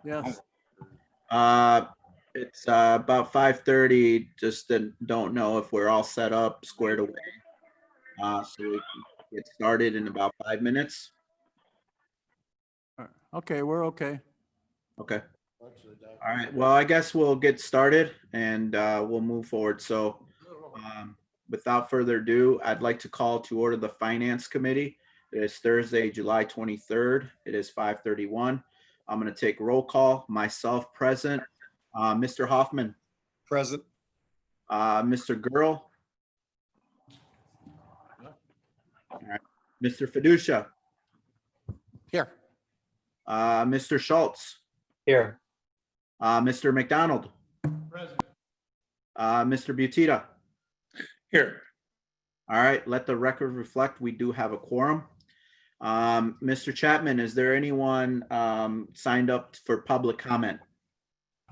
Yes. Uh, it's about 5:30. Just don't know if we're all set up, squared away. So we can get started in about 5 minutes. Okay, we're okay. Okay. All right. Well, I guess we'll get started and we'll move forward. So without further ado, I'd like to call to order the Finance Committee. It is Thursday, July 23rd. It is 5:31. I'm going to take roll call. Myself present. Mr. Hoffman. Present. Mr. Girl. All right. Mr. Fiducia. Here. Mr. Schultz. Here. Mr. McDonald. Present. Mr. Butita. Here. All right, let the record reflect we do have a quorum. Mr. Chapman, is there anyone signed up for public comment?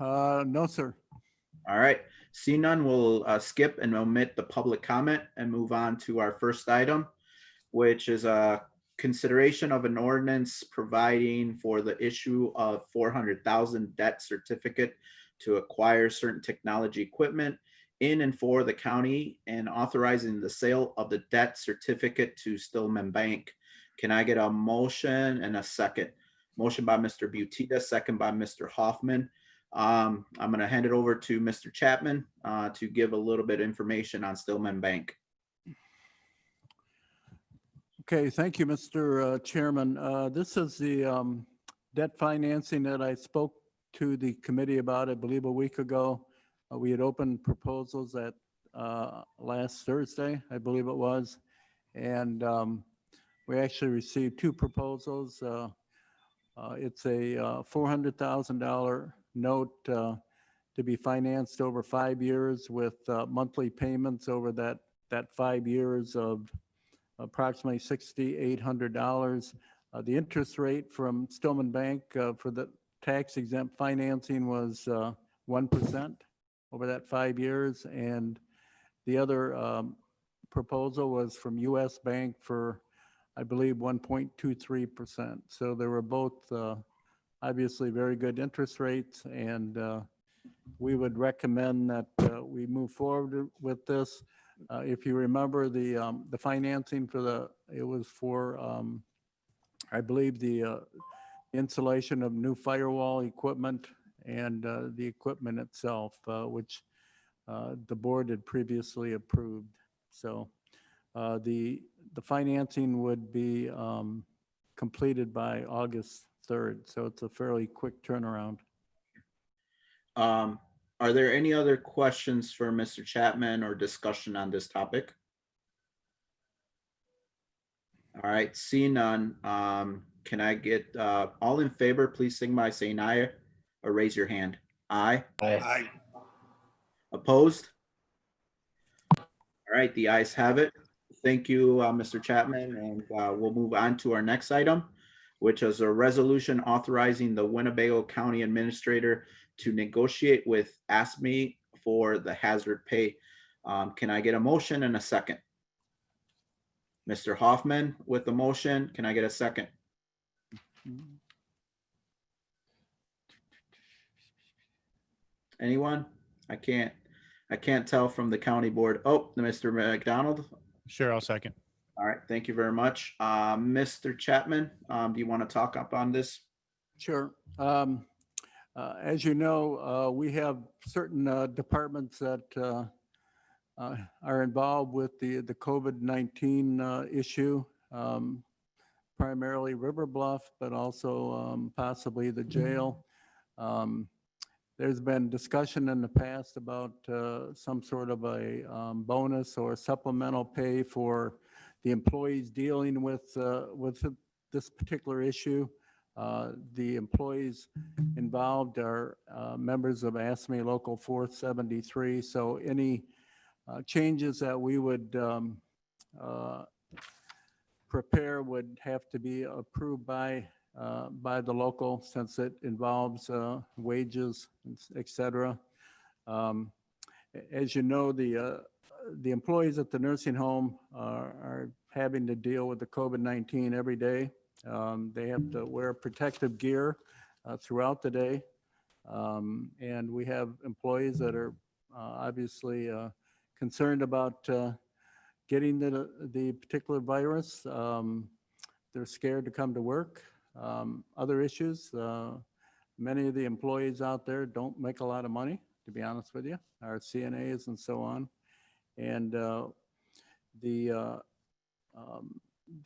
No, sir. All right, see none, we'll skip and omit the public comment and move on to our first item, which is a consideration of an ordinance providing for the issue of 400,000 debt certificate to acquire certain technology equipment in and for the county and authorizing the sale of the debt certificate to Stillman Bank. Can I get a motion and a second? Motion by Mr. Butita, second by Mr. Hoffman. I'm going to hand it over to Mr. Chapman to give a little bit of information on Stillman Bank. Okay, thank you, Mr. Chairman. This is the debt financing that I spoke to the committee about, I believe, a week ago. We had opened proposals at last Thursday, I believe it was, and we actually received two proposals. It's a $400,000 note to be financed over 5 years with monthly payments over that 5 years of approximately $6,800. The interest rate from Stillman Bank for the tax exempt financing was 1% over that 5 years. And the other proposal was from US Bank for, I believe, 1.23%. So they were both obviously very good interest rates, and we would recommend that we move forward with this. If you remember the financing for it was for, I believe, the installation of new firewall equipment and the equipment itself, which the board had previously approved. So the financing would be completed by August 3rd. So it's a fairly quick turnaround. Are there any other questions for Mr. Chapman or discussion on this topic? All right, seeing none, can I get all in favor, please sing by saying aye or raise your hand. Aye. Aye. Opposed? All right, the ayes have it. Thank you, Mr. Chapman, and we'll move on to our next item, which is a resolution authorizing the Winnebago County Administrator to negotiate with ASME for the hazard pay. Can I get a motion and a second? Mr. Hoffman with the motion. Can I get a second? Anyone? I can't tell from the county board. Oh, Mr. McDonald. Sure, I'll second. All right, thank you very much. Mr. Chapman, do you want to talk up on this? Sure. As you know, we have certain departments that are involved with the COVID-19 issue, primarily River Bluff, but also possibly the jail. There's been discussion in the past about some sort of a bonus or supplemental pay for the employees dealing with this particular issue. The employees involved are members of ASME Local 473. So any changes that we would prepare would have to be approved by the local, since it involves wages, et cetera. As you know, the employees at the nursing home are having to deal with the COVID-19 every day. They have to wear protective gear throughout the day. And we have employees that are obviously concerned about getting the particular virus. They're scared to come to work. Other issues, many of the employees out there don't make a lot of money, to be honest with you, our CNAs and so on. And the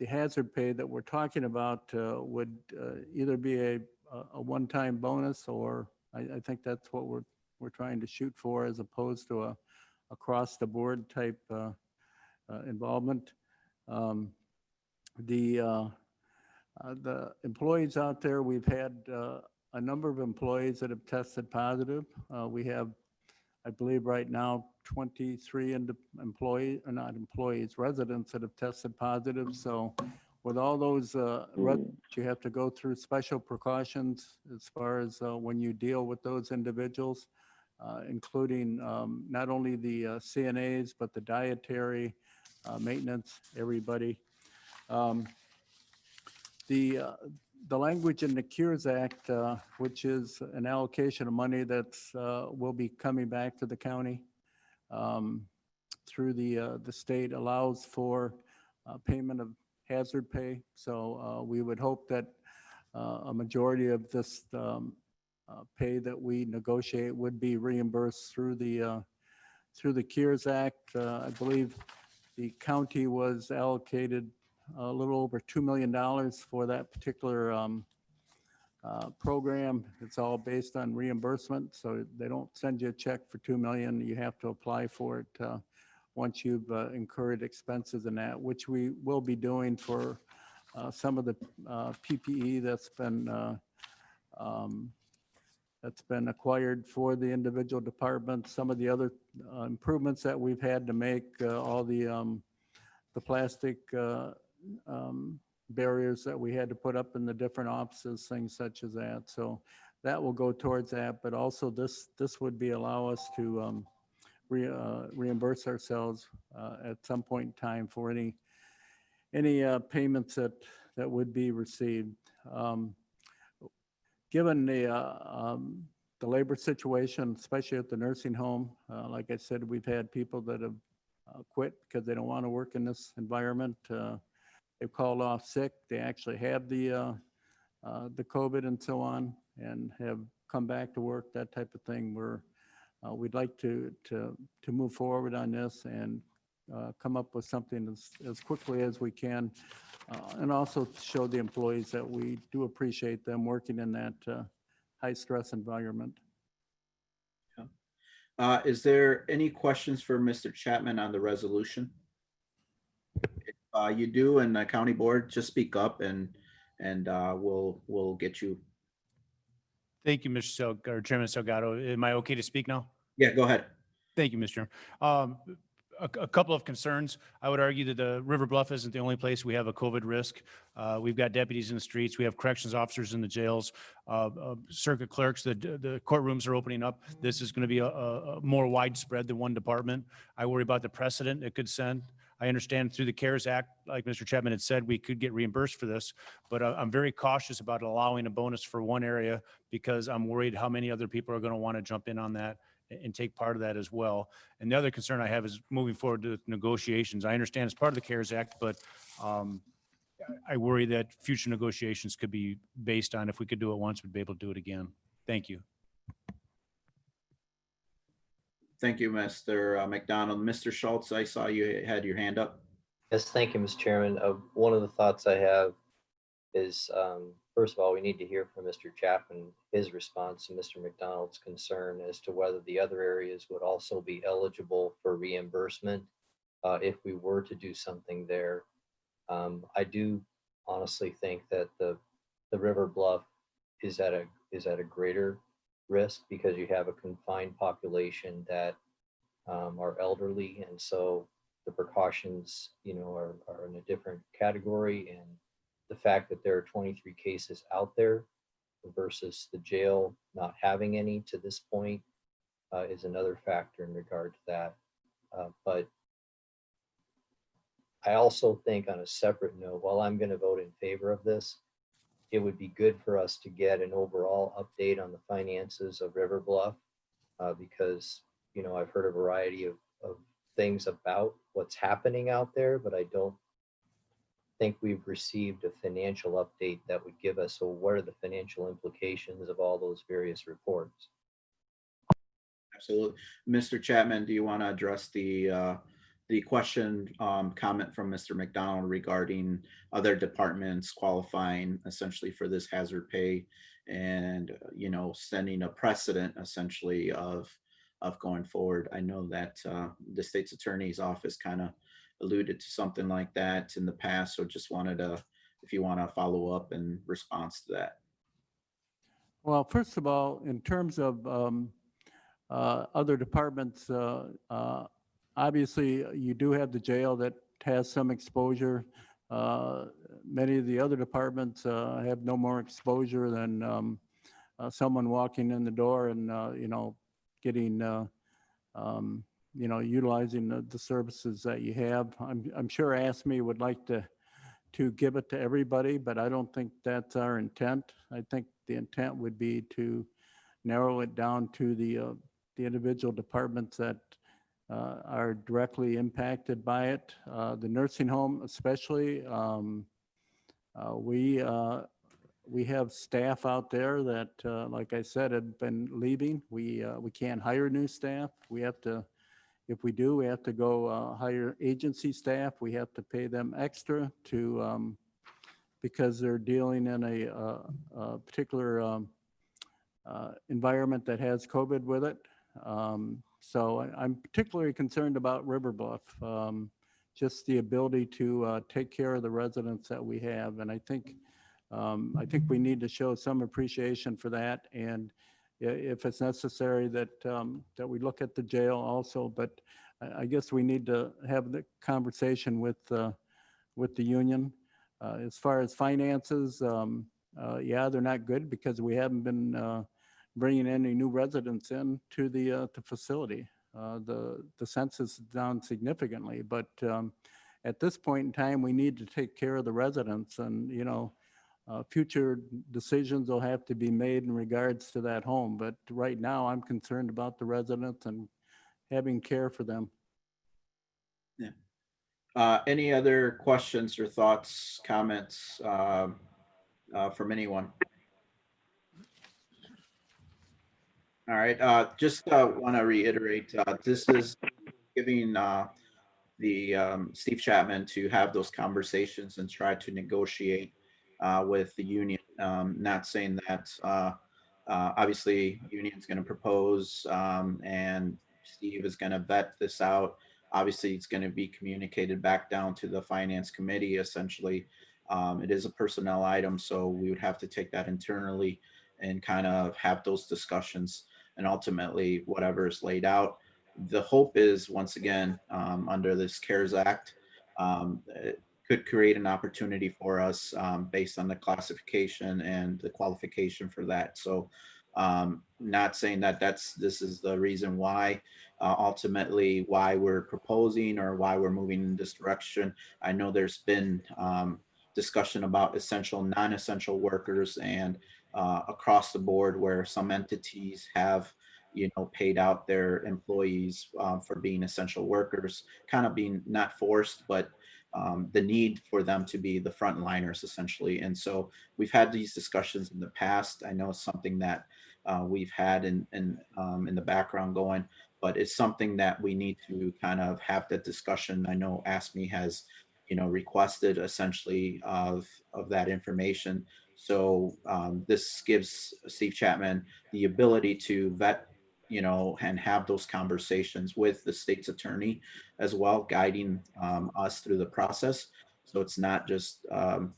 hazard pay that we're talking about would either be a one-time bonus, or I think that's what we're trying to shoot for, as opposed to a across-the-board type involvement. The employees out there, we've had a number of employees that have tested positive. We have, I believe right now, 23 employees, or not employees, residents that have tested positive. So with all those residents, you have to go through special precautions as far as when you deal with those individuals, including not only the CNAs, but the dietary, maintenance, everybody. The language in the Cures Act, which is an allocation of money that's will be coming back to the county through the state, allows for payment of hazard pay. So we would hope that a majority of this pay that we negotiate would be reimbursed through the Cures Act. I believe the county was allocated a little over $2 million for that particular program. It's all based on reimbursement, so they don't send you a check for $2 million. You have to apply for it once you've incurred expenses in that, which we will be doing for some of the PPE that's been acquired for the individual departments. Some of the other improvements that we've had to make, all the plastic barriers that we had to put up in the different offices, things such as that. So that will go towards that, but also this would be allow us to reimburse ourselves at some point in time for any payments that would be received. Given the labor situation, especially at the nursing home, like I said, we've had people that have quit because they don't want to work in this environment. They've called off sick. They actually have the COVID and so on, and have come back to work, that type of thing. We'd like to move forward on this and come up with something as quickly as we can, and also show the employees that we do appreciate them working in that high stress environment. Is there any questions for Mr. Chapman on the resolution? If you do, and the county board, just speak up and we'll get you. Thank you, Chairman Salgado. Am I okay to speak now? Yeah, go ahead. Thank you, Mr. Chairman. A couple of concerns. I would argue that the River Bluff isn't the only place we have a COVID risk. We've got deputies in the streets. We have corrections officers in the jails, circuit clerks. The courtrooms are opening up. This is going to be a more widespread than one department. I worry about the precedent it could send. I understand through the CARES Act, like Mr. Chapman had said, we could get reimbursed for this, but I'm very cautious about allowing a bonus for one area because I'm worried how many other people are going to want to jump in on that and take part of that as well. And the other concern I have is moving forward to negotiations. I understand it's part of the CARES Act, but I worry that future negotiations could be based on if we could do it once, we'd be able to do it again. Thank you. Thank you, Mr. McDonald. Mr. Schultz, I saw you had your hand up. Yes, thank you, Mr. Chairman. One of the thoughts I have is, first of all, we need to hear from Mr. Chapman, his response to Mr. McDonald's concern as to whether the other areas would also be eligible for reimbursement if we were to do something there. I do honestly think that the River Bluff is at a greater risk because you have a confined population that are elderly, and so the precautions, are in a different category. And the fact that there are 23 cases out there versus the jail not having any to this point is another factor in regard to that. But I also think, on a separate note, while I'm going to vote in favor of this, it would be good for us to get an overall update on the finances of River Bluff, because, you know, I've heard a variety of things about what's happening out there, but I don't think we've received a financial update that would give us, so what are the financial implications of all those various reports? Absolutely. Mr. Chapman, do you want to address the question, comment from Mr. McDonald regarding other departments qualifying essentially for this hazard pay and, you know, setting a precedent essentially of going forward? I know that the state's attorney's office kind of alluded to something like that in the past. So just wanted to, if you want to follow up in response to that. Well, first of all, in terms of other departments, obviously, you do have the jail that has some exposure. Many of the other departments have no more exposure than someone walking in the door and, you know, getting, you know, utilizing the services that you have. I'm sure ASME would like to give it to everybody, but I don't think that's our intent. I think the intent would be to narrow it down to the individual departments that are directly impacted by it. The nursing home especially, we have staff out there that, like I said, have been leaving. We can't hire new staff. We have to, if we do, we have to go hire agency staff. We have to pay them extra to, because they're dealing in a particular environment that has COVID with it. So I'm particularly concerned about River Bluff, just the ability to take care of the residents that we have. And I think we need to show some appreciation for that. And if it's necessary that we look at the jail also, but I guess we need to have the conversation with the union. As far as finances, yeah, they're not good because we haven't been bringing any new residents in to the facility. The census is down significantly, but at this point in time, we need to take care of the residents, and you know, future decisions will have to be made in regards to that home. But right now, I'm concerned about the residents and having care for them. Yeah. Any other questions or thoughts, comments from anyone? All right. Just want to reiterate, this is giving the Steve Chapman to have those conversations and try to negotiate with the union. Not saying that obviously union's going to propose and Steve is going to vet this out. Obviously, it's going to be communicated back down to the finance committee. Essentially, it is a personnel item, so we would have to take that internally and kind of have those discussions. And ultimately, whatever is laid out, the hope is, once again, under this CARES Act, it could create an opportunity for us based on the classification and the qualification for that. So not saying that this is the reason why, ultimately why we're proposing or why we're moving in this direction. I know there's been discussion about essential, non-essential workers and across the board where some entities have, you know, paid out their employees for being essential workers, kind of being not forced, but the need for them to be the frontliners essentially. And so we've had these discussions in the past. I know it's something that we've had in the background going, but it's something that we need to kind of have that discussion. I know ASME has, you know, requested essentially of that information. So this gives Steve Chapman the ability to vet, you know, and have those conversations with the state's attorney as well, guiding us through the process. So it's not just,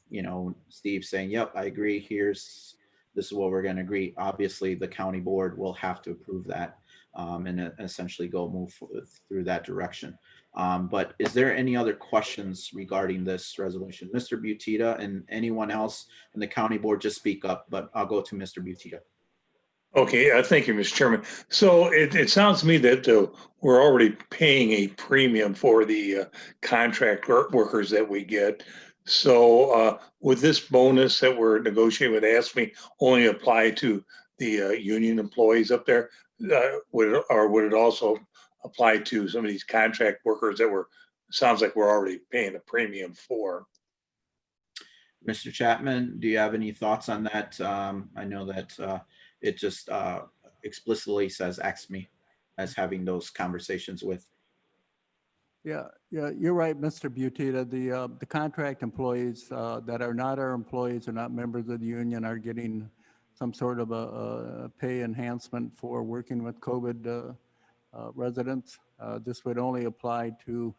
you know, Steve saying, yep, I agree, this is what we're going to agree. Obviously, the county board will have to approve that and essentially move through that direction. But is there any other questions regarding this resolution? Mr. Butita and anyone else in the county board, just speak up, but I'll go to Mr. Butita. Okay, thank you, Mr. Chairman. So it sounds to me that we're already paying a premium for the contract workers that we get. So would this bonus that we're negotiating with ASME only apply to the union employees up there? Or would it also apply to some of these contract workers that sounds like we're already paying a premium for? Mr. Chapman, do you have any thoughts on that? I know that it just explicitly says ASME as having those conversations with. Yeah, you're right, Mr. Butita. The contract employees that are not our employees or not members of the union are getting some sort of a pay enhancement for working with COVID residents. This would only apply to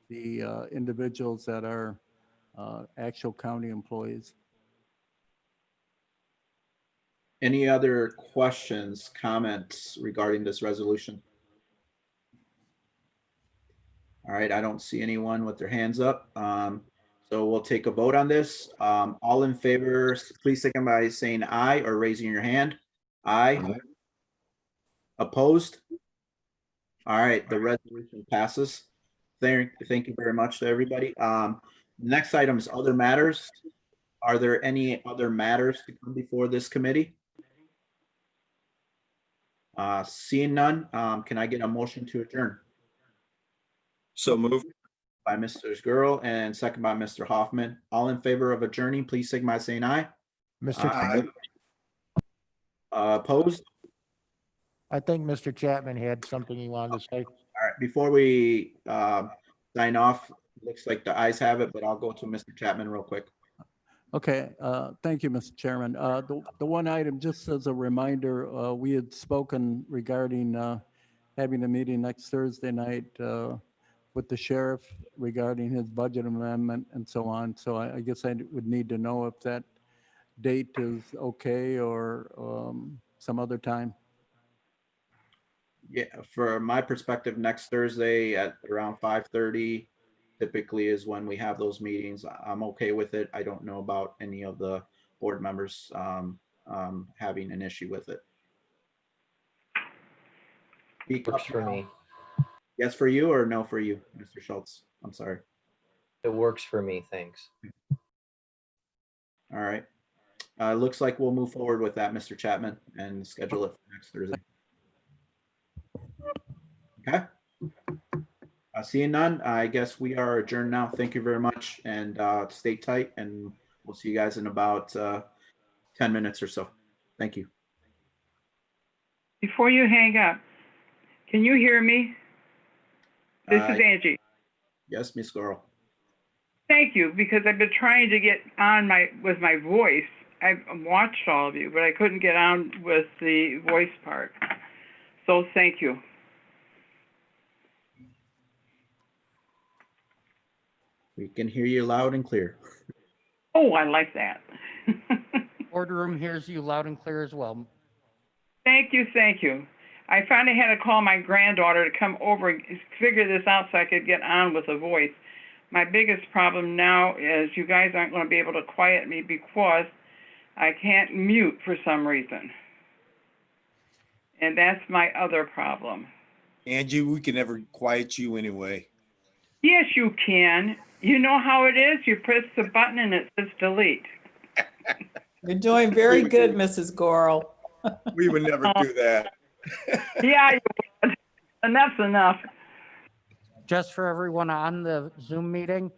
the individuals that are actual county employees. Any other questions, comments regarding this resolution? All right, I don't see anyone with their hands up. So we'll take a vote on this. All in favor, please signify by saying aye or raising your hand. Aye. Opposed? All right, the resolution passes. Thank you very much to everybody. Next item is other matters. Are there any other matters to come before this committee? Seeing none, can I get a motion to adjourn? So moved. By Mr. Girl and second by Mr. Hoffman. All in favor of adjourning, please signify by saying aye. Mr. Aye. Opposed? I think Mr. Chapman had something he wanted to say. All right, before we sign off, looks like the ayes have it, but I'll go to Mr. Chapman real quick. Okay, thank you, Mr. Chairman. The one item, just as a reminder, we had spoken regarding having a meeting next Thursday night with the sheriff regarding his budget amendment and so on. So I guess I would need to know if that date is okay or some other time. Yeah, from my perspective, next Thursday at around 5:30 typically is when we have those meetings. I'm okay with it. I don't know about any of the board members having an issue with it. Works for me. Yes for you or no for you, Mr. Schultz? I'm sorry. It works for me, thanks. All right. Looks like we'll move forward with that, Mr. Chapman, and schedule it for next Thursday. Okay. Seeing none, I guess we are adjourned now. Thank you very much, and stay tight, and we'll see you guys in about 10 minutes or so. Thank you. Before you hang up, can you hear me? This is Angie. Yes, Miss Girl. Thank you, because I've been trying to get on with my voice. I've watched all of you, but I couldn't get on with the voice part. So thank you. We can hear you loud and clear. Oh, I like that. Boardroom hears you loud and clear as well. Thank you, thank you. I finally had to call my granddaughter to come over and figure this out so I could get on with the voice. My biggest problem now is you guys aren't going to be able to quiet me because I can't mute for some reason. And that's my other problem. Angie, we can never quiet you anyway. Yes, you can. You know how it is? You press the button and it says delete. You're doing very good, Mrs. Gorel. We would never do that. Yeah, you would. Enough's enough. Just for everyone on the Zoom meeting,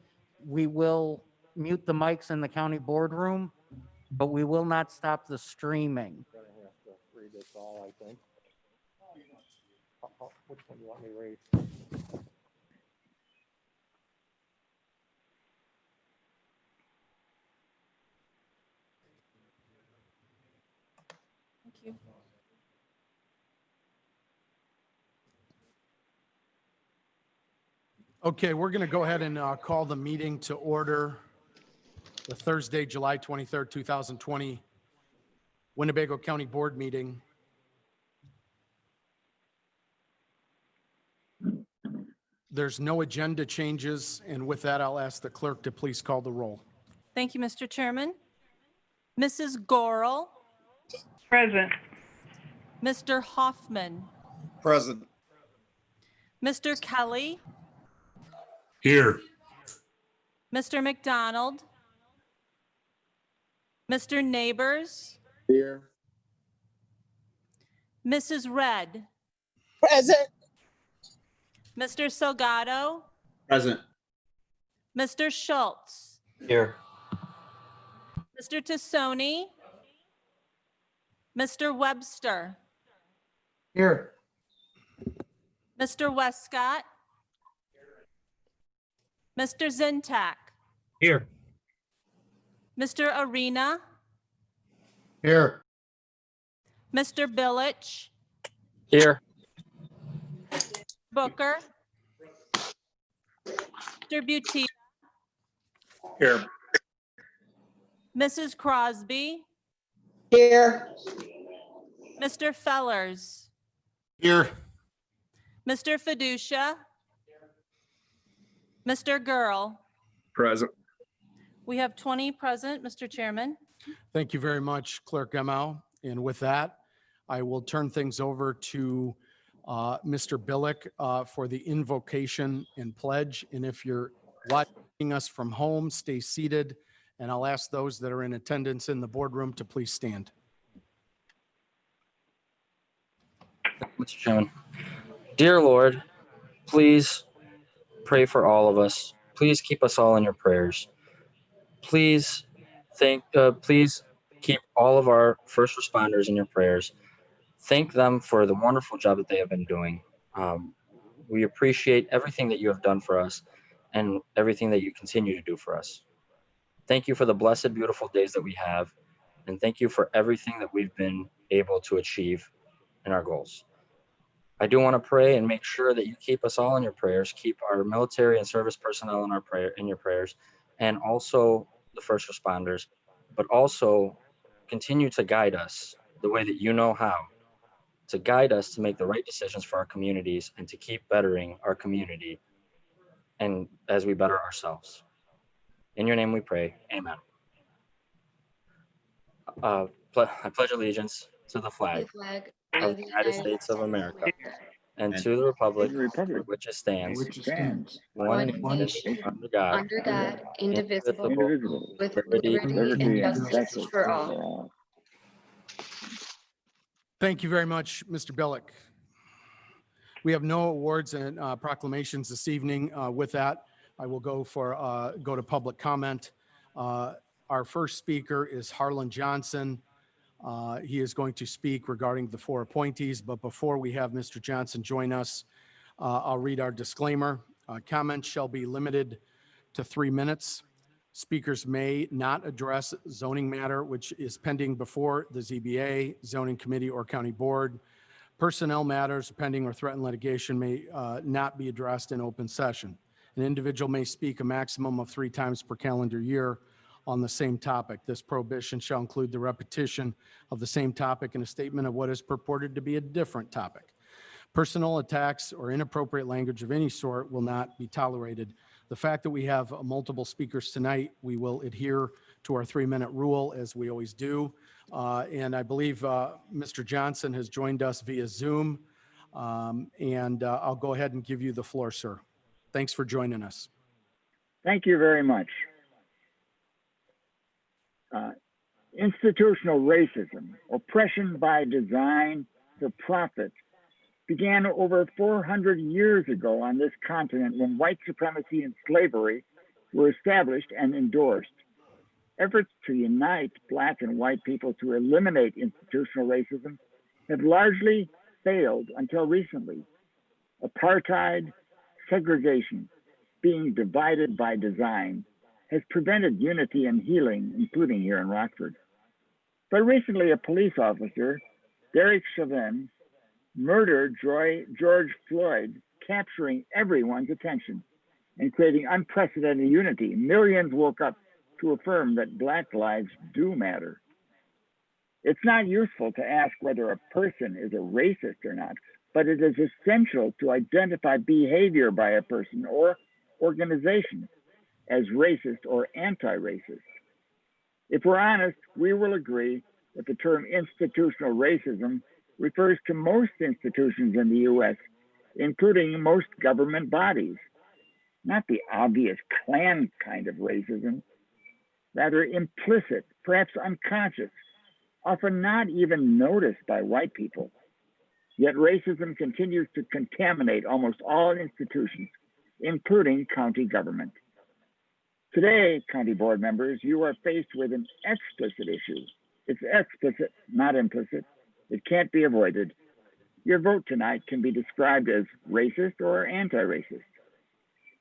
we will mute the mics in the county boardroom, but we will not stop the streaming. Read this all, I think. Which one do you want me to read? Thank you. Okay, we're going to go ahead and call the meeting to order. The Thursday, July 23rd, 2020, Winnebago County Board meeting. There's no agenda changes, and with that, I'll ask the clerk to please call the roll. Thank you, Mr. Chairman. Mrs. Gorel, Present. Mr. Hoffman, Present. Mr. Kelly, Here. Mr. McDonald, Mr. Neighbors, Here. Mrs. Red, Present. Mr. Salgado, Present. Mr. Schultz, Here. Mr. Tassoni, Mr. Webster, Here. Mr. Westcott, Mr. Zintak, Here. Mr. Arena, Here. Mr. Billich, Here. Booker, Mr. Butti, Here. Mrs. Crosby, Here. Mr. Fellers, Here. Mr. Fiducia, Mr. Girl. Present. We have 20 present, Mr. Chairman. Thank you very much, Clerk Gemau. And with that, I will turn things over to Mr. Billick for the invocation and pledge. And if you're watching us from home, stay seated. And I'll ask those that are in attendance in the boardroom to please stand. Mr. Chairman. Dear Lord, please pray for all of us. Please keep us all in your prayers. Please please keep all of our first responders in your prayers. Thank them for the wonderful job that they have been doing. We appreciate everything that you have done for us and everything that you continue to do for us. Thank you for the blessed, beautiful days that we have. And thank you for everything that we've been able to achieve in our goals. I do want to pray and make sure that you keep us all in your prayers, keep our military and service personnel in your prayers, and also the first responders, but also continue to guide us the way that you know how, to guide us to make the right decisions for our communities and to keep bettering our community and as we better ourselves. In your name we pray, amen. I pledge allegiance to the flag of the United States of America and to the republic for which it stands, one nation, under God, indivisible, with liberty and justice for all. Thank you very much, Mr. Billick. We have no awards and proclamations this evening. With that, I will go to public comment. Our first speaker is Harlan Johnson. He is going to speak regarding the 4 appointees, but before we have Mr. Johnson join us, I'll read our disclaimer. Comments shall be limited to 3 minutes. Speakers may not address zoning matter which is pending before the ZBA, zoning committee, or county board. Personnel matters pending or threatened litigation may not be addressed in open session. An individual may speak a maximum of 3 times per calendar year on the same topic. This prohibition shall include the repetition of the same topic and a statement of what is purported to be a different topic. Personal attacks or inappropriate language of any sort will not be tolerated. The fact that we have multiple speakers tonight, we will adhere to our 3-minute rule as we always do. And I believe Mr. Johnson has joined us via Zoom. I'll go ahead and give you the floor, sir. Thanks for joining us. Thank you very much. Institutional racism, oppression by design for profit, began over 400 years ago on this continent when white supremacy and slavery were established and endorsed. Efforts to unite Black and white people to eliminate institutional racism have largely failed until recently. Apartheid, segregation, being divided by design, has prevented unity and healing, including here in Rockford. But recently, a police officer, Derek Chauvin, murdered George Floyd, capturing everyone's attention and creating unprecedented unity. Millions woke up to affirm that Black lives do matter. It's not useful to ask whether a person is a racist or not, but it is essential to identify behavior by a person or organization as racist or anti-racist. If we're honest, we will agree that the term institutional racism refers to most institutions in the U.S., including most government bodies. not the obvious Klan kind of racism, rather implicit, perhaps unconscious, often not even noticed by white people. Yet racism continues to contaminate almost all institutions, including county government. Today, county board members, you are faced with an explicit issue. It's explicit, not implicit. It can't be avoided. Your vote tonight can be described as racist or anti-racist.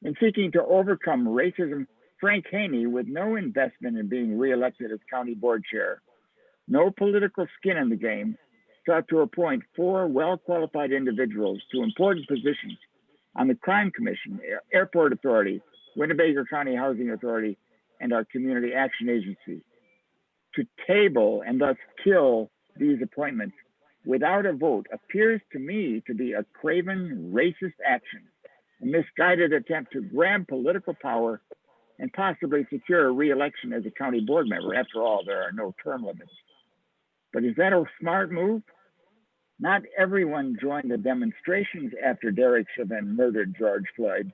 In seeking to overcome racism, Frank Haney, with no investment in being reelected as county board chair, no political skin in the game, sought to appoint 4 well-qualified individuals to important positions on the Crime Commission, Airport Authority, Winnebago County Housing Authority, and our Community Action Agency. To table and thus kill these appointments without a vote appears to me to be a craven racist action, a misguided attempt to grab political power and possibly secure a re-election as a county board member. After all, there are no term limits. But is that a smart move? Not everyone joined the demonstrations after Derek Chauvin murdered George Floyd,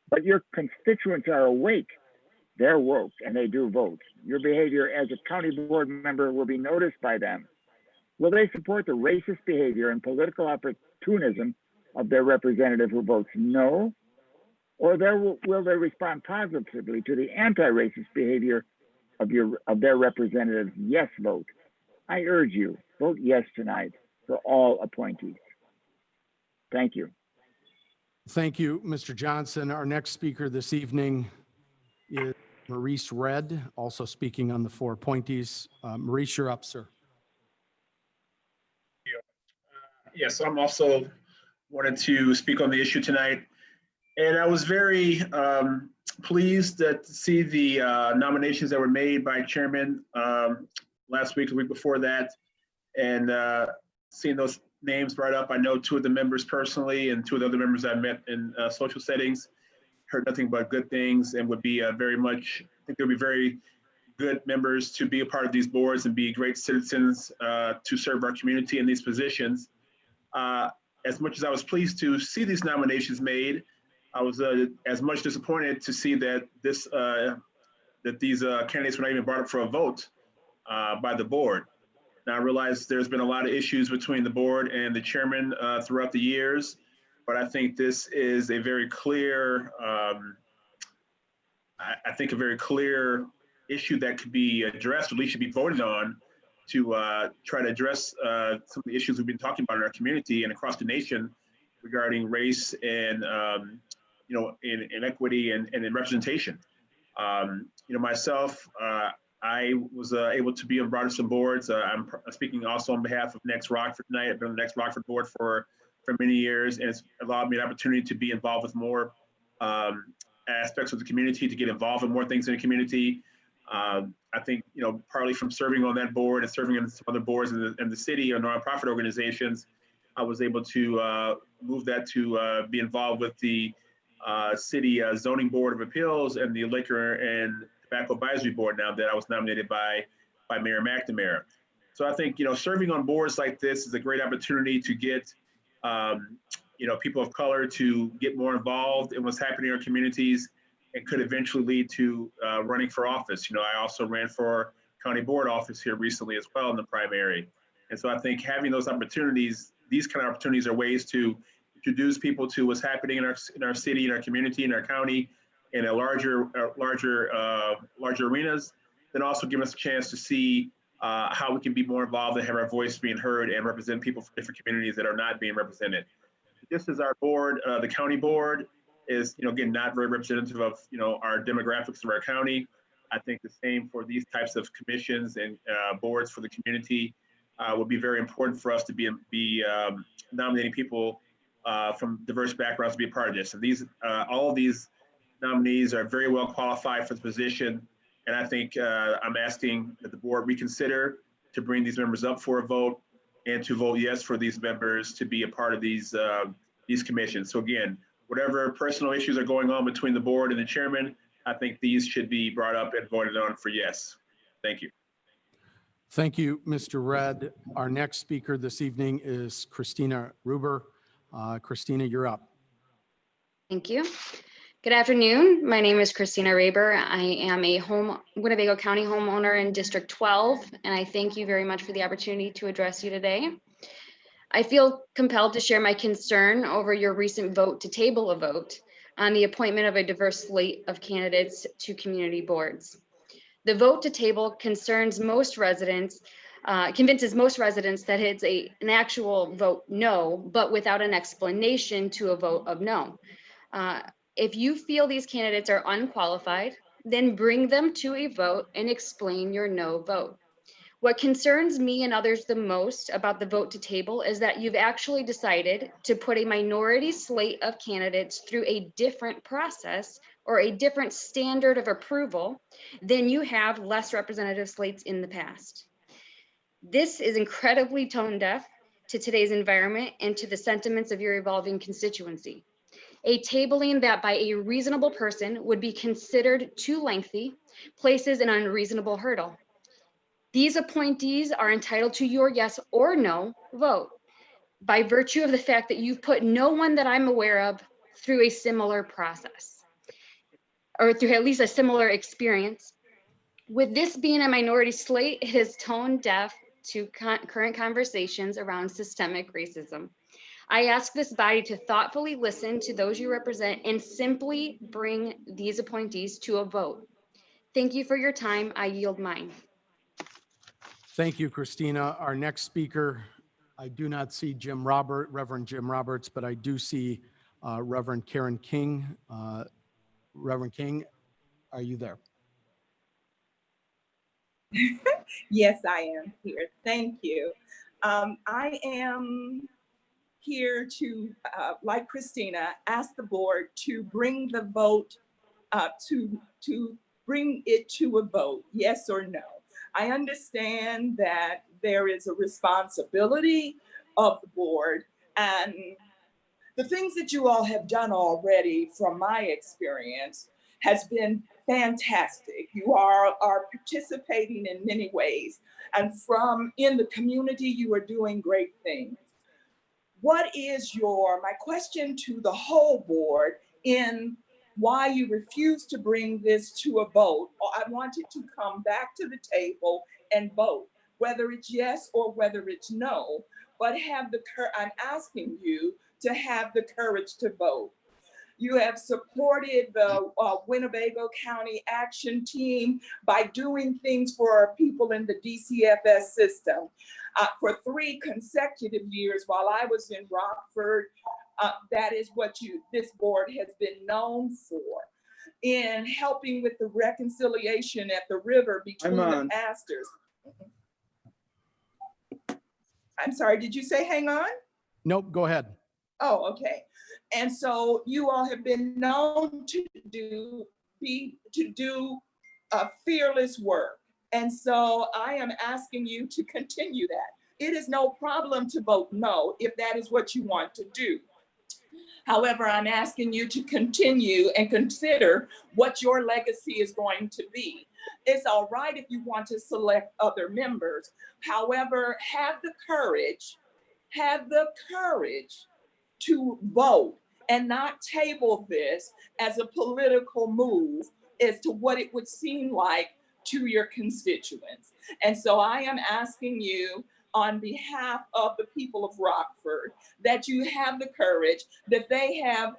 but your constituents are awake. They're woke and they do vote. Your behavior as a county board member will be noticed by them. Will they support the racist behavior and political opportunism of their representative who votes no? Or will they respond positively to the anti-racist behavior of their representative's yes vote? I urge you, vote yes tonight for all appointees. Thank you. Thank you, Mr. Johnson. Our next speaker this evening is Maurice Redd, also speaking on the 4 appointees. Maurice, you're up, sir. Yes, I'm also wanted to speak on the issue tonight. And I was very pleased to see the nominations that were made by Chairman last week, the week before that, and seeing those names brought up. I know 2 of the members personally, and 2 of the other members I met in social settings. Heard nothing but good things, and would be very much, I think they'll be very good members to be a part of these boards and be great citizens to serve our community in these positions. As much as I was pleased to see these nominations made, I was as much disappointed to see that these candidates were not even brought up for a vote by the board. Now I realize there's been a lot of issues between the board and the chairman throughout the years, but I think this is a very clear, I think a very clear issue that could be addressed, or at least should be voted on, to try to address some of the issues we've been talking about in our community and across the nation regarding race and inequity and in representation. Myself, I was able to be on some boards. I'm speaking also on behalf of Next Rockford tonight. I've been on the Next Rockford board for many years, and it's allowed me an opportunity to be involved with more aspects of the community, to get involved in more things in the community. I think, partly from serving on that board and serving in some other boards in the city or nonprofit organizations, I was able to move that to be involved with the city zoning board of appeals and the liquor and tobacco advisory board now that I was nominated by Mayor McNamara. So I think, serving on boards like this is a great opportunity to get, people of color to get more involved in what's happening in our communities, and could eventually lead to running for office. I also ran for county board office here recently as well in the primary. And so I think having those opportunities, these kind of opportunities, are ways to introduce people to what's happening in our city, in our community, in our county, in a larger arenas, then also give us a chance to see how we can be more involved and have our voice being heard and represent people from different communities that are not being represented. Just as our board, the county board, is, again, not very representative of, our demographics of our county. I think the same for these types of commissions and boards for the community would be very important for us to be nominating people from diverse backgrounds to be a part of this. And all of these nominees are very well qualified for the position. And I think I'm asking that the board reconsider to bring these members up for a vote and to vote yes for these members to be a part of these commissions. So again, whatever personal issues are going on between the board and the chairman, I think these should be brought up and voted on for yes. Thank you. Thank you, Mr. Redd. Our next speaker this evening is Christina Ruber. Christina, you're up. Thank you. Good afternoon. My name is Christina Raber. I am a Winnebago County homeowner in District 12, and I thank you very much for the opportunity to address you today. I feel compelled to share my concern over your recent vote to table a vote on the appointment of a diverse slate of candidates to community boards. The vote to table convinces most residents that it's an actual vote no, but without an explanation to a vote of no. If you feel these candidates are unqualified, then bring them to a vote and explain your no vote. What concerns me and others the most about the vote to table is that you've actually decided to put a minority slate of candidates through a different process or a different standard of approval than you have less representative slates in the past. This is incredibly tone deaf to today's environment and to the sentiments of your evolving constituency. A tabling that by a reasonable person would be considered too lengthy places an unreasonable hurdle. These appointees are entitled to your yes or no vote by virtue of the fact that you've put no one that I'm aware of through a similar process or through at least a similar experience. With this being a minority slate, it is tone deaf to current conversations around systemic racism. I ask this body to thoughtfully listen to those you represent and simply bring these appointees to a vote. Thank you for your time. I yield mine. Thank you, Christina. Our next speaker, I do not see Reverend Jim Roberts, but I do see Reverend Karen King. Reverend King, are you there? Yes, I am here. Thank you. I am here to, like Christina, ask the board to bring the vote, to bring it to a vote, yes or no. I understand that there is a responsibility of the board, and the things that you all have done already, from my experience, has been fantastic. You are participating in many ways, and in the community, you are doing great things. What is my question to the whole board in why you refuse to bring this to a vote? I want it to come back to the table and vote, whether it's yes or whether it's no, but I'm asking you to have the courage to vote. You have supported the Winnebago County Action Team by doing things for our people in the DCFS system. For 3 consecutive years while I was in Rockford, that is what this board has been known for, in helping with the reconciliation at the river between the pastors. I'm sorry, did you say hang on? Nope, go ahead. Oh, okay. And so you all have been known to do fearless work. And so I am asking you to continue that. It is no problem to vote no if that is what you want to do. However, I'm asking you to continue and consider what your legacy is going to be. It's all right if you want to select other members. However, have the courage to vote and not table this as a political move as to what it would seem like to your constituents. And so I am asking you on behalf of the people of Rockford that you have the courage that they have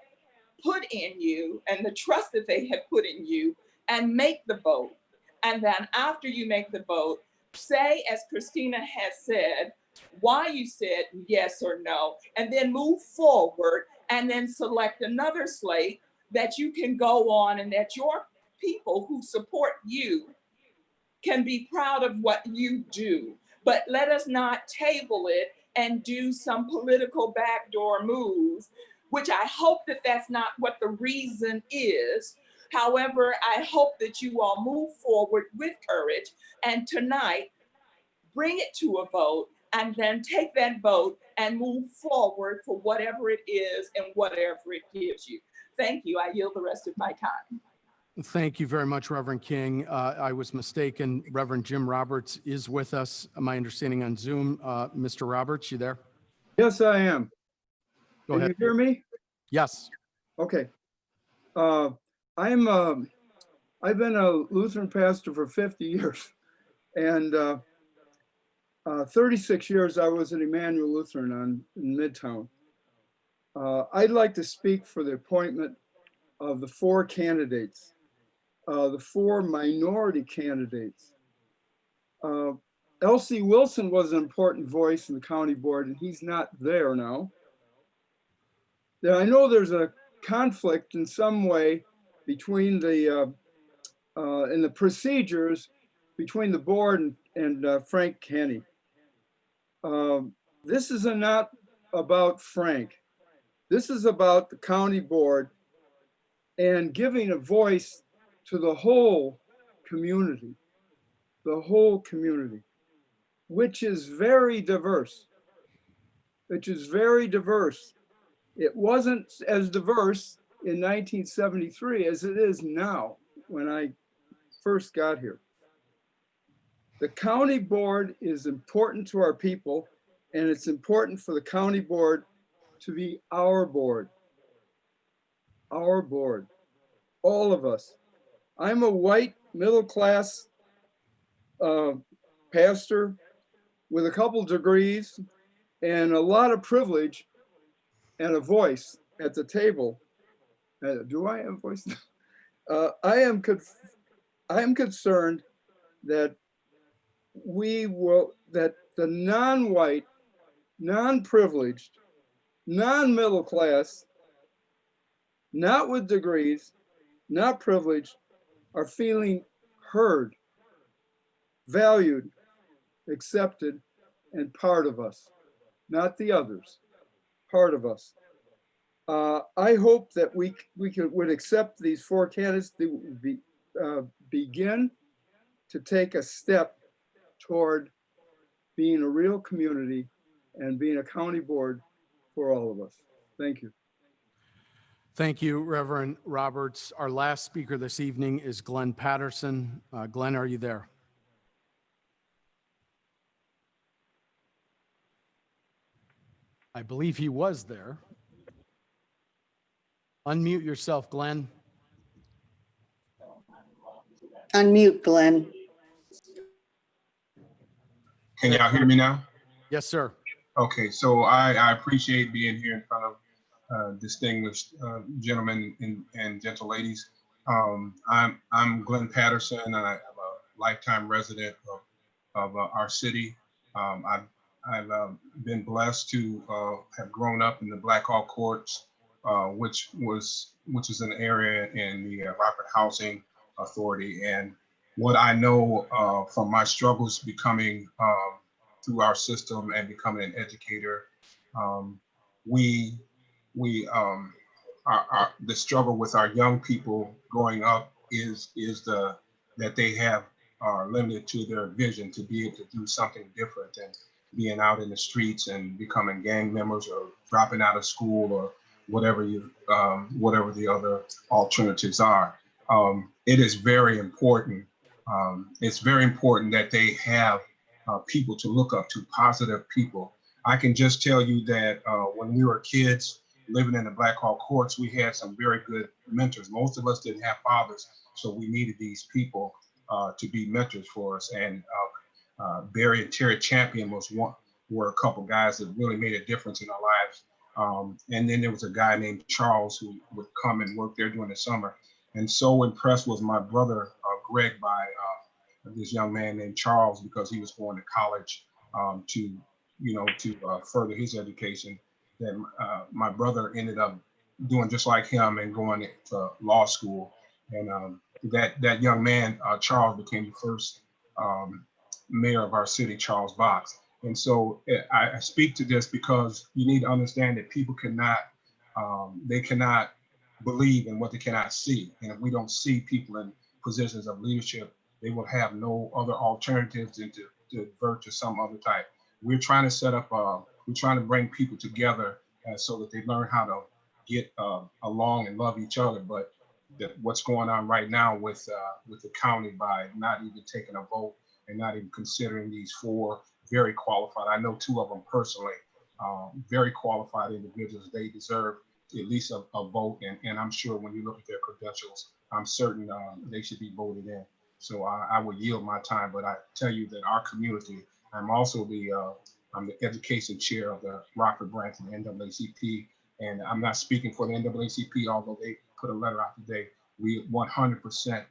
put in you and the trust that they have put in you, and make the vote. And then after you make the vote, say, as Christina has said, why you said yes or no, and then move forward and then select another slate that you can go on and that your people who support you can be proud of what you do. But let us not table it and do some political backdoor moves, which I hope that that's not what the reason is. However, I hope that you all move forward with courage, and tonight, bring it to a vote, and then take that vote and move forward for whatever it is and whatever it gives you. Thank you. I yield the rest of my time. Thank you very much, Reverend King. I was mistaken. Reverend Jim Roberts is with us, my understanding, on Zoom. Mr. Roberts, you there? Yes, I am. Go Can ahead. you hear me? Yes. Okay. I've been a Lutheran pastor for 50 years, and 36 years I was at Emmanuel Lutheran in Midtown. I'd like to speak for the appointment of the 4 candidates, the 4 minority candidates. L.C. Wilson was an important voice in the county board, and he's not there now. I know there's a conflict in some way between the in the procedures between the board and Frank Kenny. This is not about Frank. This is about the county board and giving a voice to the whole community, which is very diverse. It wasn't as diverse in 1973 as it is now when I first got here. The county board is important to our people, and it's important for the county board to be our board, all of us. I'm a white middle-class pastor with a couple degrees and a lot of privilege and a voice at the table. Do I have a voice? I am concerned that that the non-white, non-privileged, non-middle class, not with degrees, not privileged, are feeling heard, valued, accepted, and part of us, not the others, part of us. I hope that we would accept these 4 candidates that would begin to take a step toward being a real community and being a county board for all of us. Thank you. Thank you, Reverend Roberts. Our last speaker this evening is Glenn Patterson. Glenn, are you there? I believe he was there. Unmute yourself, Glenn. Unmute, Glenn. Can y'all hear me now? Yes, sir. Okay, so I appreciate being here in front of distinguished gentlemen and gentle ladies. I'm Glenn Patterson, and I'm a lifetime resident of our city. I've been blessed to have grown up in the Blackhawk Courts, which is an area in the Rockford Housing Authority. And what I know from my struggles becoming through our system and becoming an educator, the struggle with our young people growing up is that they are limited to their vision to be able to do something different than being out in the streets and becoming gang members or dropping out of school or whatever the other alternatives are. It is very important. It's very important that they have people to look up to, positive people. I can just tell you that when we were kids living in the Blackhawk Courts, we had some very good mentors. Most of us didn't have fathers, so we needed these people to be mentors for us. And Barry and Terry Champion were a couple guys that really made a difference in our lives. And then there was a guy named Charles who would come and work there during the summer. And so impressed was my brother, Greg, by this young man named Charles, because he was going to college to further his education. Then my brother ended up doing just like him and going to law school. And that young man, Charles, became the first mayor of our city, Charles Box. And so I speak to this because you need to understand that people cannot believe in what they cannot see. And if we don't see people in positions of leadership, they will have no other alternatives than to divert to some other type. We're trying to set up, we're trying to bring people together so that they learn how to get along and love each other. But what's going on right now with the county by not even taking a vote and not even considering these 4 very qualified, I know 2 of them personally, very qualified individuals. They deserve at least a vote. And I'm sure when you look at their credentials, I'm certain they should be voted in. So I will yield my time, but I tell you that our community, I'm also I'm the education chair of the Rockford branch of the NAACP. And I'm not speaking for the NAACP, although they put a letter out today. We 100%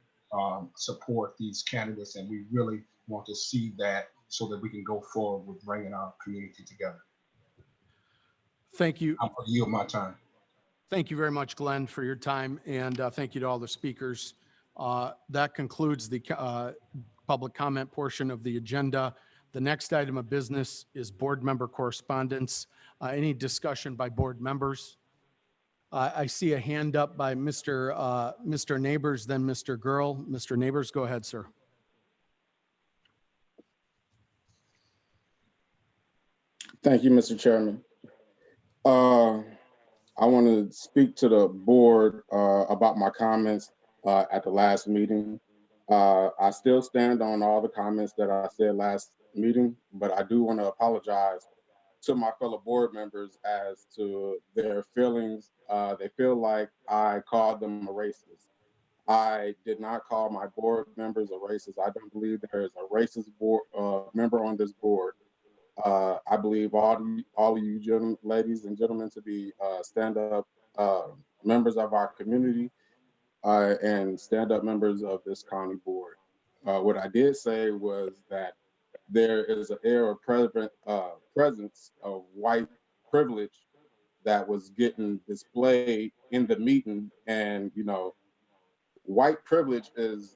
support these candidates, and we really want to see that so that we can go forward with bringing our community together. Thank you. I'm going to yield my time. Thank you very much, Glenn, for your time, and thank you to all the speakers. That concludes the public comment portion of the agenda. The next item of business is board member correspondence. Any discussion by board members? I see a hand up by Mr. Neighbors, then Mr. Girl. Mr. Neighbors, go ahead, sir. Thank you, Mr. Chairman. I want to speak to the board about my comments at the last meeting. I still stand on all the comments that I said last meeting, but I do want to apologize to my fellow board members as to their feelings. They feel like I called them a racist. I did not call my board members a racist. I don't believe there is a racist board member on this board. I believe all of you ladies and gentlemen to be stand-up members of our community and stand-up members of this county board. What I did say was that there is an air of presence of white privilege that was getting displayed in the meeting. And, you know, white privilege is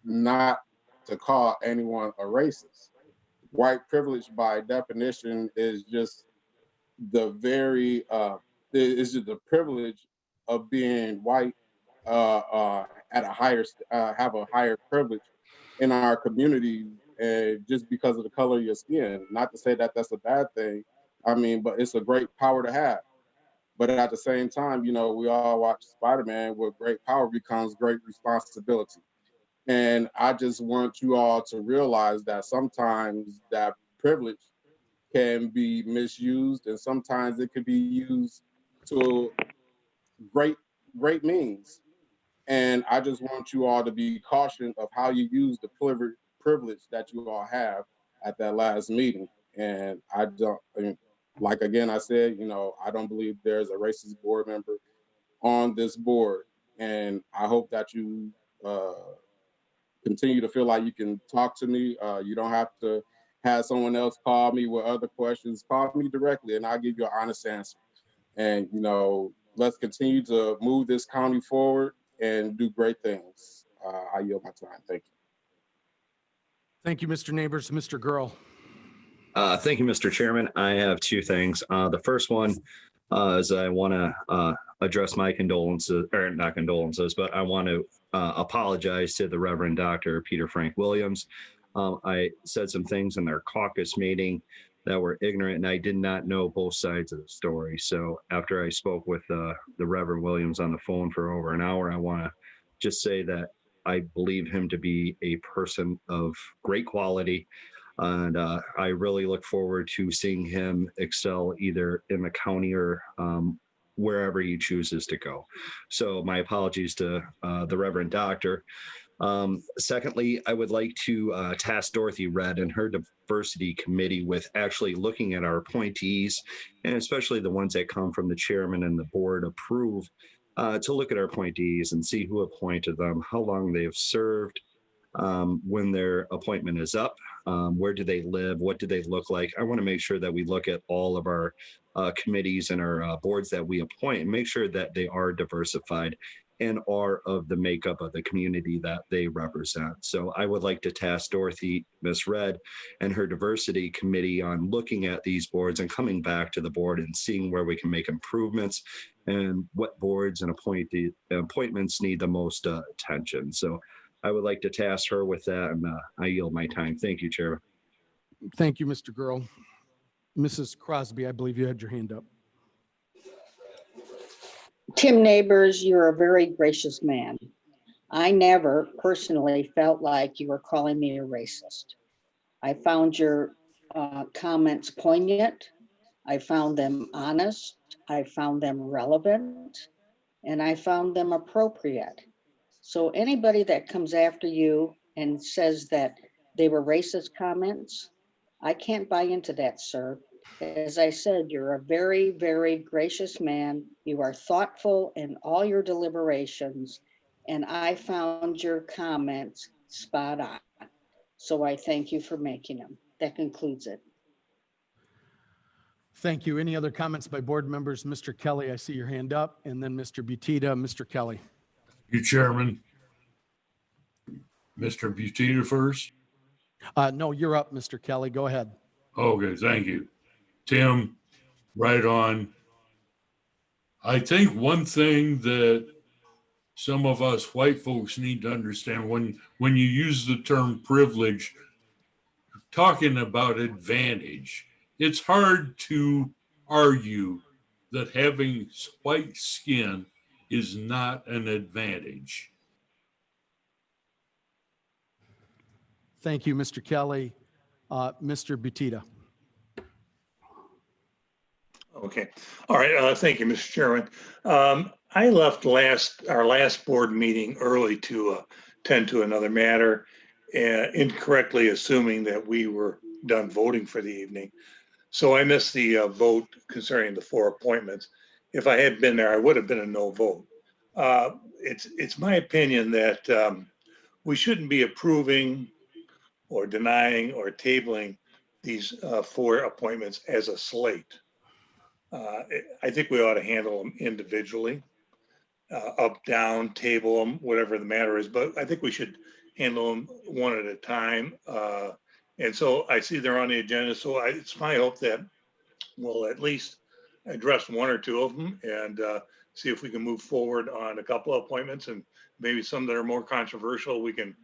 not to call anyone a racist. White privilege by definition is just the very, is just the privilege of being white at a higher, have a higher privilege in our community just because of the color of your skin. Not to say that that's a bad thing. I mean, but it's a great power to have. But at the same time, you know, we all watch Spider-Man, with great power becomes great responsibility. And I just want you all to realize that sometimes that privilege can be misused, and sometimes it could be used to great means. And I just want you all to be cautious of how you use the privilege that you all have at that last meeting. And I don't, like again, I said, you know, I don't believe there's a racist board member on this board. And I hope that you continue to feel like you can talk to me. You don't have to have someone else call me with other questions. Call me directly and I'll give you an honest answer. And, you know, let's continue to move this county forward and do great things. I yield my time. Thank you. Thank you, Mr. Neighbors. Mr. Girl. Thank you, Mr. Chairman. I have two things. The first one is I want to address my condolences, or not condolences, but I want to apologize to the Reverend Dr. Peter Frank Williams. I said some things in their caucus meeting that were ignorant, and I did not know both sides of the story. So after I spoke with the Reverend Williams on the phone for over an hour, I want to just say that I believe him to be a person of great quality. And I really look forward to seeing him excel either in the county or wherever he chooses to go. So my apologies to the Reverend Doctor. Secondly, I would like to task Dorothy Redd and her diversity committee with actually looking at our appointees, and especially the ones that come from the chairman and the board approve, to look at our appointees and see who appointed them, how long they have served, when their appointment is up, where do they live, what do they look like. I want to make sure that we look at all of our committees and our boards that we appoint and make sure that they are diversified and are of the makeup of the community that they represent. So I would like to task Dorothy, Ms. Redd, and her diversity committee on looking at these boards and coming back to the board and seeing where we can make improvements and what boards and appointments need the most attention. So I would like to task her with that, and I yield my time. Thank you, Chair. Thank you, Mr. Girl. Mrs. Crosby, I believe you had your hand up. Tim Neighbors, you're a very gracious man. I never personally felt like you were calling me a racist. I found your comments poignant I found them honest, I found them relevant, and I found them appropriate. So anybody that comes after you and says that they were racist comments, I can't buy into that, sir. As I said, you're a very, very gracious man. You are thoughtful in all your deliberations, and I found your comments spot on. So I thank you for making them. That concludes it. Thank you. Any other comments by board members? Mr. Kelly, I see your hand up, and then Mr. Butita. Mr. Kelly. You Chairman. Mr. Butita first. No, you're up, Mr. Kelly. Go ahead. Okay, thank you. Tim, right on. I think one thing that some of us white folks need to understand when you use the term privilege, talking about advantage, it's hard to argue that having white skin is not an advantage. Thank you, Mr. Kelly. Mr. Butita. Okay. All right. Thank you, Mr. Chairman. I left our last board meeting early to tend to another matter, incorrectly assuming that we were done voting for the evening. So I missed the vote concerning the 4 appointments. If I had been there, I would have been a no vote. It's my opinion that we shouldn't be approving or denying or tabling these 4 appointments as a slate. I think we ought to handle them individually, up, down, table them, whatever the matter is. But I think we should handle them one at a time. And so I see they're on the agenda. So it's my hope that we'll at least address 1 or 2 of them and see if we can move forward on a couple of appointments, and maybe some that are more controversial we can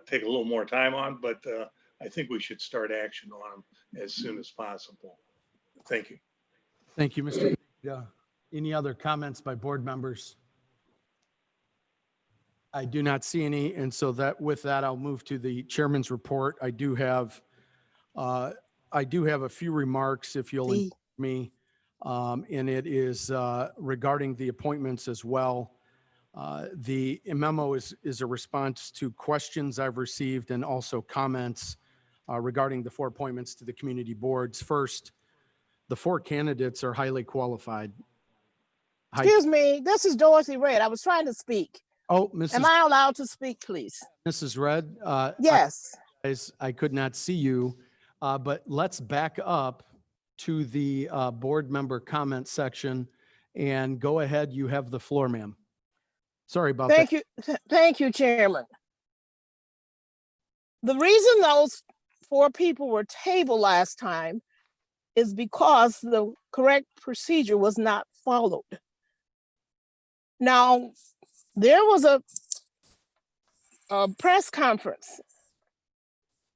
take a little more time on. But I think we should start action on them as soon as possible. Thank you. Thank you, Mr. Butita. Any other comments by board members? I do not see any. And so with that, I'll move to the chairman's report. I do have a few remarks, if you'll indulge me. And it is regarding the appointments as well. The memo is a response to questions I've received and also comments regarding the 4 appointments to the community boards. First, the 4 candidates are highly qualified. Excuse me, this is Dorothy Red. I was trying to speak. Oh, Mrs. Am I allowed to speak, please? Mrs. Red? Yes. I could not see you, but let's back up to the board member comment section and go ahead. You have the floor, ma'am. Sorry about that. Thank you. Thank you, Chairman. The reason those 4 people were tabled last time is because the correct procedure was not followed. Now, there was a press conference.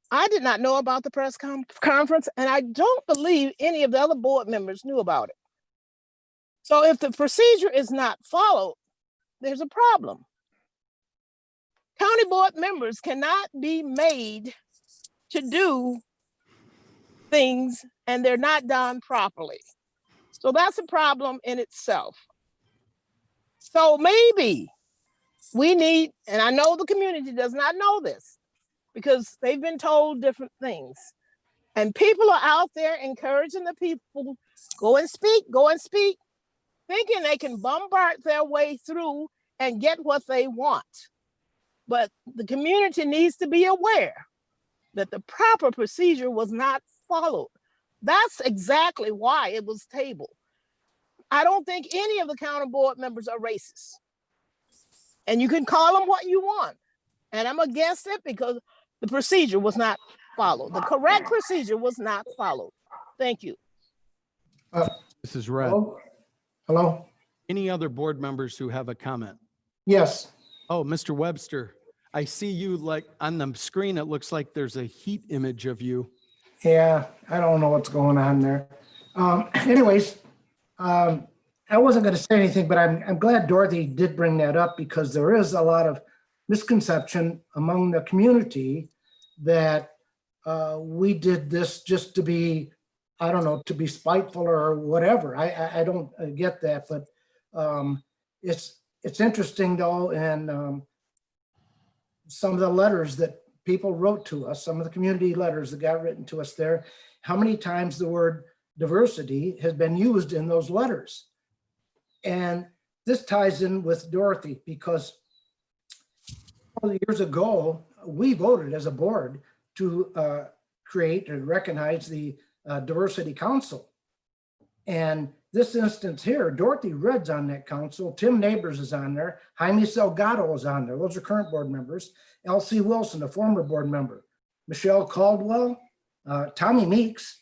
I did not know about the press conference, and I don't believe any of the other board members knew about it. So if the procedure is not followed, there's a problem. County board members cannot be made to do things and they're not done properly. So that's a problem in itself. So maybe we need, and I know the community does not know this because they've been told different things. And people are out there encouraging the people, go and speak, thinking they can bombard their way through and get what they want. But the community needs to be aware that the proper procedure was not followed. That's exactly why it was tabled. I don't think any of the county board members are racist. And you can call them what you want. And I'm against it because the procedure was not followed. The correct procedure was not followed. Thank you. This is Red. Hello? Any other board members who have a comment? Yes. Oh, Mr. Webster, I see you like on the screen. It looks like there's a heat image of you. Yeah, I don't know what's going on there. Anyways, I wasn't going to say anything, but I'm glad Dorothy did bring that up because there is a lot of misconception among the community that we did this just to be I don't know, to be spiteful or whatever. I don't get that, but it's interesting though, and some of the letters that people wrote to us, some of the community letters that got written to us there, how many times the word diversity has been used in those letters. And this ties in with Dorothy because years ago, we voted as a board to create and recognize the Diversity Council. And this instance here, Dorothy Red's on that council, Tim Neighbors is on there, Jaime Salgado is on there. Those are current board members. Elsie Wilson, a former board member, Michelle Caldwell, Tommy Meeks,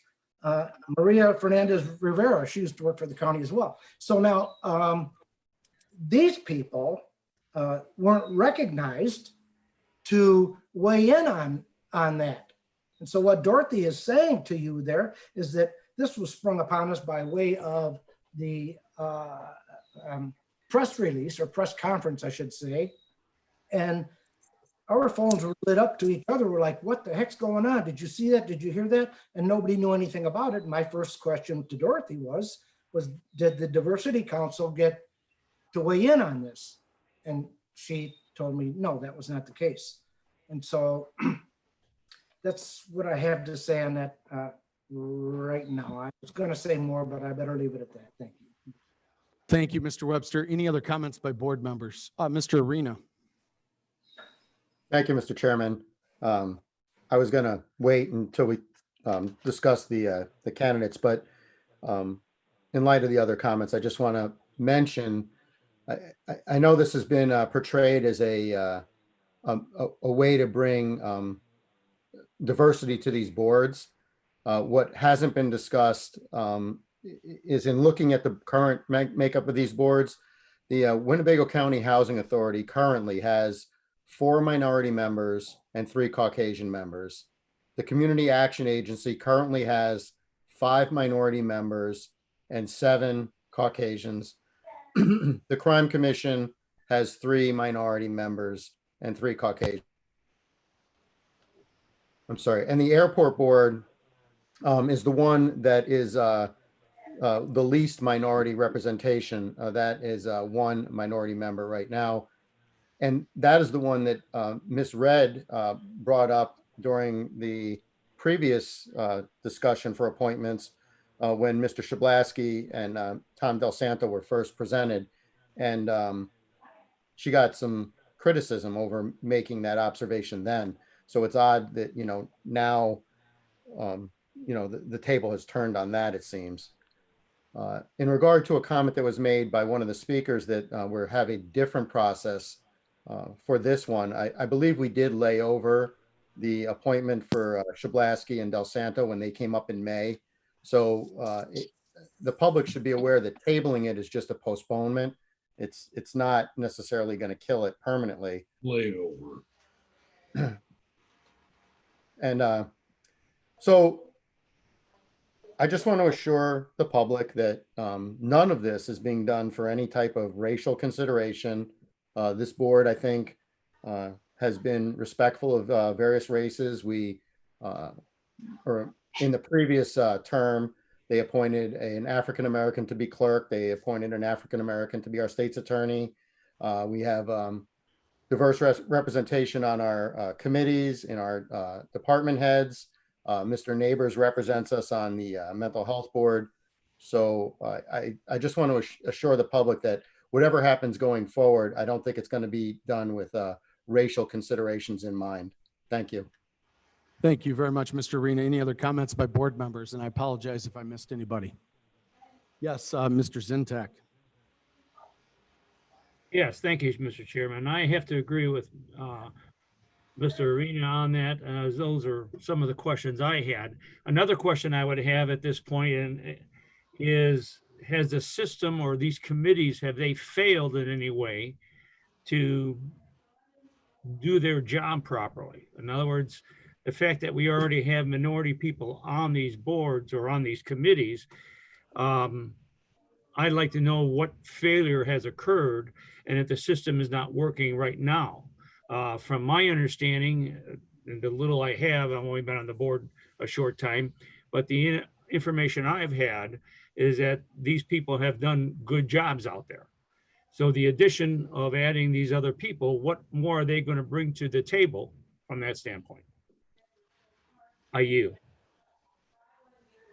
Maria Fernandez Rivera, she used to work for the county as well. So now these people weren't recognized to weigh in on that. And so what Dorothy is saying to you there is that this was sprung upon us by way of the press release or press conference, I should say. And our phones were lit up to each other. We're like, what the heck's going on? Did you see that? Did you hear that? And nobody knew anything about it. My first question to Dorothy was did the Diversity Council get to weigh in on this? And she told me, no, that was not the case. And so that's what I have to say on that right now. I was going to say more, but I better leave it at that. Thank you. Thank you, Mr. Webster. Any other comments by board members? Mr. Arena. Thank you, Mr. Chairman. I was going to wait until we discuss the candidates, but in light of the other comments, I just want to mention, I know this has been portrayed as a way to bring diversity to these boards. What hasn't been discussed is in looking at the current makeup of these boards, the Winnebago County Housing Authority currently has 4 minority members and 3 Caucasian members. The Community Action Agency currently has 5 minority members and 7 Caucasians. The Crime Commission has 3 minority members and 3 Caucasians. I'm sorry. And the Airport Board is the one that is the least minority representation. That is 1 minority member right now. And that is the one that Ms. Red brought up during the previous discussion for appointments when Mr. Shablasky and Tom Del Santo were first presented. And she got some criticism over making that observation then. So it's odd that, now, the table has turned on that, it seems. In regard to a comment that was made by one of the speakers that we're having a different process for this one, I believe we did lay over the appointment for Shablasky and Del Santo when they came up in May. So the public should be aware that tabling it is just a postponement. It's not necessarily going to kill it permanently. Layover. And so I just want to assure the public that none of this is being done for any type of racial consideration. This board, I think, has been respectful of various races. Or in the previous term, they appointed an African-American to be clerk. They appointed an African-American to be our state's attorney. We have diverse representation on our committees, in our department heads. Mr. Neighbors represents us on the mental health board. So I just want to assure the public that whatever happens going forward, I don't think it's going to be done with racial considerations in mind. Thank you. Thank you very much, Mr. Arena. Any other comments by board members? And I apologize if I missed anybody. Yes, Mr. Zintak. Yes, thank you, Mr. Chairman. I have to agree with Mr. Arena on that, as those are some of the questions I had. Another question I would have at this point is, has the system or these committees, have they failed in any way to do their job properly? In other words, the fact that we already have minority people on these boards or on these committees, I'd like to know what failure has occurred and if the system is not working right now. From my understanding, and the little I have, I've only been on the board a short time, but the information I've had is that these people have done good jobs out there. So the addition of adding these other people, what more are they going to bring to the table from that standpoint? I yield.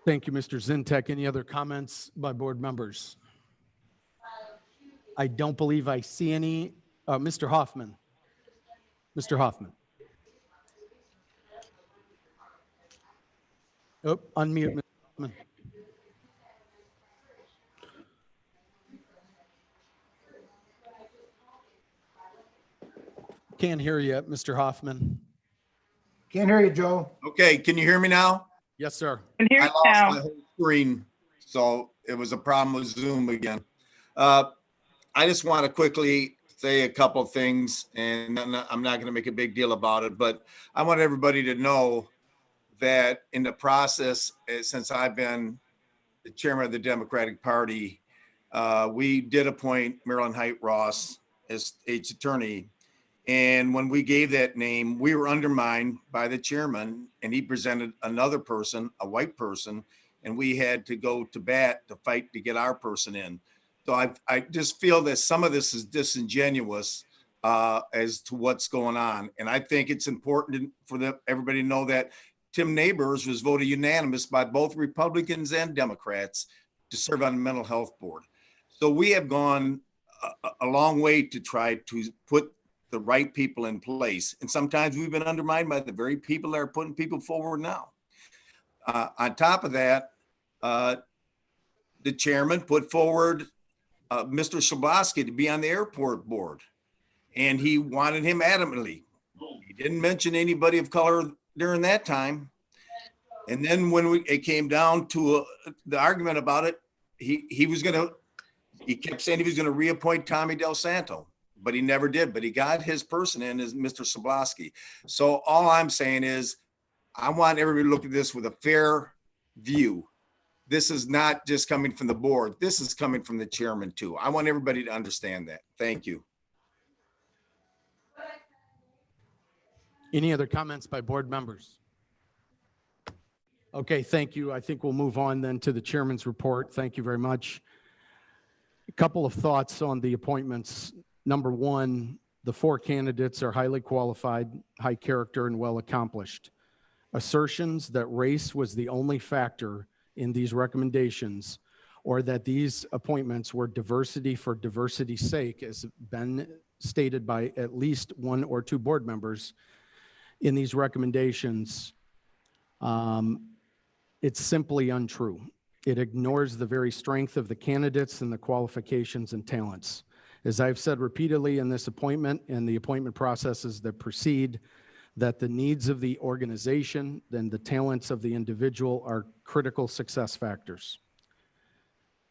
Thank you, Mr. Zintek. Any other comments by board members? I don't believe I see any. Mr. Hoffman. Mr. Hoffman. Oh, unmute, Mr. Hoffman. Can't hear you, Mr. Hoffman. Can't hear you, Joe. Okay, can you hear me now? Yes, sir. I lost my whole screen, so it was a problem with Zoom again. I just want to quickly say a couple of things, and I'm not going to make a big deal about it, but I want everybody to know that in the process, since I've been the chairman of the Democratic Party, we did appoint Marilyn Height Ross as state's attorney. And when we gave that name, we were undermined by the chairman, and he presented another person, a white person, and we had to go to bat to fight to get our person in. So I just feel that some of this is disingenuous as to what's going on. And I think it's important for everybody to know that Tim Neighbors was voted unanimous by both Republicans and Democrats to serve on the mental health board. So we have gone a long way to try to put the right people in place. And sometimes we've been undermined by the very people that are putting people forward now. On top of that, the chairman put forward Mr. Shabosky to be on the airport board. And he wanted him adamantly. He didn't mention anybody of color during that time. And then when it came down to the argument about it, he kept saying he was going to reappoint Tommy Del Santo, but he never did. But he got his person in as Mr. Shabosky. So all I'm saying is I want everybody to look at this with a fair view. This is not just coming from the board. This is coming from the chairman too. I want everybody to understand that. Thank you. Any other comments by board members? Okay, thank you. I think we'll move on then to the chairman's report. Thank you very much. A couple of thoughts on the appointments. Number one, the 4 candidates are highly qualified, high character, and well accomplished. Assertions that race was the only factor in these recommendations, or that these appointments were diversity for diversity's sake, as been stated by at least 1 or 2 board members in these recommendations, it's simply untrue. It ignores the very strength of the candidates and the qualifications and talents. As I've said repeatedly in this appointment and the appointment processes that precede, that the needs of the organization and the talents of the individual are critical success factors.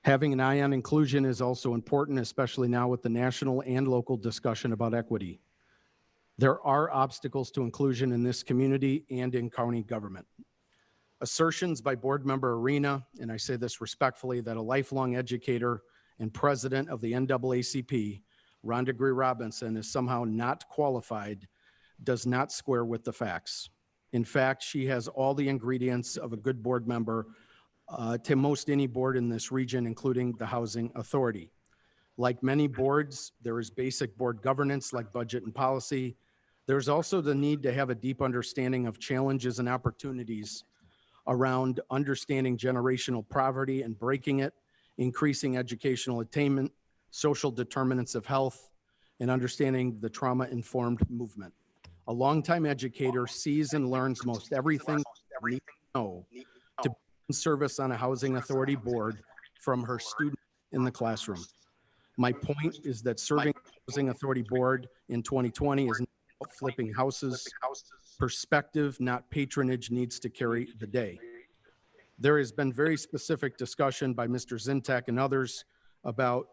Having an eye on inclusion is also important, especially now with the national and local discussion about equity. There are obstacles to inclusion in this community and in county government. Assertions by board member Arena, and I say this respectfully, that a lifelong educator and president of the NAACP, Rhonda Gree Robinson, is somehow not qualified does not square with the facts. In fact, she has all the ingredients of a good board member to most any board in this region, including the Housing Authority. Like many boards, there is basic board governance like budget and policy. There's also the need to have a deep understanding of challenges and opportunities around understanding generational poverty and breaking it, increasing educational attainment, social determinants of health, and understanding the trauma-informed movement. A longtime educator sees and learns most everything we need to know to be in service on a housing authority board from her students in the classroom. My point is that serving the housing authority board in 2020 is not about flipping houses. Perspective, not patronage, needs to carry the day. There has been very specific discussion by Mr. Zintek and others about,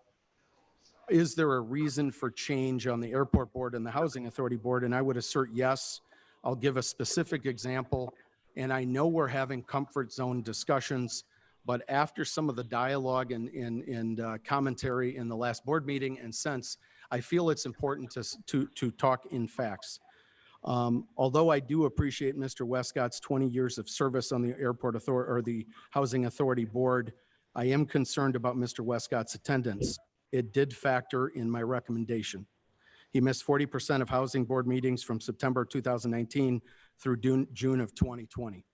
is there a reason for change on the airport board and the housing authority board? And I would assert yes. I'll give a specific example. And I know we're having comfort zone discussions, but after some of the dialogue and commentary in the last board meeting and since, I feel it's important to talk in facts. Although I do appreciate Mr. Westcott's 20 years of service on the airport authority or the Housing Authority Board, I am concerned about Mr. Westcott's attendance. It did factor in my recommendation. He missed 40% of Housing Board meetings from September 2019 through June of 2020.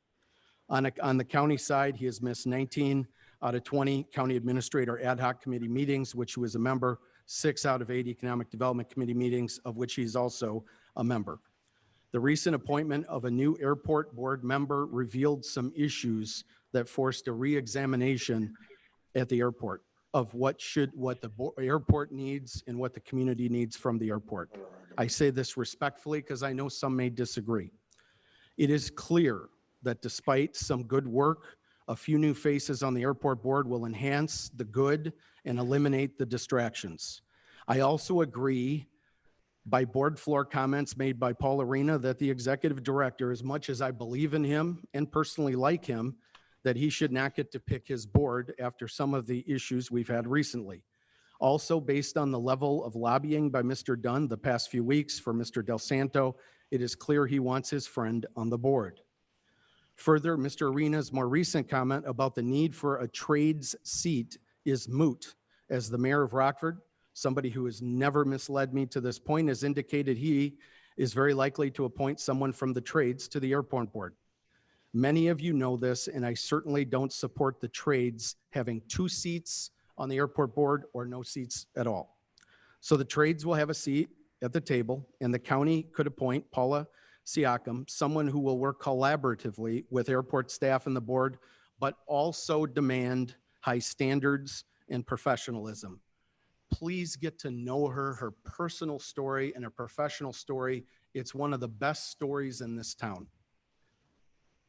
On the county side, he has missed 19 out of 20 County Administrator Ad Hoc Committee meetings, which he was a member, 6 out of 8 Economic Development Committee meetings, of which he's also a member. The recent appointment of a new airport board member revealed some issues that forced a re-examination at the airport of what the airport needs and what the community needs from the airport. I say this respectfully because I know some may disagree. It is clear that despite some good work, a few new faces on the airport board will enhance the good and eliminate the distractions. I also agree by board floor comments made by Paul Arena that the executive director, as much as I believe in him and personally like him, that he should not get to pick his board after some of the issues we've had recently. Also, based on the level of lobbying by Mr. Dunn the past few weeks for Mr. Del Santo, it is clear he wants his friend on the board. Further, Mr. Arena's more recent comment about the need for a trades seat is moot, as the mayor of Rockford, somebody who has never misled me to this point, has indicated he is very likely to appoint someone from the trades to the airport board. Many of you know this, and I certainly don't support the trades having 2 seats on the airport board or no seats at all. So the trades will have a seat at the table, and the county could appoint Paula Siakam, someone who will work collaboratively with airport staff and the board, but also demand high standards and professionalism. Please get to know her, her personal story and her professional story. It's one of the best stories in this town.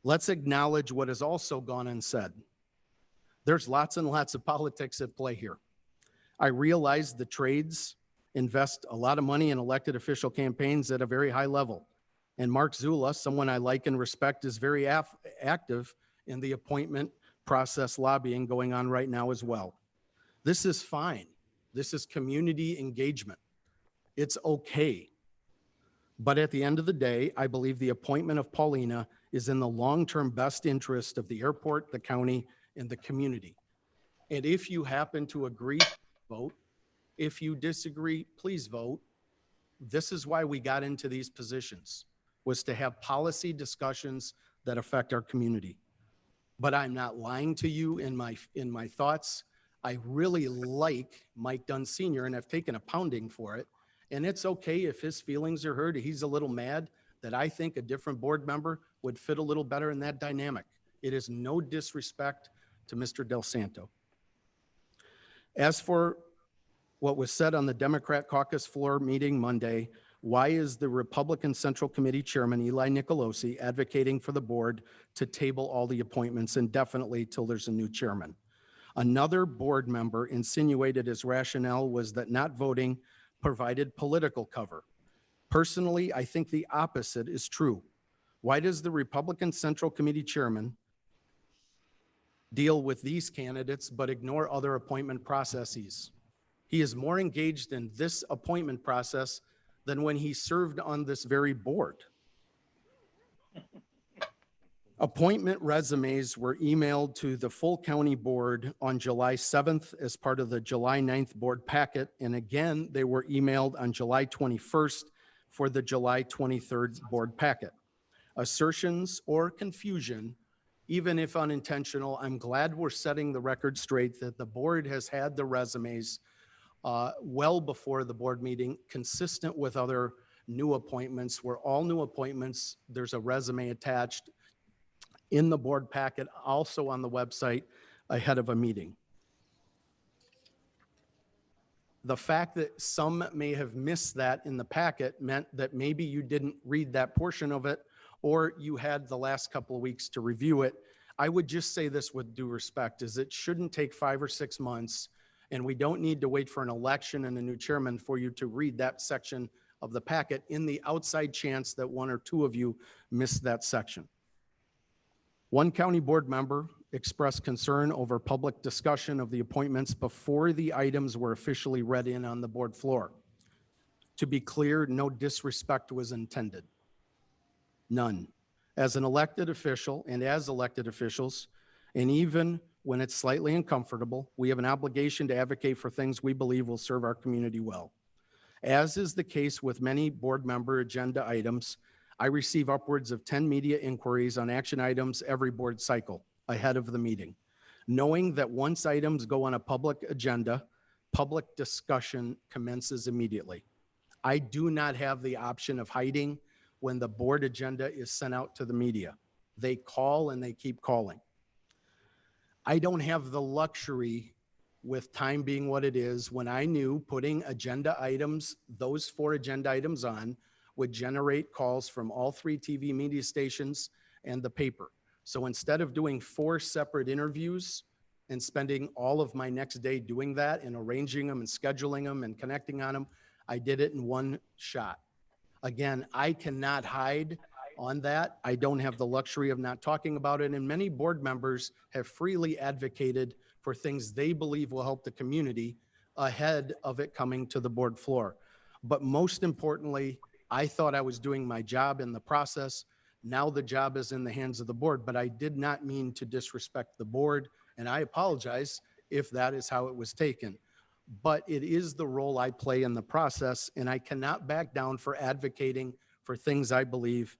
Let's acknowledge what has also gone unsaid. There's lots and lots of politics at play here. I realize the trades invest a lot of money in elected official campaigns at a very high level. And Mark Zula, someone I like and respect, is very active in the appointment process lobbying going on right now as well. This is fine. This is community engagement. It's okay. But at the end of the day, I believe the appointment of Paulina is in the long-term best interest of the airport, the county, and the community. And if you happen to agree, vote. If you disagree, please vote. This is why we got into these positions, was to have policy discussions that affect our community. But I'm not lying to you in my thoughts. I really like Mike Dunn Sr., and I've taken a pounding for it. And it's okay if his feelings are hurt. He's a little mad that I think a different board member would fit a little better in that dynamic. It is no disrespect to Mr. Del Santo. As for what was said on the Democrat caucus floor meeting Monday, why is the Republican Central Committee Chairman Eli Nicolosi advocating for the board to table all the appointments indefinitely till there's a new chairman? Another board member insinuated his rationale was that not voting provided political cover. Personally, I think the opposite is true. Why does the Republican Central Committee Chairman deal with these candidates but ignore other appointment processes? He is more engaged in this appointment process than when he served on this very board. Appointment resumes were emailed to the full county board on July 7th as part of the July 9th board packet. And again, they were emailed on July 21st for the July 23rd board packet. Assertions or confusion, even if unintentional, I'm glad we're setting the record straight that the board has had the resumes well before the board meeting, consistent with other new appointments, where all new appointments, there's a resume attached in the board packet, also on the website ahead of a meeting. The fact that some may have missed that in the packet meant that maybe you didn't read that portion of it, or you had the last couple of weeks to review it. I would just say this with due respect, is it shouldn't take 5 or 6 months, and we don't need to wait for an election and a new chairman for you to read that section of the packet in the outside chance that 1 or 2 of you missed that section. One county board member expressed concern over public discussion of the appointments before the items were officially read in on the board floor. To be clear, no disrespect was intended. None. As an elected official and as elected officials, and even when it's slightly uncomfortable, we have an obligation to advocate for things we believe will serve our community well. As is the case with many board member agenda items, I receive upwards of 10 media inquiries on action items every board cycle ahead of the meeting. Knowing that once items go on a public agenda, public discussion commences immediately. I do not have the option of hiding when the board agenda is sent out to the media. They call and they keep calling. I don't have the luxury, with time being what it is, when I knew putting agenda items, those 4 agenda items on, would generate calls from all 3 TV media stations and the paper. So instead of doing 4 separate interviews and spending all of my next day doing that and arranging them and scheduling them and connecting on them, I did it in one shot. Again, I cannot hide on that. I don't have the luxury of not talking about it. And many board members have freely advocated for things they believe will help the community ahead of it coming to the board floor. But most importantly, I thought I was doing my job in the process. Now the job is in the hands of the board, but I did not mean to disrespect the board. And I apologize if that is how it was taken. But it is the role I play in the process, and I cannot back down for advocating for things I believe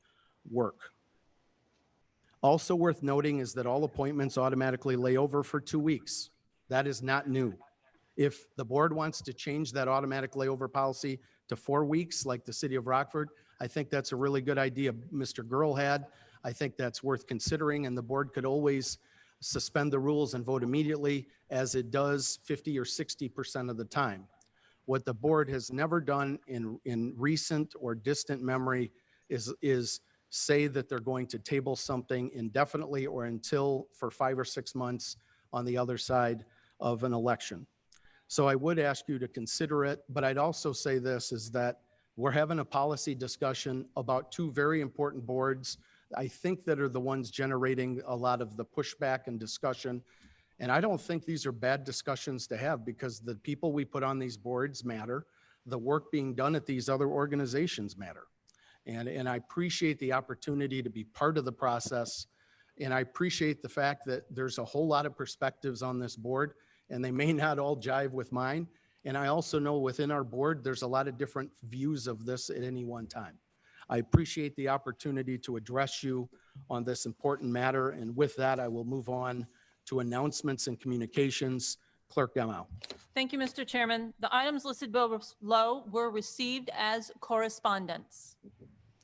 work. Also worth noting is that all appointments automatically lay over for 2 weeks. That is not new. If the board wants to change that automatic layover policy to 4 weeks, like the city of Rockford, I think that's a really good idea Mr. Girl had. I think that's worth considering, and the board could always suspend the rules and vote immediately, as it does 50 or 60% of the time. What the board has never done in recent or distant memory is say that they're going to table something indefinitely or until for 5 or 6 months on the other side of an election. So I would ask you to consider it, but I'd also say this is that we're having a policy discussion about 2 very important boards. I think that are the ones generating a lot of the pushback and discussion. And I don't think these are bad discussions to have, because the people we put on these boards matter. The work being done at these other organizations matter. And I appreciate the opportunity to be part of the process. And I appreciate the fact that there's a whole lot of perspectives on this board, and they may not all jive with mine. And I also know within our board, there's a lot of different views of this at any one time. I appreciate the opportunity to address you on this important matter. And with that, I will move on to announcements and communications. Clerk Demow. Thank you, Mr. Chairman. The items listed below were received as correspondence.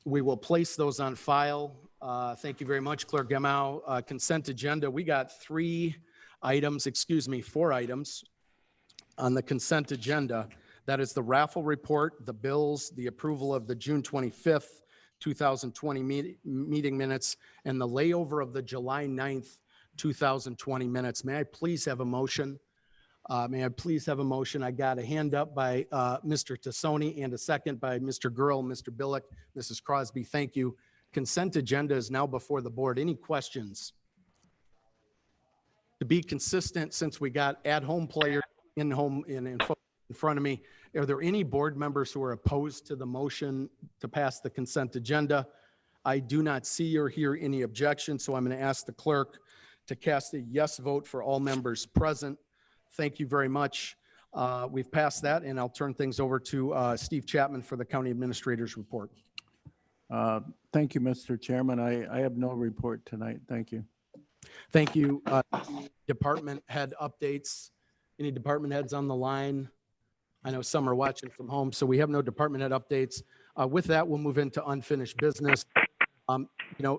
We will place those on file. Thank you very much, Clerk Demow. Consent agenda, we got 4 items on the consent agenda. That is the raffle report, the bills, the approval of the June 25th, 2020 meeting minutes, and the layover of the July 9th, 2020 minutes. May I please have a motion? I got a hand up by Mr. Tassoni and a second by Mr. Girl, Mr. Billick, Mrs. Crosby. Thank you. Consent agenda is now before the board. Any questions? To be consistent, since we got at-home players in front of me, are there any board members who are opposed to the motion to pass the consent agenda? I do not see or hear any objection, so I'm going to ask the clerk to cast a yes vote for all members present. Thank you very much. We've passed that, and I'll turn things over to Steve Chapman for the county administrator's report. Thank you, Mr. Chairman. I have no report tonight. Thank you. Thank you. Department head updates. Any department heads on the line? I know some are watching from home, so we have no department head updates. With that, we'll move into unfinished business.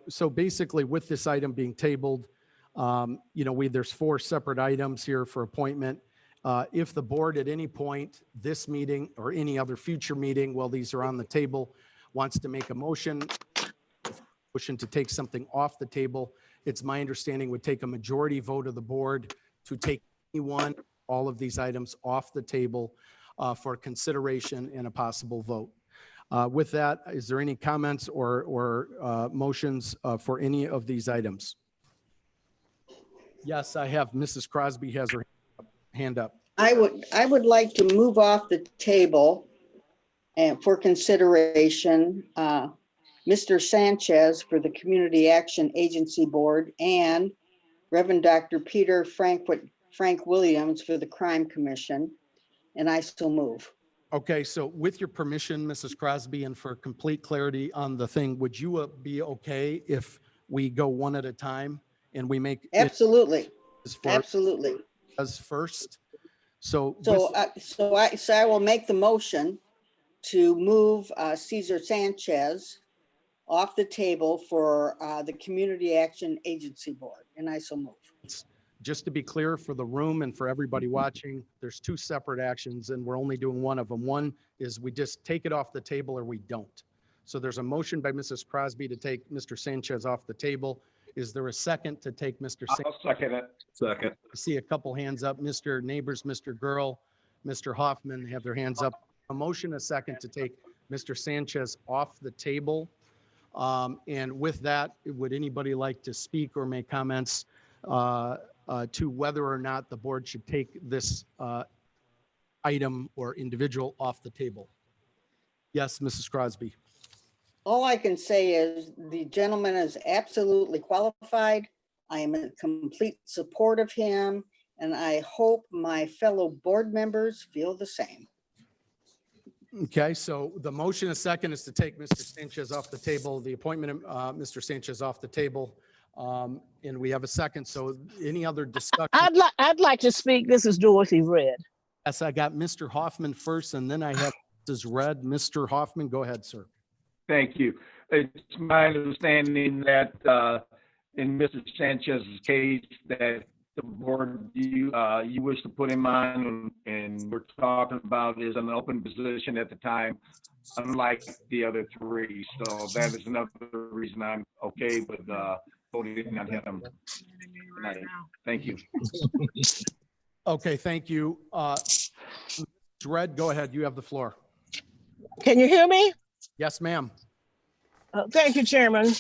So basically with this item being tabled, there's 4 separate items here for appointment. If the board at any point, this meeting or any other future meeting, while these are on the table, wants to make a motion to take something off the table, it's my understanding would take a majority vote of the board to take all of these items off the table for consideration and a possible vote. With that, is there any comments or motions for any of these items? Yes, I have. Mrs. Crosby has her hand up. I would like to move off the table and for consideration Mr. Sanchez for the Community Action Agency Board, and Reverend Dr. Peter Frank Williams for the Crime Commission. And I so move. Okay, so with your permission, Mrs. Crosby, and for complete clarity on the thing, would you be okay if we go one at a time and we make it Absolutely. for Absolutely. us first? So, I will make the motion to move Cesar Sanchez off the table for the Community Action Agency Board, and I so move. just to be clear for the room and for everybody watching, there's two separate actions and we're only doing one of them. One is we just take it off the table or we don't. So there's a motion by Mrs. Crosby to take Mr. Sanchez off the table. Is there a second to take Mr. Sanchez? I'll second it. Second. I see a couple hands up. Mr. Neighbors, Mr. Girl, Mr. Hoffman have their hands up. A motion, a second to take Mr. Sanchez off the table. And with that, would anybody like to speak or make comments to whether or not the board should take this item or individual off the table? Yes, Mrs. Crosby. All I can say is the gentleman is absolutely qualified. I am in complete support of him, and I hope my fellow board members feel the same. Okay, so the motion a second is to take Mr. Sanchez off the table, the appointment of Mr. Sanchez off the table. And we have a second. So any other discussion? I'd like to speak. This is Dorothy Red. Yes, I got Mr. Hoffman first, and then I have Mrs. Red. Mr. Hoffman, go ahead, sir. Thank you. It's my understanding that in Mr. Sanchez's case that the board you wish to put him on and we're talking about is an open position at the time, unlike the other three. So that is another reason I'm okay with voting on him tonight. Thank you. Okay, thank you. Red, go ahead. You have the floor. Can you hear me? Yes, ma'am. Thank you, Chairman.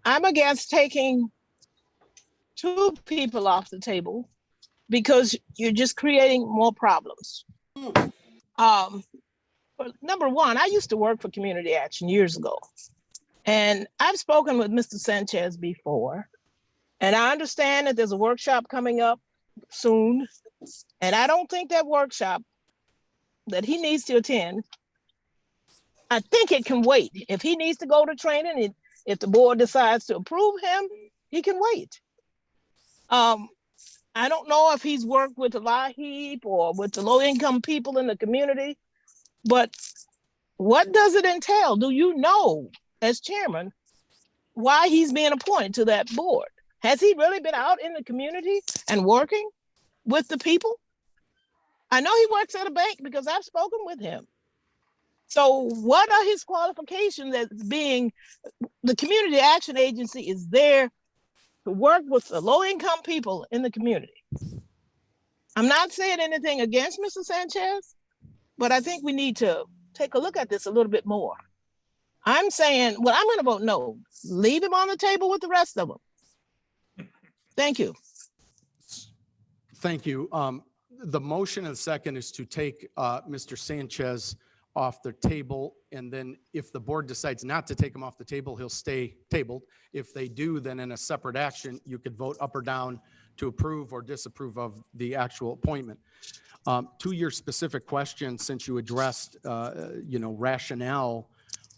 I'm against taking two people off the table because you're just creating more problems. But number one, I used to work for Community Action years ago, and I've spoken with Mr. Sanchez before, and I understand that there's a workshop coming up soon, and I don't think that workshop that he needs to attend, I think it can wait. If he needs to go to training, if the board decides to approve him, he can wait. I don't know if he's worked with the LIHEAP or with the low-income people in the community, but what does it entail? Do you know, as chairman, why he's being appointed to that board? Has he really been out in the community and working with the people? I know he works at a bank because I've spoken with him. So what are his qualifications as being, the Community Action Agency is there to work with the low-income people in the community. I'm not saying anything against Mr. Sanchez, but I think we need to take a look at this a little bit more. I'm saying, well, I'm going to vote no. Leave him on the table with the rest of them. Thank you. Thank you. The motion and second is to take Mr. Sanchez off the table, and then if the board decides not to take him off the table, he'll stay tabled. If they do, then in a separate action, you could vote up or down to approve or disapprove of the actual appointment. To your specific question, since you addressed, rationale,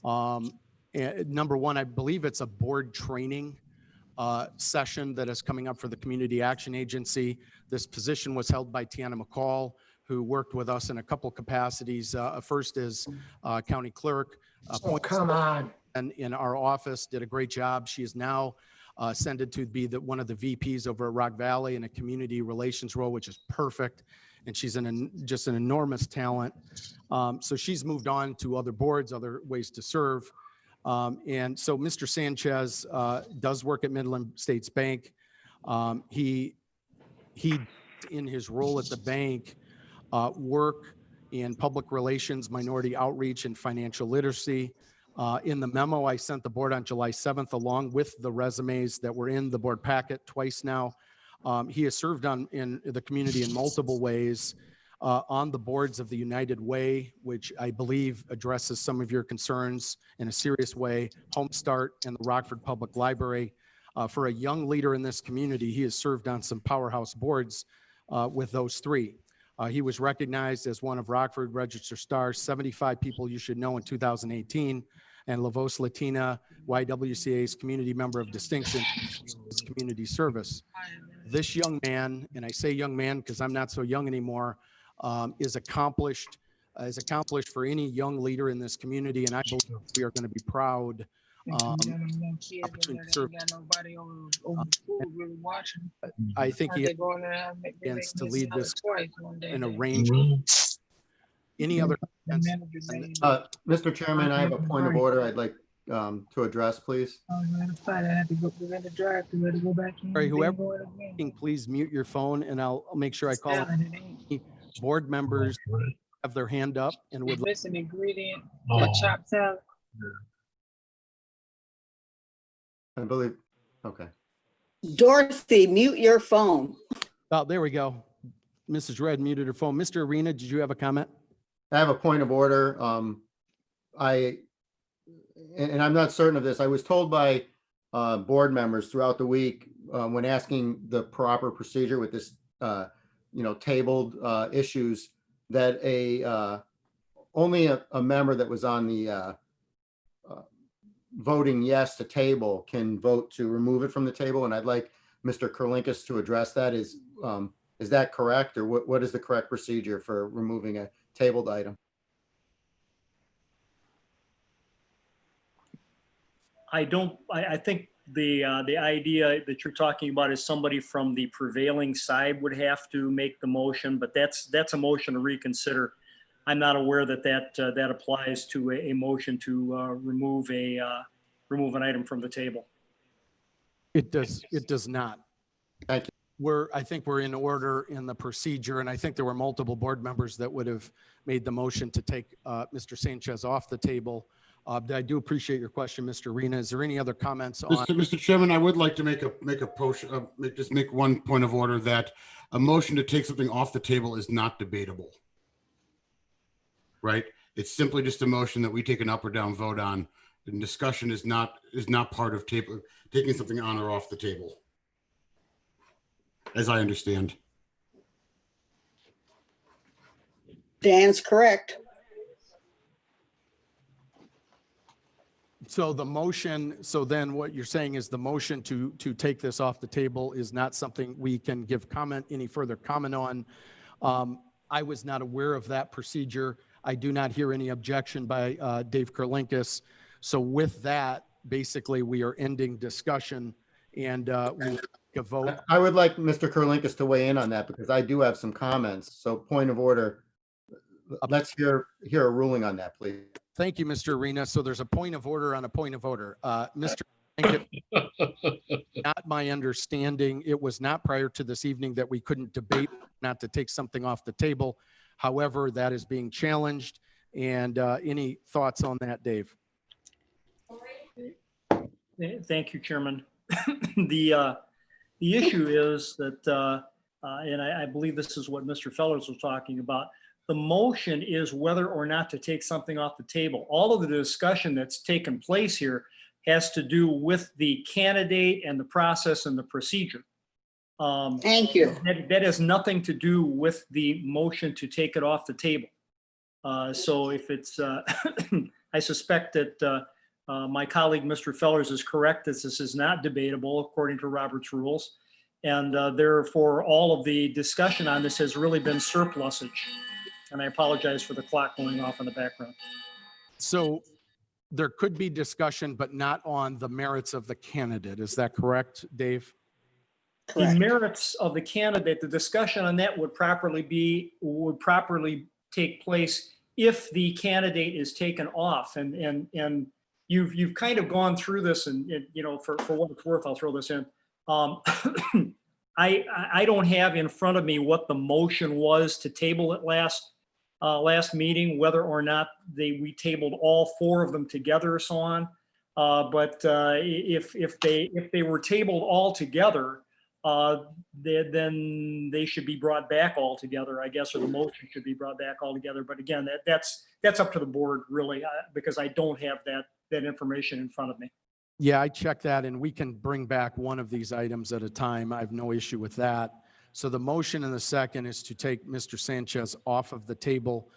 number one, I believe it's a board training session that is coming up for the Community Action Agency. This position was held by Tiana McCall, who worked with us in a couple capacities. First is county clerk. Oh, come on. And in our office, did a great job. She is now ascended to be one of the VPs over at Rock Valley in a community relations role, which is perfect. And she's just an enormous talent. So she's moved on to other boards, other ways to serve. And so Mr. Sanchez does work at Midland States Bank. He in his role at the bank, work in public relations, minority outreach, and financial literacy. In the memo I sent the board on July 7th, along with the resumes that were in the board packet twice now, he has served in the community in multiple ways. on the boards of the United Way, which I believe addresses some of your concerns in a serious way, Home Start, and the Rockford Public Library. For a young leader in this community, he has served on some powerhouse boards with those three. He was recognized as one of Rockford Register Stars, 75 people you should know in 2018, and La Voz Latina, YWCA's Community Member of Distinction, his community service. This young man, and I say young man because I'm not so young anymore, is accomplished for any young leader in this community, and I believe we are going to be proud opportunity to serve. I think he has to lead this in a range. Any other comments? Mr. Chairman, I have a point of order I'd like to address, please. Sorry, whoever, please mute your phone, and I'll make sure I call any board members have their hand up and would. Missing ingredient, a chopped salad. I believe, okay. Dorothy, mute your phone. Oh, there we go. Mrs. Red muted her phone. Mr. Arena, did you have a comment? I have a point of order. And I'm not certain of this. I was told by board members throughout the week when asking the proper procedure with this, tabled issues, that only a member that was on the voting yes to table can vote to remove it from the table. And I'd like Mr. Kurlinkus to address that. Is that correct, or what is the correct procedure for removing a tabled item? I think the idea that you're talking about is somebody from the prevailing side would have to make the motion, but that's a motion to reconsider. I'm not aware that applies to a motion to remove an item from the table. It does not. Thank you. I think we're in order in the procedure, and I think there were multiple board members that would have made the motion to take Mr. Sanchez off the table. I do appreciate your question, Mr. Arena. Is there any other comments on? Mr. Chairman, I would like to make one point of order that a motion to take something off the table is not debatable. Right? It's simply just a motion that we take an up or down vote on. And discussion is not part of taking something on or off the table, as I understand. Dan's correct. So the motion, so then what you're saying is the motion to take this off the table is not something we can give any further comment on. I was not aware of that procedure. I do not hear any objection by Dave Kurlinkus. So with that, basically we are ending discussion and we'll take a vote. I would like Mr. Kurlinkus to weigh in on that because I do have some comments. So point of order, let's hear a ruling on that, please. Thank you, Mr. Arena. So there's a point of order on a point of order. Mr. Not my understanding. It was not prior to this evening that we couldn't debate not to take something off the table. However, that is being challenged. And any thoughts on that, Dave? Thank you, Chairman. The issue is that, and I believe this is what Mr. Fellers was talking about, the motion is whether or not to take something off the table. All of the discussion that's taken place here has to do with the candidate and the process and the procedure. Thank you. That has nothing to do with the motion to take it off the table. So if it's, I suspect that my colleague, Mr. Fellers, is correct that this is not debatable according to Robert's rules. And therefore, all of the discussion on this has really been surplusage. And I apologize for the clock going off in the background. So there could be discussion, but not on the merits of the candidate. Is that correct, Dave? Correct. The merits of the candidate, the discussion on that would properly take place if the candidate is taken off. And you've kind of gone through this, and for what it's worth, I'll throw this in. I don't have in front of me what the motion was to table it last meeting, whether or not we tabled all four of them together or so on. But if they were tabled all together, then they should be brought back altogether, I guess, or the motion should be brought back altogether. But again, that's up to the board really, because I don't have that information in front of me. Yeah, I checked that, and we can bring back one of these items at a time. I have no issue with that. So the motion and the second is to take Mr. Sanchez off of the table.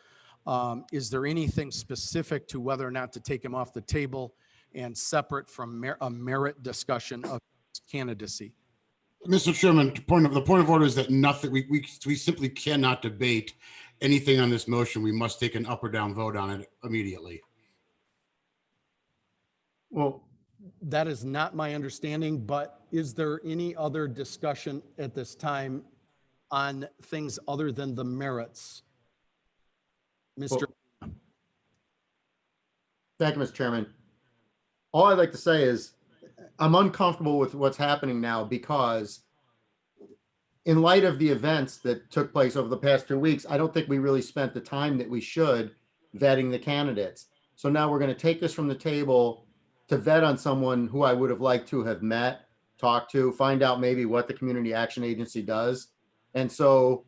Is there anything specific to whether or not to take him off the table and separate from a merit discussion of his candidacy? Mr. Chairman, the point of order is that nothing, we simply cannot debate anything on this motion. We must take an up or down vote on it immediately. Well, that is not my understanding, but is there any other discussion at this time on things other than the merits? Mr. Thank you, Mr. Chairman. All I'd like to say is I'm uncomfortable with what's happening now because in light of the events that took place over the past 2 weeks, I don't think we really spent the time that we should vetting the candidates. So now we're going to take this from the table to vet on someone who I would have liked to have met, talked to, find out maybe what the Community Action Agency does. And so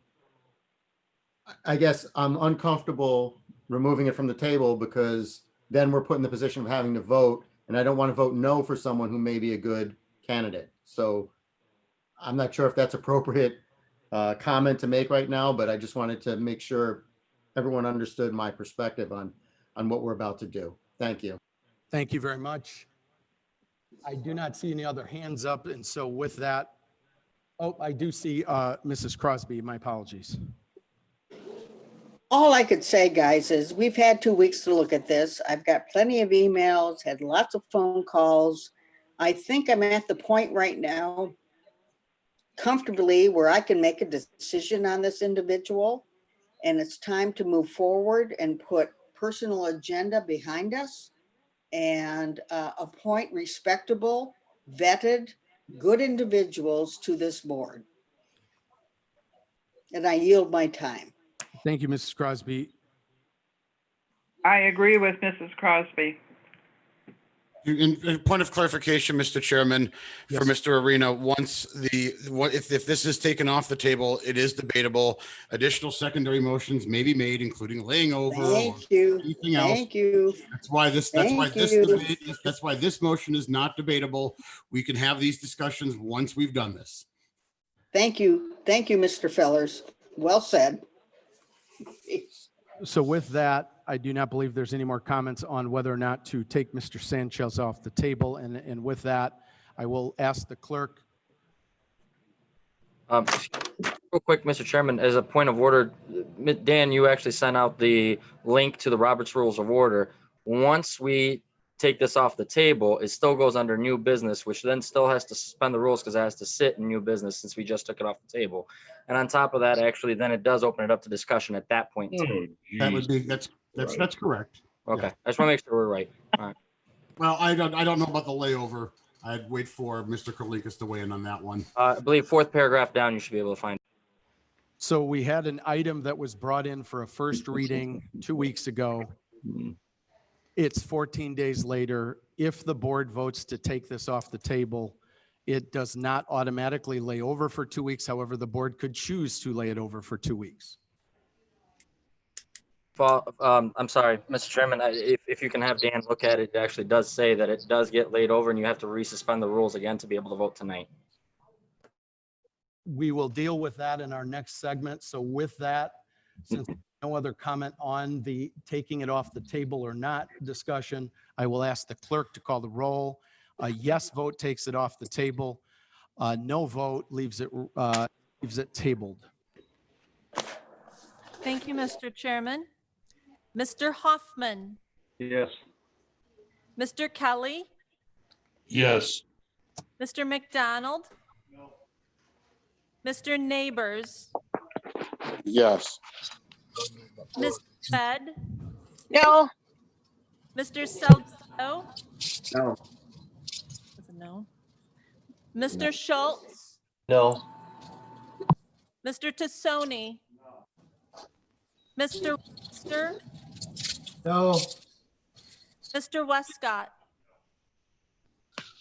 I guess I'm uncomfortable removing it from the table because then we're put in the position of having to vote, and I don't want to vote no for someone who may be a good candidate. So I'm not sure if that's appropriate comment to make right now, but I just wanted to make sure everyone understood my perspective on what we're about to do. Thank you. Thank you very much. I do not see any other hands up, and so with that, oh, I do see Mrs. Crosby. My apologies. All I could say, guys, is we've had 2 weeks to look at this. I've got plenty of emails, had lots of phone calls. I think I'm at the point right now comfortably where I can make a decision on this individual, and it's time to move forward and put personal agenda behind us and appoint respectable, vetted, good individuals to this board. And I yield my time. Thank you, Mrs. Crosby. I agree with Mrs. Crosby. In point of clarification, Mr. Chairman, for Mr. Arena, once if this is taken off the table, it is debatable. Additional secondary motions may be made, including laying over or anything else. Thank you. That's why this motion is not debatable. We can have these discussions once we've done this. Thank you. Thank you, Mr. Fellers. Well said. So with that, I do not believe there's any more comments on whether or not to take Mr. Sanchez off the table. And with that, I will ask the clerk. Real quick, Mr. Chairman, as a point of order, Dan, you actually sent out the link to the Robert's Rules of Order. Once we take this off the table, it still goes under new business, which then still has to suspend the rules because it has to sit in new business since we just took it off the table. And on top of that, actually, then it does open it up to discussion at that point in time. That would be that's correct. Okay, I just want to make sure we're right. All right. Well, I don't know about the layover. I'd wait for Mr. Kalikas to weigh in on that one. I believe fourth paragraph down, you should be able to find. So we had an item that was brought in for a first reading 2 weeks ago. It's 14 days later. If the board votes to take this off the table, it does not automatically lay over for 2 weeks. However, the board could choose to lay it over for 2 weeks. I'm sorry, Mr. Chairman, if you can have Dan look at it, it actually does say that it does get laid over and you have to resuspend the rules again to be able to vote tonight. We will deal with that in our next segment. So with that, since no other comment on the taking it off the table or not discussion, I will ask the clerk to call the roll. A yes vote takes it off the table. No vote leaves it tabled. Thank you, Mr. Chairman. Mr. Hoffman, Yes. Mr. Kelly, Yes. Mr. McDonald, Mr. Neighbors, Yes. Ms. Fed, No. Mr. Salgado, No. that's a no. Mr. Schultz, No. Mr. Tassoni, Mr. Webster, No. Mr. Westcott,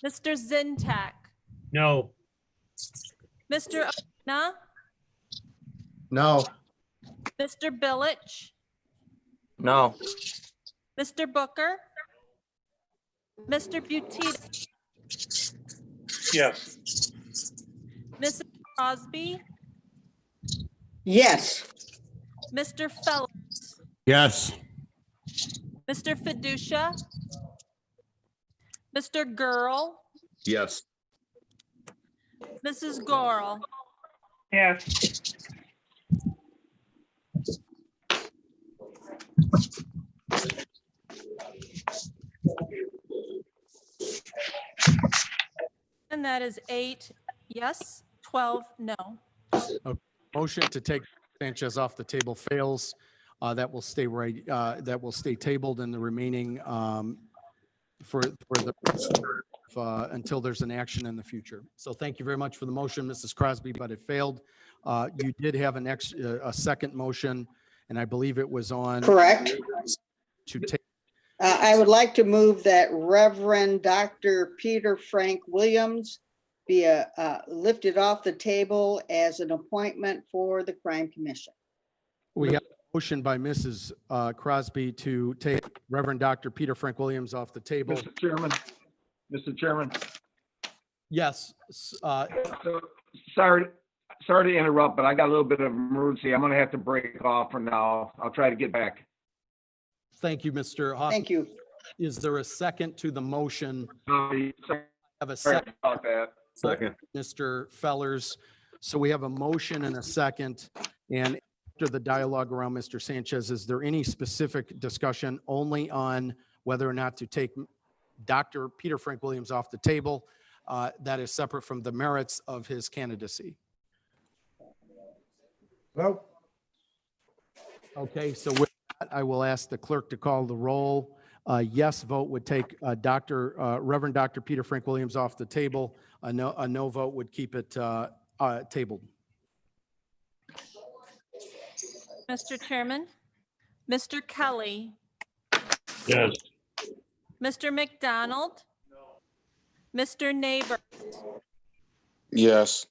Mr. Zintak, No. Mr. Arena, No. Mr. Billich, No. Mr. Booker, Mr. Butita, Yes. Mrs. Crosby, Yes. Mr. Fellers, Yes. Mr. Fiducia, Mr. Girl, Yes. Mrs. Gorel. Yes. And that is 8 yes, 12 no. Okay. Motion to take Sanchez off the table fails. That will stay that will stay tabled in the remaining for the until there's an action in the future. So thank you very much for the motion, Mrs. Crosby, but it failed. You did have a second motion, and I believe it was on. Correct. To take. I would like to move that Reverend Dr. Peter Frank Williams be lifted off the table as an appointment for the Crime Commission. We have a motion by Mrs. Crosby to take Reverend Dr. Peter Frank Williams off the table. Mr. Chairman. Yes. Sorry to interrupt, but I got a little bit of emergency. I'm going to have to break off for now. I'll try to get back. Thank you, Mr. Hoffman. Thank you. Is there a second to the motion? Sorry Have a second. about that. Second. Mr. Fellers. So we have a motion and a second. And after the dialogue around Mr. Sanchez, is there any specific discussion only on whether or not to take Dr. Peter Frank Williams off the table that is separate from the merits of his candidacy? Well, Okay, so with that, I will ask the clerk to call the roll. Yes vote would take Reverend Dr. Peter Frank Williams off the table. A no vote would keep it tabled. Mr. Chairman, Mr. Kelly, Yes. Mr. McDonald, Mr. Neighbor, Yes.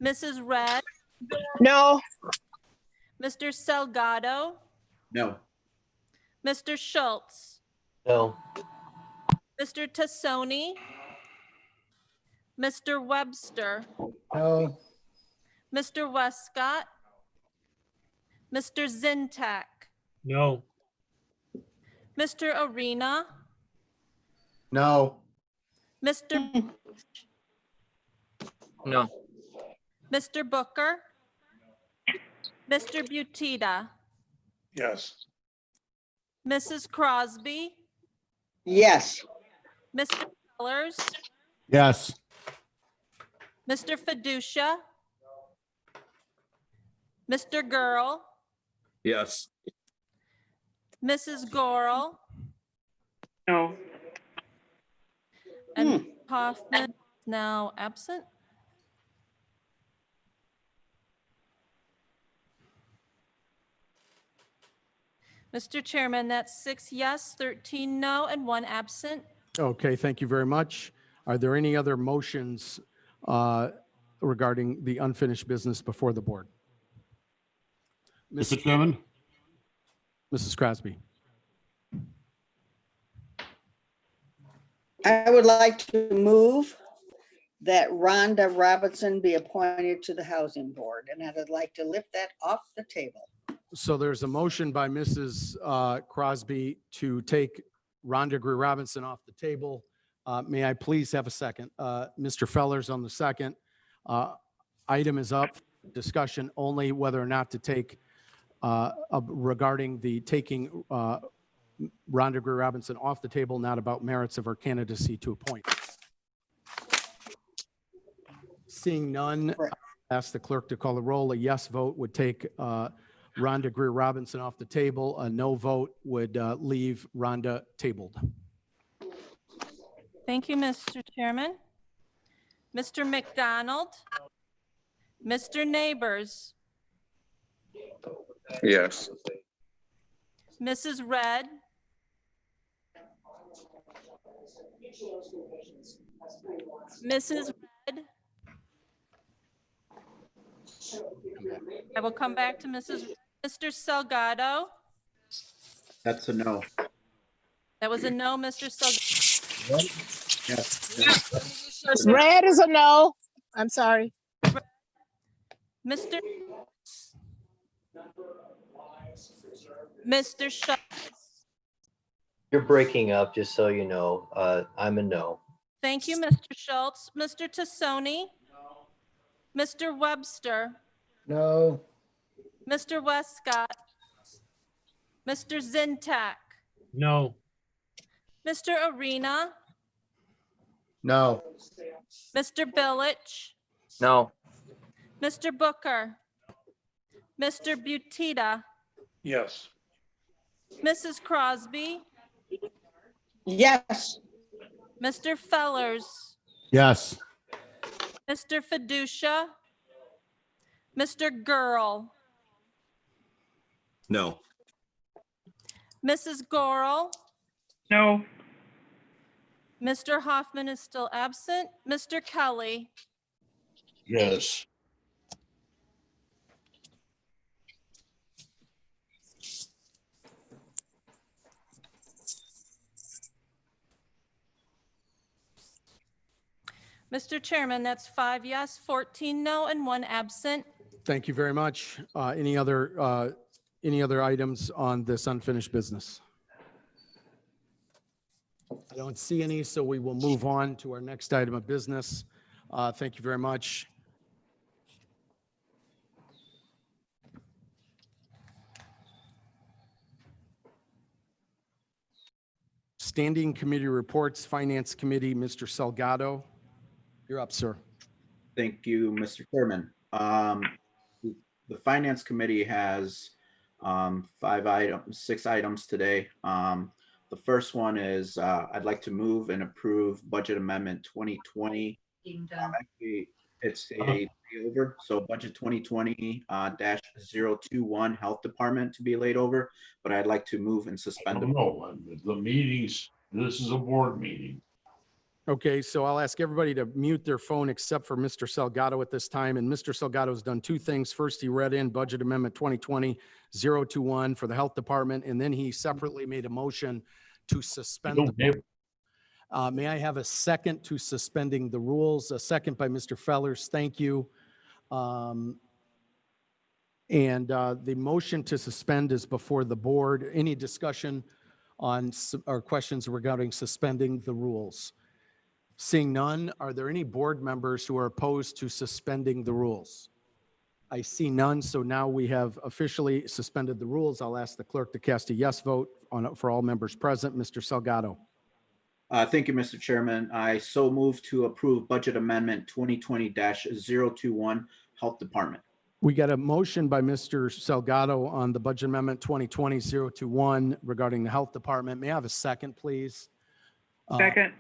Mrs. Red, no, Mr. Salgado, No. Mr. Schultz, No. Mr. Tassoni, Mr. Webster, no, Mr. Westcott, Mr. Zintak, No. Mr. Arena, No. Mr. No. Mr. Booker, Mr. Butita, Yes. Mrs. Crosby, Yes. Mr. Fellers, Yes. Mr. Fiducia, Mr. Girl, Yes. Mrs. Gorel, No. and Hoffman is now absent. Mr. Chairman, that's 6 yes, 13 no, and 1 absent. Okay, thank you very much. Are there any other motions regarding the unfinished business before the board? Mr. Chairman? Mrs. Crosby. I would like to move that Rhonda Robinson be appointed to the Housing Board, and I'd like to lift that off the table. So there's a motion by Mrs. Crosby to take Rhonda Greer Robinson off the table. May I please have a second? Mr. Fellers on the second. Item is up, discussion only whether or not to take regarding the taking Rhonda Greer Robinson off the table, not about merits of her candidacy to appoint. Seeing none, ask the clerk to call the roll. A yes vote would take Rhonda Greer Robinson off the table. A no vote would leave Rhonda tabled. Thank you, Mr. Chairman. Mr. McDonald, Mr. Neighbors, Yes. Mrs. Red, Mrs. Red, I will come back to Mr. Salgado. That's a no. That was a no, Mr. Salgado. Yes. Red is a no. I'm sorry. Mr. Schultz. You're breaking up, just so you know. I'm a no. Thank you, Mr. Schultz. Mr. Tassoni. Mr. Webster. No. Mr. Westcott. Mr. Zintak. No. Mr. Arena. No. Mr. Billich. No. Mr. Booker. Mr. Butita. Yes. Mrs. Crosby. Yes. Mr. Fellers. Yes. Mr. Fiducia. Mr. Girl. No. Mrs. Gorel. No. Mr. Hoffman is still absent. Mr. Kelly. Yes. Mr. Chairman, that's 5 yes, 14 no, and 1 absent. Thank you very much. Any other items on this unfinished business? I don't see any, so we will move on to our next item of business. Thank you very much. Standing committee reports, Finance Committee, Mr. Salgado. You're up, sir. Thank you, Mr. Chairman. The Finance Committee has 6 items today. The first one is I'd like to move and approve Budget Amendment 2020. Actually, it's a over, so Budget 2020-021 Health Department to be laid over, but I'd like to move and suspend. No, the meetings, this is a board meeting. Okay, so I'll ask everybody to mute their phone except for Mr. Salgado at this time. And Mr. Salgado's done 2 things. First, he read in Budget Amendment 2020-021 for the Health Department, and then he separately made a motion to suspend. May I have a second to suspending the rules? A second by Mr. Fellers. Thank you. The motion to suspend is before the board. Any discussion on or questions regarding suspending the rules? Seeing none, are there any board members who are opposed to suspending the rules? I see none, so now we have officially suspended the rules. I'll ask the clerk to cast a yes vote for all members present. Mr. Salgado. Thank you, Mr. Chairman. I so move to approve Budget Amendment 2020-021 Health Department. We got a motion by Mr. Salgado on the Budget Amendment 2020-021 regarding the Health Department. May I have a second, please? Second.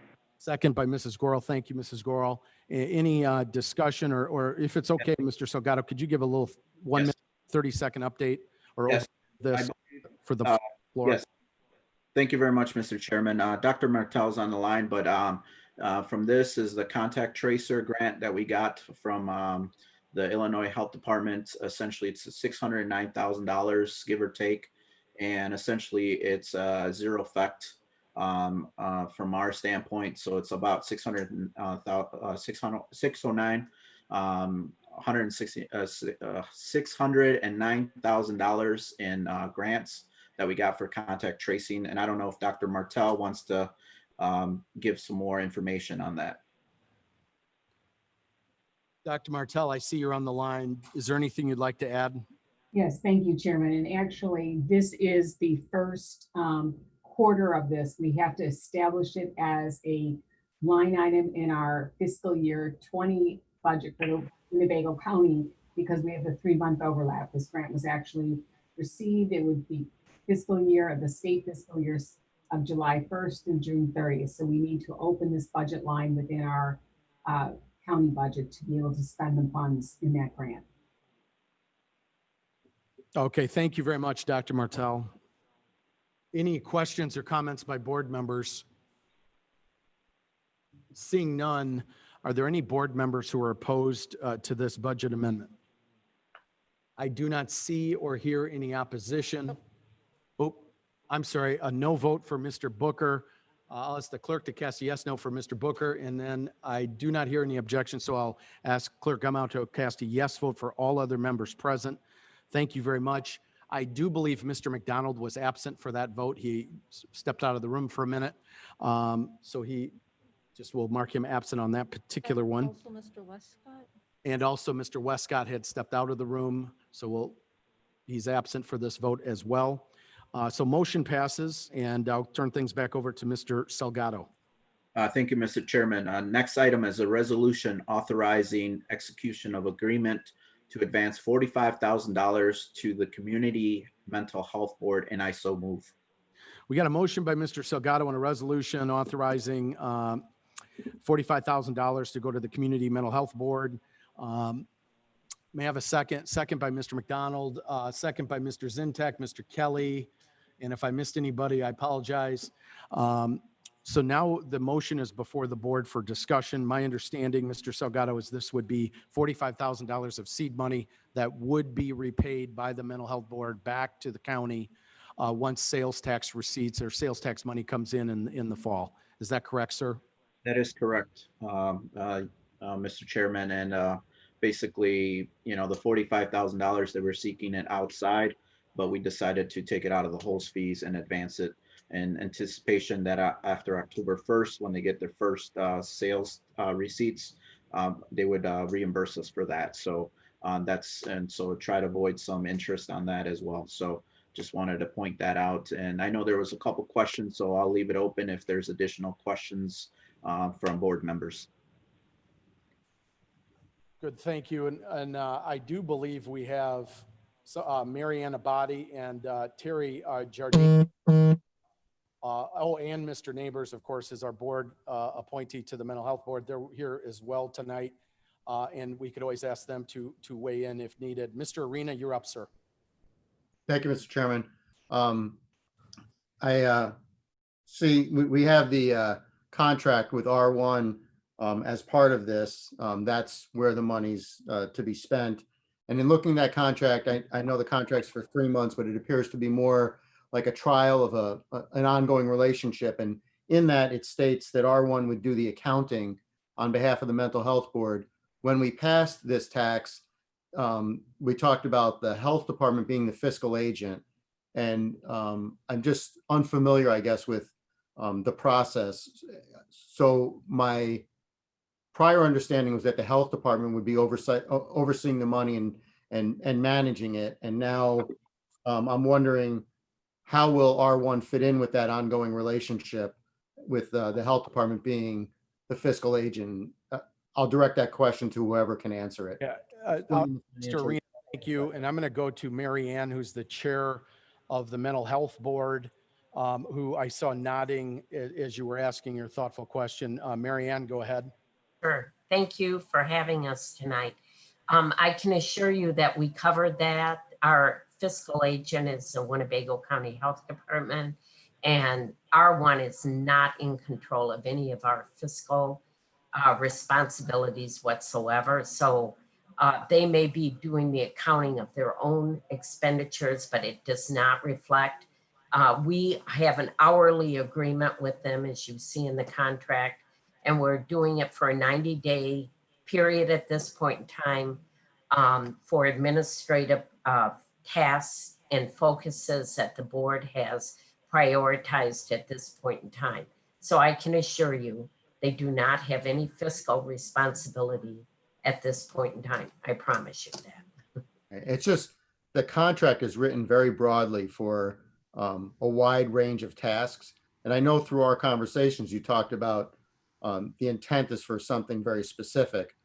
Second by Mrs. Gorel. Thank you, Mrs. Gorel. Any discussion or if it's okay, Mr. Salgado, could you give a little 1 minute, 30-second update or Yes. this for the floor? Yes. Thank you very much, Mr. Chairman. Dr. Martell's on the line, but from this is the contact tracer grant that we got from the Illinois Health Department. Essentially, it's $609,000, give or take. And essentially, it's zero effect from our standpoint. So it's about $609,000 in grants that we got for contact tracing. And I don't know if Dr. Martell wants to give some more information on that. Dr. Martell, I see you're on the line. Is there anything you'd like to add? Yes, thank you, Chairman. And actually, this is the first quarter of this. We have to establish it as a line item in our fiscal year 20 budget for the Winnebago County because we have the 3-month overlap. This grant was actually received. It would be fiscal year of the state fiscal years of July 1st through June 30th. So we need to open this budget line within our county budget to be able to spend the funds in that grant. Okay, thank you very much, Dr. Martell. Any questions or comments by board members? Seeing none, are there any board members who are opposed to this budget amendment? I do not see or hear any opposition. Oh, I'm sorry, a no vote for Mr. Booker. I'll ask the clerk to cast a yes, no for Mr. Booker, and then I do not hear any objections, so I'll ask Clerk Gummow to cast a yes vote for all other members present. Thank you very much. I do believe Mr. McDonald was absent for that vote. He stepped out of the room for a minute. So he just will mark him absent on that particular one. Also, Mr. Westcott. And also Mr. Westcott had stepped out of the room, so he's absent for this vote as well. So motion passes, and I'll turn things back over to Mr. Salgado. Thank you, Mr. Chairman. Next item is a resolution authorizing execution of agreement to advance $45,000 to the Community Mental Health Board, and I so move. We got a motion by Mr. Salgado on a resolution authorizing $45,000 to go to the Community Mental Health Board. May I have a second? Second by Mr. McDonald, second by Mr. Zintek, Mr. Kelly. And if I missed anybody, I apologize. So now the motion is before the board for discussion. My understanding, Mr. Salgado, is this would be $45,000 of seed money that would be repaid by the Mental Health Board back to the county once sales tax receipts or sales tax money comes in the fall. Is that correct, sir? That is correct, Mr. Chairman. And basically, you know, the $45,000 that we're seeking it outside, but we decided to take it out of the host fees and advance it in anticipation that after October 1st, when they get their first sales receipts, they would reimburse us for that. So so try to avoid some interest on that as well. So just wanted to point that out. And I know there was a couple questions, so I'll leave it open if there's additional questions from board members. Good, thank you. And I do believe we have Mariana Abadi and Terry Jardine. And Mr. Neighbors, of course, is our board appointee to the Mental Health Board. They're here as well tonight. And we could always ask them to weigh in if needed. Mr. Arena, you're up, sir. Thank you, Mr. Chairman. I see we have the contract with R1 as part of this. That's where the money's to be spent. And in looking at that contract, I know the contract's for 3 months, but it appears to be more like a trial of an ongoing relationship. And in that, it states that R1 would do the accounting on behalf of the Mental Health Board. When we passed this tax, we talked about the health department being the fiscal agent. And I'm just unfamiliar, I guess, with the process. So my prior understanding was that the health department would be overseeing the money and managing it. And now I'm wondering, how will R1 fit in with that ongoing relationship with the health department being the fiscal agent? I'll direct that question to whoever can answer it. Yeah, Mr. Arena, thank you. And I'm going to go to Mary Ann, who's the chair of the Mental Health Board, who I saw nodding as you were asking your thoughtful question. Mary Ann, go ahead. Sure. Thank you for having us tonight. I can assure you that we covered that. Our fiscal agent is the Winnebago County Health Department, and R1 is not in control of any of our fiscal responsibilities whatsoever. So they may be doing the accounting of their own expenditures, but it does not reflect. We have an hourly agreement with them, as you see in the contract, and we're doing it for a 90-day period at this point in time for administrative tasks and focuses that the board has prioritized at this point in time. So I can assure you, they do not have any fiscal responsibility at this point in time. I promise you that. It's just the contract is written very broadly for a wide range of tasks. And I know through our conversations, you talked about the intent is for something very specific.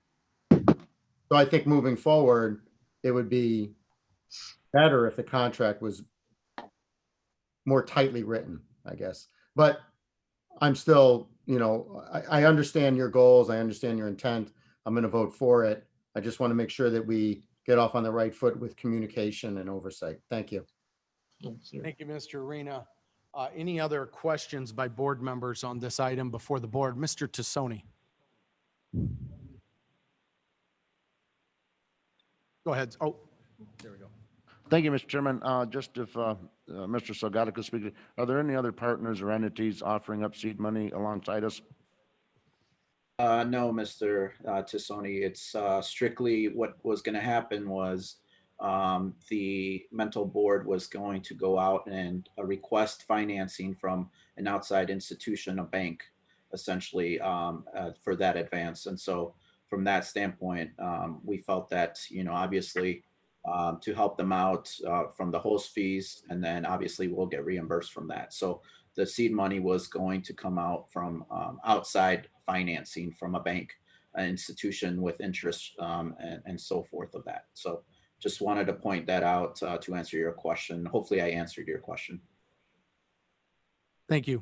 So I think moving forward, it would be better if the contract was more tightly written, I guess. But I'm still, you know, I understand your goals. I understand your intent. I'm going to vote for it. I just want to make sure that we get off on the right foot with communication and oversight. Thank you. Thank you. Thank you, Mr. Arena. Any other questions by board members on this item before the board? Mr. Tassoni. Go ahead. Oh, there we go. Thank you, Mr. Chairman. Just if Mr. Salgado could speak, are there any other partners or entities offering up seed money alongside us? No, Mr. Tassoni, it's strictly what was going to happen was the mental board was going to go out and request financing from an outside institution, a bank, essentially, for that advance. And so from that standpoint, we felt that, obviously to help them out from the host fees, and then obviously we'll get reimbursed from that. So the seed money was going to come out from outside financing from a bank, an institution with interest and so forth of that. So just wanted to point that out to answer your question. Hopefully I answered your question. Thank you.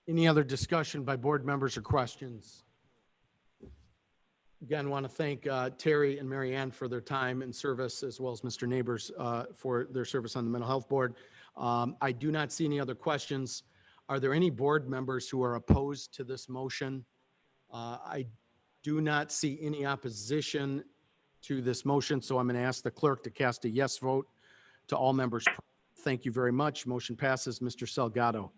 Any other discussion by board members or questions? Again, want to thank Terry and Mary Ann for their time and service, as well as Mr. Neighbors for their service on the Mental Health Board. I do not see any other questions. Are there any board members who are opposed to this motion? I do not see any opposition to this motion, so I'm going to ask the clerk to cast a yes vote to all members. Thank you very much. Motion passes. Mr. Salgado.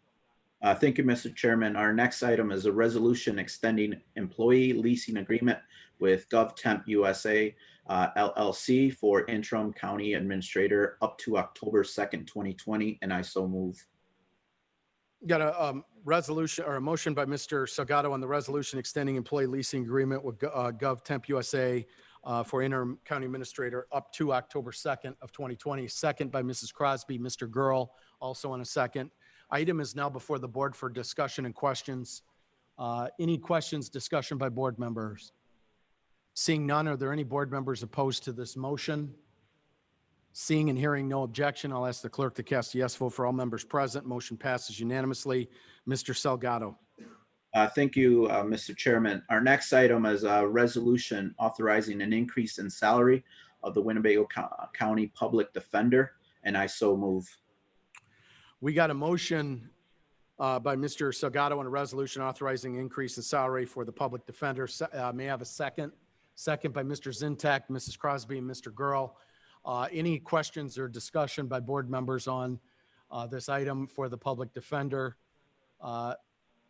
Thank you, Mr. Chairman. Our next item is a resolution extending employee leasing agreement with GovTemp USA LLC for interim county administrator up to October 2nd, 2020, and I so move. Got a resolution or a motion by Mr. Salgado on the resolution extending employee leasing agreement with GovTemp USA for interim county administrator up to October 2nd of 2020. Second by Mrs. Crosby. Mr. Girl also on a second. Item is now before the board for discussion and questions. Any questions, discussion by board members? Seeing none, are there any board members opposed to this motion? Seeing and hearing no objection, I'll ask the clerk to cast a yes vote for all members present. Motion passes unanimously. Mr. Salgado. Thank you, Mr. Chairman. Our next item is a resolution authorizing an increase in salary of the Winnebago County Public Defender, and I so move. We got a motion by Mr. Salgado on a resolution authorizing increase in salary for the public defender. May I have a second? Second by Mr. Zintak, Mrs. Crosby, and Mr. Girl. Any questions or discussion by board members on this item for the public defender? Mr.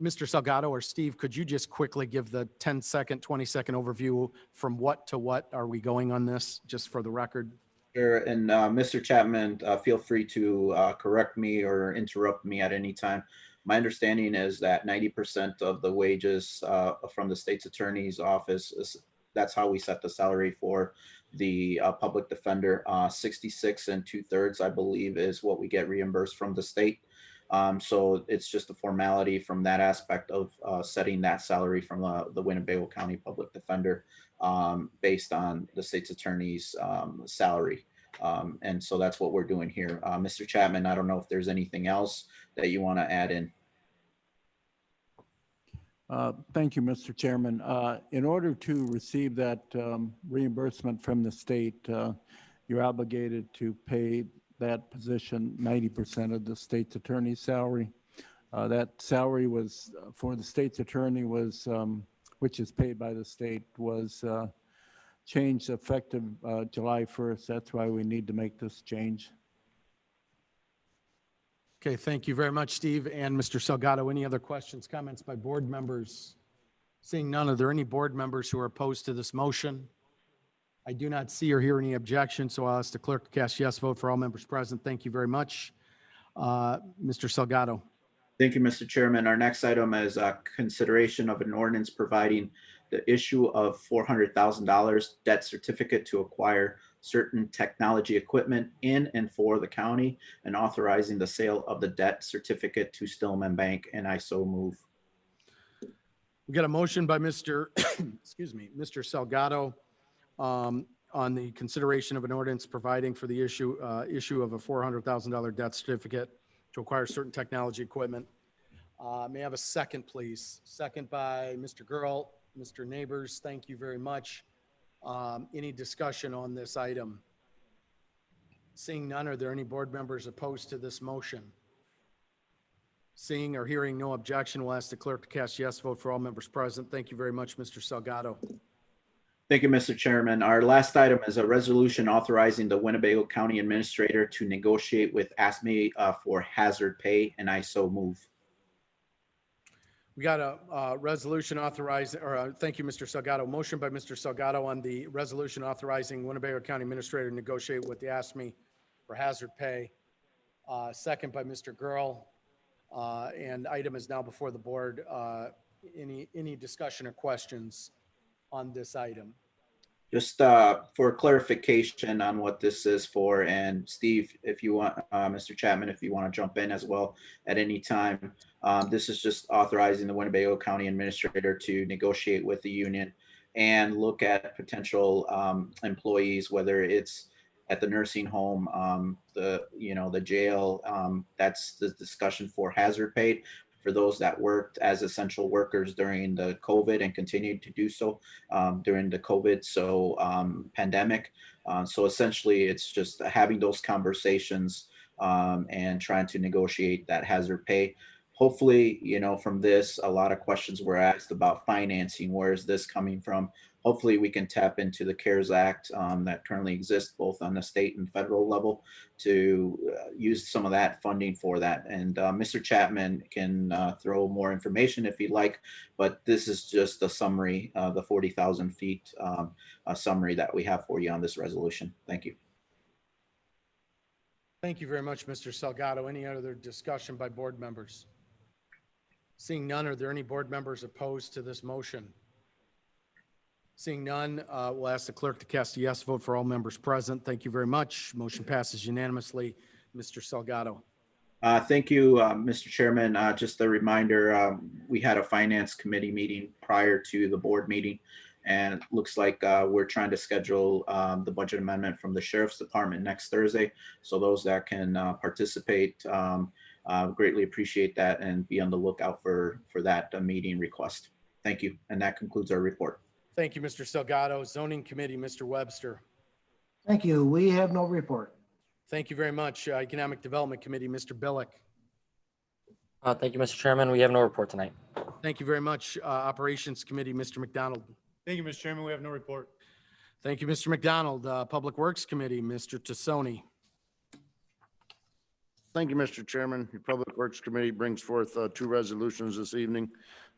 Salgado or Steve, could you just quickly give the 10-second, 20-second overview from what to what are we going on this, just for the record? Sure, and Mr. Chapman, feel free to correct me or interrupt me at any time. My understanding is that 90% of the wages from the state's attorney's office, that's how we set the salary for the public defender. 66 2/3, I believe, is what we get reimbursed from the state. So it's just a formality from that aspect of setting that salary from the Winnebago County Public Defender based on the state's attorney's salary. And so that's what we're doing here. Mr. Chapman, I don't know if there's anything else that you want to add in. Thank you, Mr. Chairman. In order to receive that reimbursement from the state, you're obligated to pay that position 90% of the state's attorney's salary. That salary was for the state's attorney was, which is paid by the state, was changed effective July 1st. That's why we need to make this change. Okay, thank you very much, Steve and Mr. Salgado. Any other questions, comments by board members? Seeing none, are there any board members who are opposed to this motion? I do not see or hear any objection, so I'll ask the clerk to cast yes vote for all members present. Thank you very much. Mr. Salgado. Thank you, Mr. Chairman. Our next item is consideration of an ordinance providing the issue of $400,000 debt certificate to acquire certain technology equipment in and for the county and authorizing the sale of the debt certificate to Stillman Bank, and I so move. We got a motion by Mr. excuse me, Mr. Salgado on the consideration of an ordinance providing for the issue of a $400,000 debt certificate to acquire certain technology equipment. May I have a second, please? Second by Mr. Girl. Mr. Neighbors, thank you very much. Any discussion on this item? Seeing none, are there any board members opposed to this motion? Seeing or hearing no objection, we'll ask the clerk to cast yes vote for all members present. Thank you very much, Mr. Salgado. Thank you, Mr. Chairman. Our last item is a resolution authorizing the Winnebago County Administrator to negotiate with ASME for hazard pay, and I so move. We got a resolution authorizing, or thank you, Mr. Salgado. Motion by Mr. Salgado on the resolution authorizing Winnebago County Administrator to negotiate with the ASME for hazard pay. Second by Mr. Girl. And item is now before the board. Any discussion or questions on this item? Just for clarification on what this is for, and Steve, if you want, Mr. Chapman, if you want to jump in as well at any time. This is just authorizing the Winnebago County Administrator to negotiate with the union and look at potential employees, whether it's at the nursing home, the jail. That's the discussion for hazard pay for those that worked as essential workers during the COVID and continued to do so during the COVID pandemic. So essentially, it's just having those conversations and trying to negotiate that hazard pay. Hopefully, from this, a lot of questions were asked about financing. Where is this coming from? Hopefully, we can tap into the CARES Act that currently exists both on the state and federal level to use some of that funding for that. And Mr. Chapman can throw more information if he'd like, but this is just a summary, the 40,000 feet a summary that we have for you on this resolution. Thank you. Thank you very much, Mr. Salgado. Any other discussion by board members? Seeing none, are there any board members opposed to this motion? Seeing none, we'll ask the clerk to cast a yes vote for all members present. Thank you very much. Motion passes unanimously. Mr. Salgado. Thank you, Mr. Chairman. Just a reminder, we had a finance committee meeting prior to the board meeting, and it looks like we're trying to schedule the budget amendment from the Sheriff's Department next Thursday. So those that can participate, greatly appreciate that and be on the lookout for that meeting request. Thank you. And that concludes our report. Thank you, Mr. Salgado. Zoning Committee, Mr. Webster. Thank you. We have no report. Thank you very much. Economic Development Committee, Mr. Billick. Thank you, Mr. Chairman. We have no report tonight. Thank you very much. Operations Committee, Mr. McDonald. Thank you, Mr. Chairman. We have no report. Thank you, Mr. McDonald. Public Works Committee, Mr. Tassoni. Thank you, Mr. Chairman. The Public Works Committee brings forth two resolutions this evening.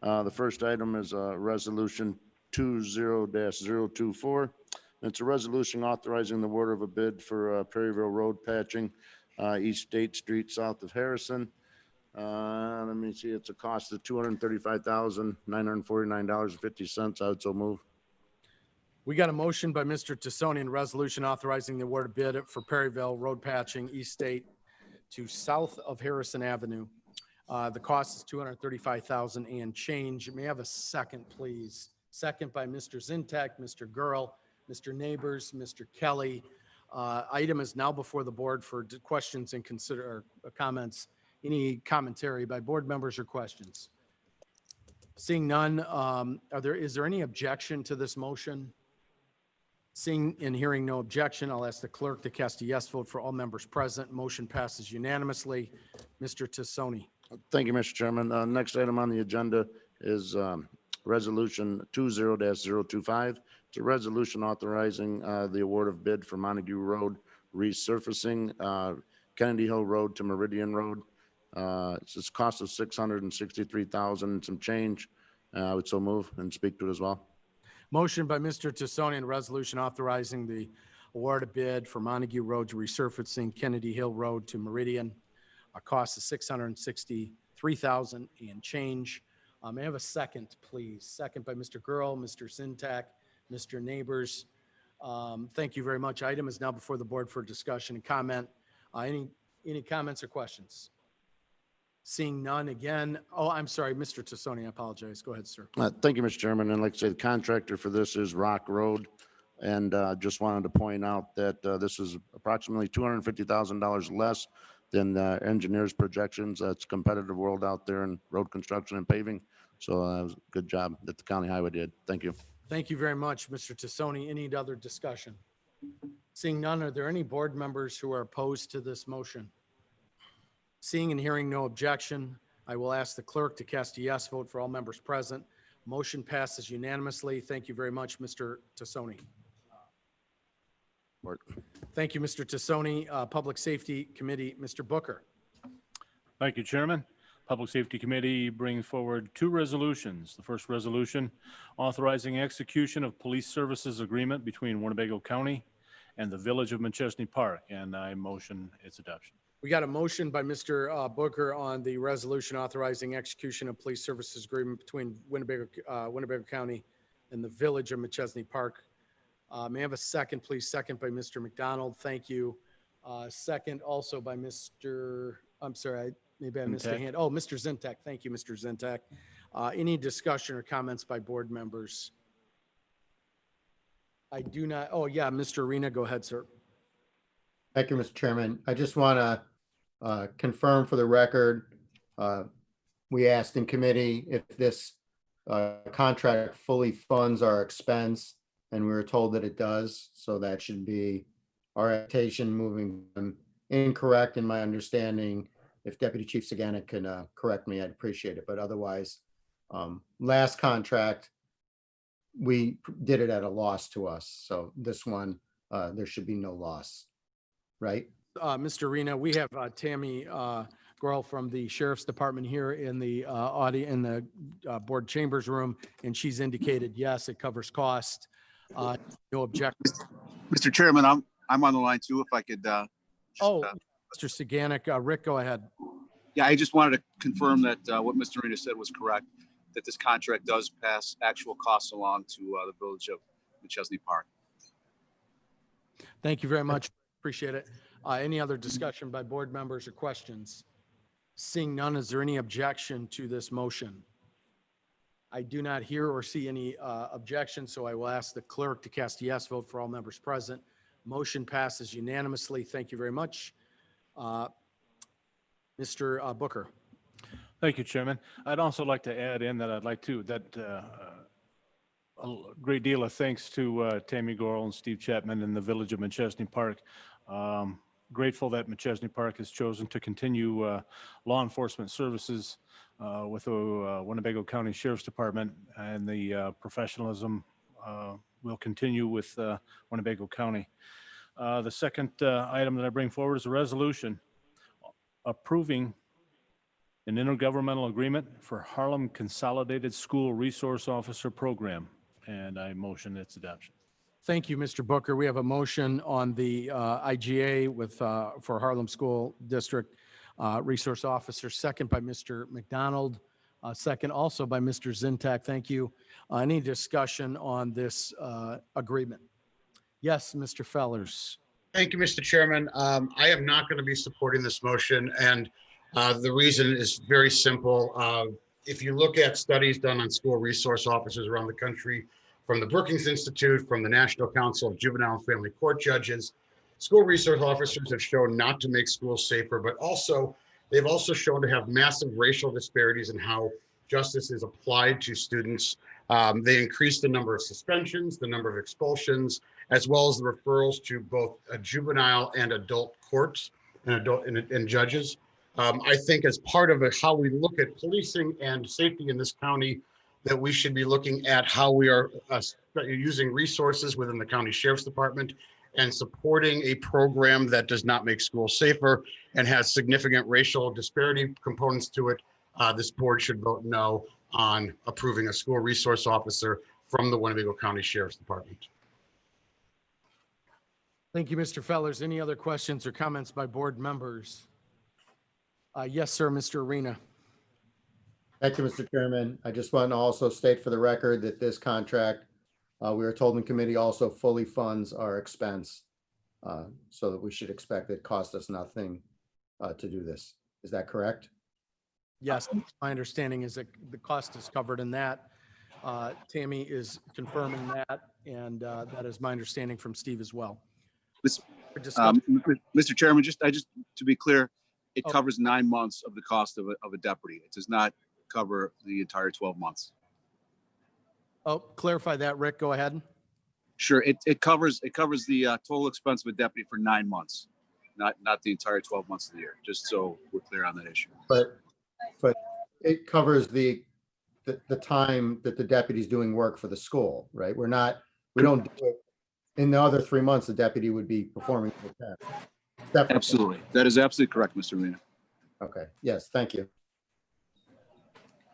The first item is Resolution 20-024. It's a resolution authorizing the award of a bid for Perryville Road patching, East State Street, south of Harrison. Let me see, it's a cost of $235,949.50. I would so move. We got a motion by Mr. Tassoni and resolution authorizing the award of bid for Perryville Road patching, East State to south of Harrison Avenue. The cost is $235,000 and change. May I have a second, please? Second by Mr. Zintek, Mr. Girl, Mr. Neighbors, Mr. Kelly. Item is now before the board for questions and comments. Any commentary by board members or questions? Seeing none, is there any objection to this motion? Seeing and hearing no objection, I'll ask the clerk to cast a yes vote for all members present. Motion passes unanimously. Mr. Tassoni. Thank you, Mr. Chairman. Next item on the agenda is Resolution 20-025. It's a resolution authorizing the award of bid for Montague Road resurfacing, Kennedy Hill Road to Meridian Road. It's a cost of $663,000 and some change. I would so move and speak to it as well. Motion by Mr. Tassoni and resolution authorizing the award of bid for Montague Road to resurfacing Kennedy Hill Road to Meridian. A cost of $663,000 and change. May I have a second, please? Second by Mr. Girl, Mr. Zintak, Mr. Neighbors. Thank you very much. Item is now before the board for discussion and comment. Any comments or questions? Seeing none again. Oh, I'm sorry, Mr. Tassoni, I apologize. Go ahead, sir. Thank you, Mr. Chairman. And like I say, the contractor for this is Rock Road. And just wanted to point out that this is approximately $250,000 less than the engineers' projections. It's a competitive world out there in road construction and paving. So it was a good job that the county highway did. Thank you. Thank you very much, Mr. Tassoni. Any other discussion? Seeing none, are there any board members who are opposed to this motion? Seeing and hearing no objection, I will ask the clerk to cast a yes vote for all members present. Motion passes unanimously. Thank you very much, Mr. Tassoni. Thank you, Mr. Tassoni. Public Safety Committee, Mr. Booker. Thank you, Chairman. Public Safety Committee brings forward two resolutions. The first resolution authorizing execution of police services agreement between Winnebago County and the Village of McChesney Park, and I motion its adoption. We got a motion by Mr. Booker on the resolution authorizing execution of police services agreement between Winnebago County and the Village of McChesney Park. May I have a second, please? Second by Mr. McDonald. Thank you. Second also by Mr. I'm sorry, maybe I missed a hand. Oh, Mr. Zintek. Thank you, Mr. Zintek. Any discussion or comments by board members? I do not. Oh, yeah, Mr. Arena, go ahead, sir. Thank you, Mr. Chairman. I just want to confirm for the record, we asked in committee if this contract fully funds our expense, and we were told that it does. So that should be our expectation moving from incorrect in my understanding. If Deputy Chief Saganek can correct me, I'd appreciate it. But otherwise, last contract, we did it at a loss to us. So this one, there should be no loss, right? Mr. Arena, we have Tammy Grohl from the Sheriff's Department here in the in the board chambers room, and she's indicated, yes, it covers cost. No objection. Mr. Chairman, I'm on the line too, if I could. Mr. Saganek, Rick, go ahead. Yeah, I just wanted to confirm that what Mr. Arena said was correct, that this contract does pass actual costs along to the Village of McChesney Park. Thank you very much. Appreciate it. Any other discussion by board members or questions? Seeing none, is there any objection to this motion? I do not hear or see any objection, so I will ask the clerk to cast a yes vote for all members present. Motion passes unanimously. Thank you very much. Mr. Booker. Thank you, Chairman. I'd also like to add in that I'd like to, a great deal of thanks to Tammy Gorel and Steve Chapman in the Village of McChesney Park. Grateful that McChesney Park has chosen to continue law enforcement services with the Winnebago County Sheriff's Department, and the professionalism will continue with Winnebago County. The second item that I bring forward is a resolution approving an intergovernmental agreement for Harlem Consolidated School Resource Officer Program, and I motion its adoption. Thank you, Mr. Booker. We have a motion on the IGA with for Harlem School District Resource Officer, second by Mr. McDonald, second also by Mr. Zintak. Thank you. Any discussion on this agreement? Yes, Mr. Fellers. Thank you, Mr. Chairman. I am not going to be supporting this motion, and the reason is very simple. If you look at studies done on school resource officers around the country, from the Brookings Institute, from the National Council of Juvenile and Family Court Judges, school resource officers have shown not to make schools safer, but also they've also shown to have massive racial disparities in how justice is applied to students. They increase the number of suspensions, the number of expulsions, as well as the referrals to both a juvenile and adult courts and judges. I think as part of how we look at policing and safety in this county, that we should be looking at how we are using resources within the county sheriff's department and supporting a program that does not make schools safer and has significant racial disparity components to it. This board should vote no on approving a school resource officer from the Winnebago County Sheriff's Department. Thank you, Mr. Fellers. Any other questions or comments by board members? Yes, sir, Mr. Arena. Thank you, Mr. Chairman. I just want to also state for the record that this contract, we were told in committee, also fully funds our expense, so that we should expect it cost us nothing to do this. Is that correct? Yes, my understanding is that the cost is covered in that. Tammy is confirming that, and that is my understanding from Steve as well. Mr. Chairman, just to be clear, it covers 9 months of the cost of a deputy. It does not cover the entire 12 months. Oh, clarify that, Rick. Go ahead. Sure. It covers the total expense of a deputy for 9 months, not the entire 12 months of the year. Just so we're clear on that issue. But it covers the the time that the deputy's doing work for the school, right? We don't do it in the other 3 months, the deputy would be performing the task. Separate. Absolutely. That is absolutely correct, Mr. Arena. Okay, yes, thank you.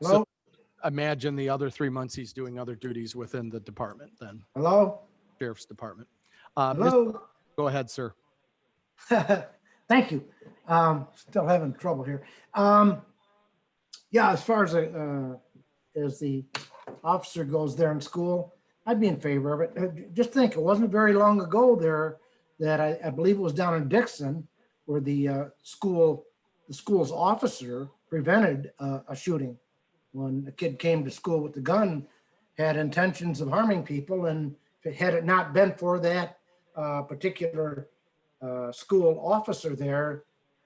So imagine the other 3 months he's doing other duties within the department then, Hello? Sheriff's Department. Hello? Go ahead, sir. Thank you. Still having trouble here. Yeah, as far as the officer goes there in school, I'd be in favor of it. Just think, it wasn't very long ago there that I believe it was down in Dixon where the school's officer prevented a shooting when a kid came to school with the gun, had intentions of harming people, and had it not been for that particular school officer there,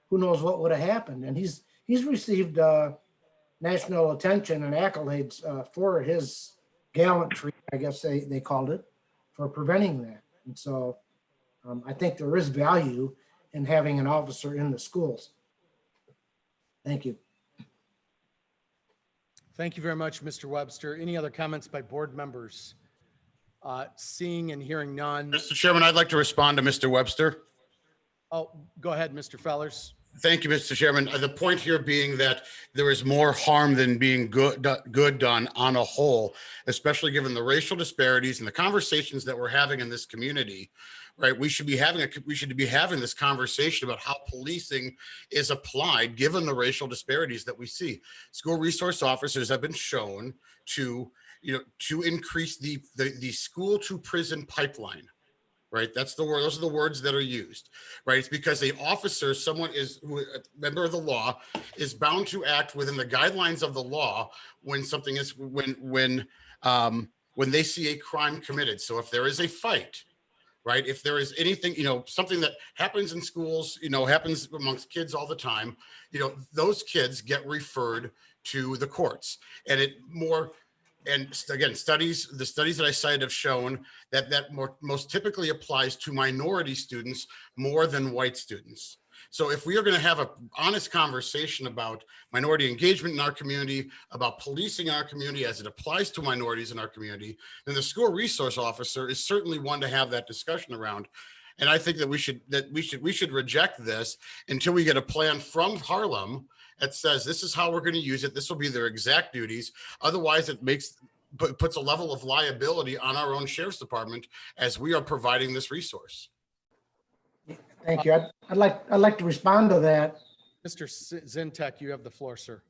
who knows what would have happened. And he's received national attention and accolades for his gallantry, I guess they called it, for preventing that. And so I think there is value in having an officer in the schools. Thank you. Thank you very much, Mr. Webster. Any other comments by board members? Seeing and hearing none. Mr. Chairman, I'd like to respond to Mr. Webster. Oh, go ahead, Mr. Fellers. Thank you, Mr. Chairman. The point here being that there is more harm than being good done on a whole, especially given the racial disparities and the conversations that we're having in this community, right? We should be having this conversation about how policing is applied given the racial disparities that we see. School resource officers have been shown to increase the school to prison pipeline. Right. That's the word. Those are the words that are used. Right. It's because a officer, someone is a member of the law, is bound to act within the guidelines of the law when something is when they see a crime committed. So if there is a fight, right, if there is anything, something that happens in schools, happens amongst kids all the time, those kids get referred to the courts. And again, the studies that I cited have shown that most typically applies to minority students more than white students. So if we are going to have an honest conversation about minority engagement in our community, about policing our community as it applies to minorities in our community, then the school resource officer is certainly one to have that discussion around. And I think that we should reject this until we get a plan from Harlem that says this is how we're going to use it. This will be their exact duties. Otherwise, it puts a level of liability on our own sheriff's department as we are providing this resource. Thank you. I'd like to respond to that. Mr. Zintek, you have the floor, sir.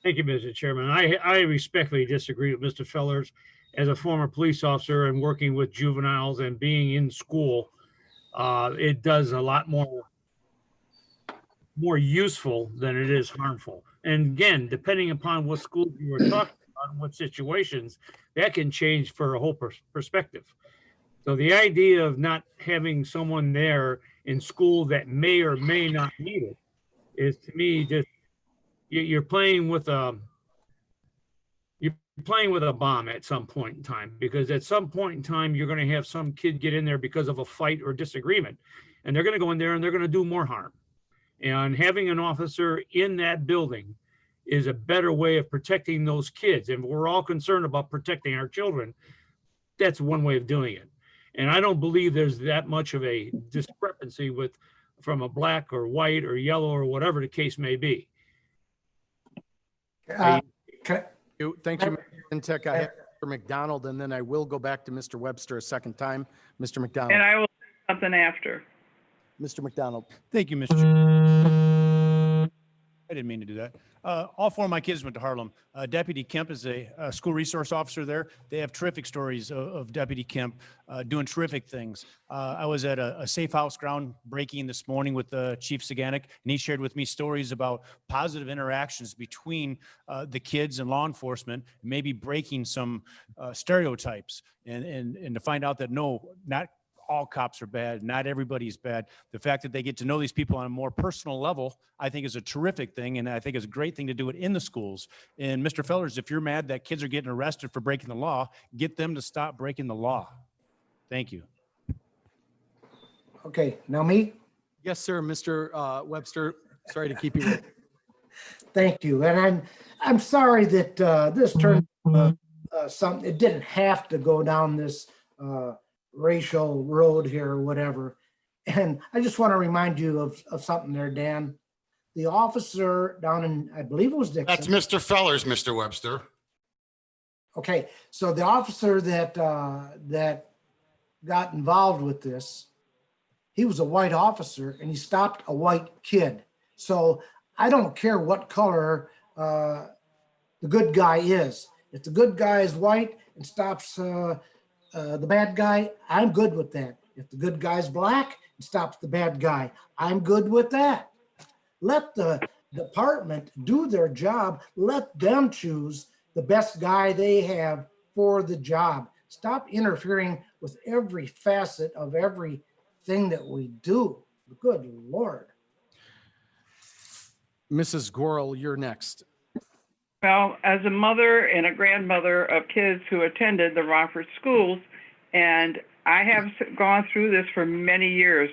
Thank you, Mr. Chairman. I respectfully disagree with Mr. Fellers. As a former police officer and working with juveniles and being in school, it does a lot more useful than it is harmful. And again, depending upon what school you were talking about, what situations, that can change for a whole perspective. So the idea of not having someone there in school that may or may not need it is, to me, just you're playing with a bomb at some point in time, because at some point in time you're going to have some kid get in there because of a fight or disagreement, and they're going to go in there and they're going to do more harm. And having an officer in that building is a better way of protecting those kids. And we're all concerned about protecting our children. That's one way of doing it. And I don't believe there's that much of a discrepancy from a black or white or yellow or whatever the case may be. Thank you, Mr. Zintek. I have Mr. McDonald, and then I will go back to Mr. Webster a second time. Mr. McDonald. And I will say something after. Mr. McDonald. Thank you, Mr. Chairman. I didn't mean to do that. All four of my kids went to Harlem. Deputy Kemp is a school resource officer there. They have terrific stories of Deputy Kemp doing terrific things. I was at a safe house groundbreaking this morning with Chief Saganek, and he shared with me stories about positive interactions between the kids and law enforcement, maybe breaking some stereotypes, and to find out that no, not all cops are bad. Not everybody's bad. The fact that they get to know these people on a more personal level, I think is a terrific thing. And I think it's a great thing to do it in the schools. And Mr. Fellers, if you're mad that kids are getting arrested for breaking the law, get them to stop breaking the law. Thank you. Okay, now me? Yes, sir, Mr. Webster. Sorry to keep you. Thank you. And I'm sorry that this turned something, it didn't have to go down this racial road here or whatever. And I just want to remind you of something there, Dan. The officer down in, I believe it was Dixon. That's Mr. Fellers, Mr. Webster. Okay, so the officer that that got involved with this, he was a white officer and he stopped a white kid. So I don't care what color the good guy is. If the good guy is white and stops the bad guy, I'm good with that. If the good guy's black and stops the bad guy, I'm good with that. Let the department do their job. Let them choose the best guy they have for the job. Stop interfering with every facet of everything that we do. Good Lord. Mrs. Gorel, you're next. Well, as a mother and a grandmother of kids who attended the Rockford schools, and I have gone through this for many years,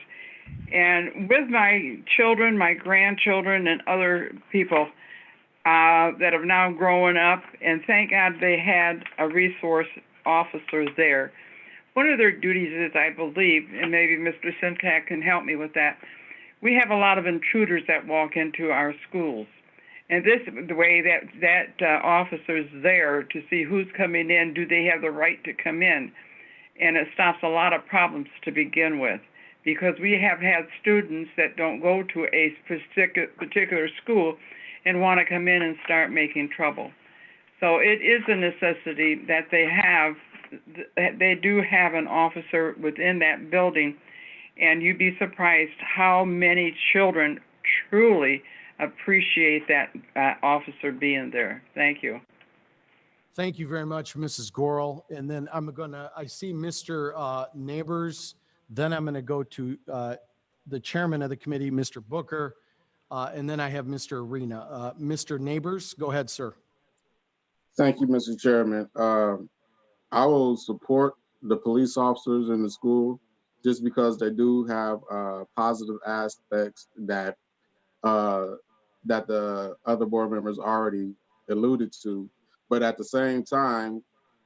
and with my children, my grandchildren, and other people that have now grown up, and thank God they had a resource officer there. One of their duties is, I believe, and maybe Mr. Sintak can help me with that, we have a lot of intruders that walk into our schools. And this, the way that officer's there to see who's coming in, do they have the right to come in? And it stops a lot of problems to begin with, because we have had students that don't go to a particular school and want to come in and start making trouble. So it is a necessity that they do have an officer within that building, and you'd be surprised how many children truly appreciate that officer being there. Thank you. Thank you very much, Mrs. Gorel. And then I see Mr. Neighbors. Then I'm gonna go to the chairman of the committee, Mr. Booker. And then I have Mr. Arena. Mr. Neighbors, go ahead, sir. Thank you, Mr. Chairman. I will support the police officers in the school just because they do have positive aspects that that the other board members already alluded to. But at the same time,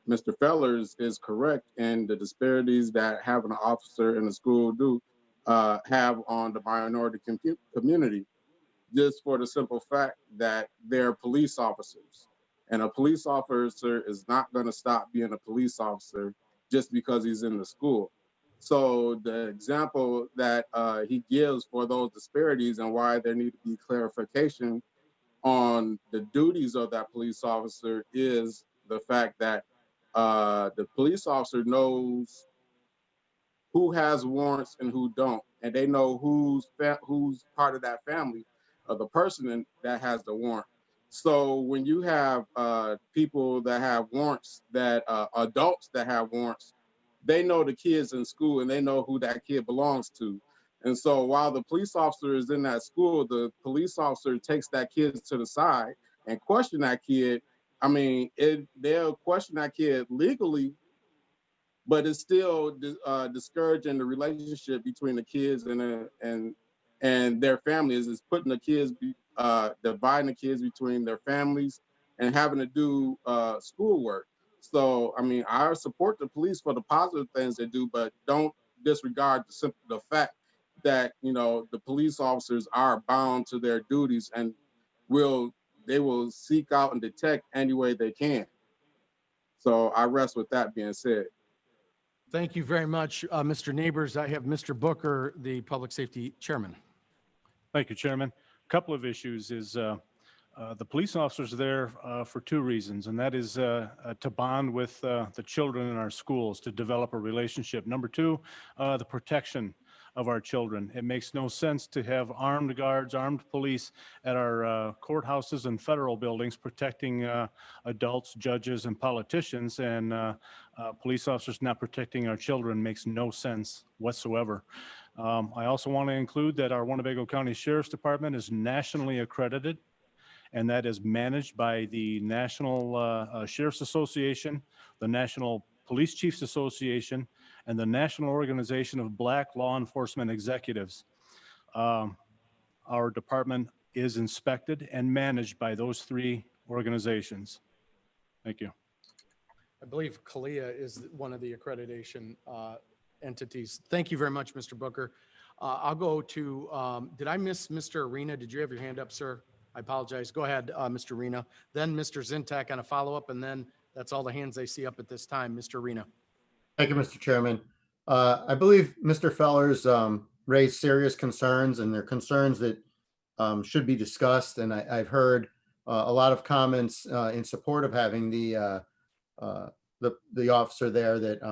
Mr. Fellers is correct in the disparities that having an officer in the school do have on the minority community, just for the simple fact that they're police officers. And a police officer is not going to stop being a police officer just because he's in the school. So the example that he gives for those disparities and why there need to be clarification on the duties of that police officer is the fact that the police officer knows who has warrants and who don't, and they know who's part of that family of the person that has the warrant. So when you have people that have warrants, that adults that have warrants, they know the kids in school and they know who that kid belongs to. And so while the police officer is in that school, the police officer takes that kid to the side and question that kid. I mean, they'll question that kid legally, but it's still discouraging the relationship between the kids and their families. Is putting the kids, dividing the kids between their families and having to do schoolwork. So, I mean, I support the police for the positive things they do, but don't disregard the fact that, you know, the police officers are bound to their duties and they will seek out and detect any way they can. So I rest with that being said. Thank you very much, Mr. Neighbors. I have Mr. Booker, the Public Safety Chairman. Thank you, Chairman. A couple of issues is the police officers are there for two reasons, and that is to bond with the children in our schools, to develop a relationship. Number two, the protection of our children. It makes no sense to have armed guards, armed police at our courthouses and federal buildings protecting adults, judges, and politicians, and police officers not protecting our children makes no sense whatsoever. I also want to include that our Winnebago County Sheriff's Department is nationally accredited, and that is managed by the National Sheriff's Association, the National Police Chiefs Association, and the National Organization of Black Law Enforcement Executives. Our department is inspected and managed by those three organizations. Thank you. I believe CALIA is one of the accreditation entities. Thank you very much, Mr. Booker. I'll go to, did I miss Mr. Arena? Did you have your hand up, sir? I apologize. Go ahead, Mr. Arena. Then Mr. Zintak on a follow-up, and then that's all the hands I see up at this time. Mr. Arena. Thank you, Mr. Chairman. I believe Mr. Fellers raised serious concerns, and they're concerns that should be discussed. And I've heard a lot of comments in support of having the officer there that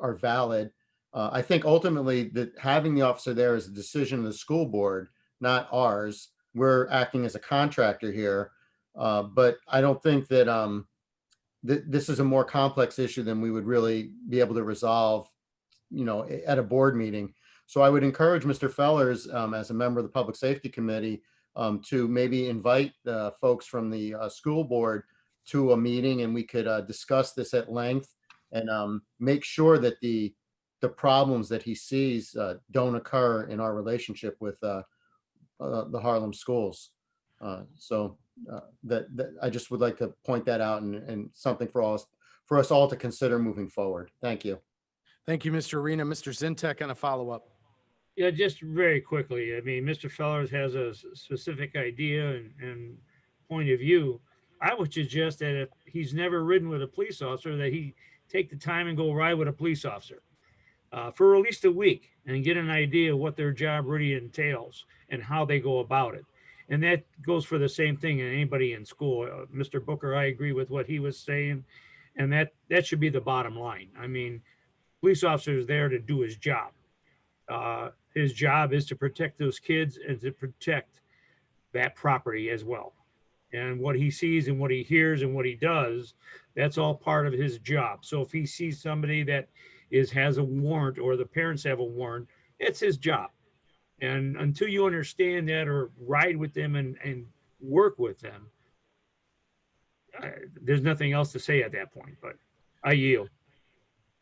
are valid. I think ultimately that having the officer there is a decision of the school board, not ours. We're acting as a contractor here, but I don't think that this is a more complex issue than we would really be able to resolve, at a board meeting. So I would encourage Mr. Fellers, as a member of the Public Safety Committee, to maybe invite folks from the school board to a meeting, and we could discuss this at length and make sure that the problems that he sees don't occur in our relationship with the Harlem schools. That I just would like to point that out and something for us all to consider moving forward. Thank you. Thank you, Mr. Arena. Mr. Zintek on a follow-up. Yeah, just very quickly. I mean, Mr. Fellers has a specific idea and point of view. I would suggest that if he's never ridden with a police officer, that he take the time and go ride with a police officer for at least a week and get an idea of what their job really entails and how they go about it. And that goes for the same thing in anybody in school. Mr. Booker, I agree with what he was saying, and that should be the bottom line. I mean, police officer is there to do his job. His job is to protect those kids and to protect that property as well. And what he sees and what he hears and what he does, that's all part of his job. So if he sees somebody that has a warrant or the parents have a warrant, it's his job. And until you understand that or ride with them and work with them, there's nothing else to say at that point, but I yield.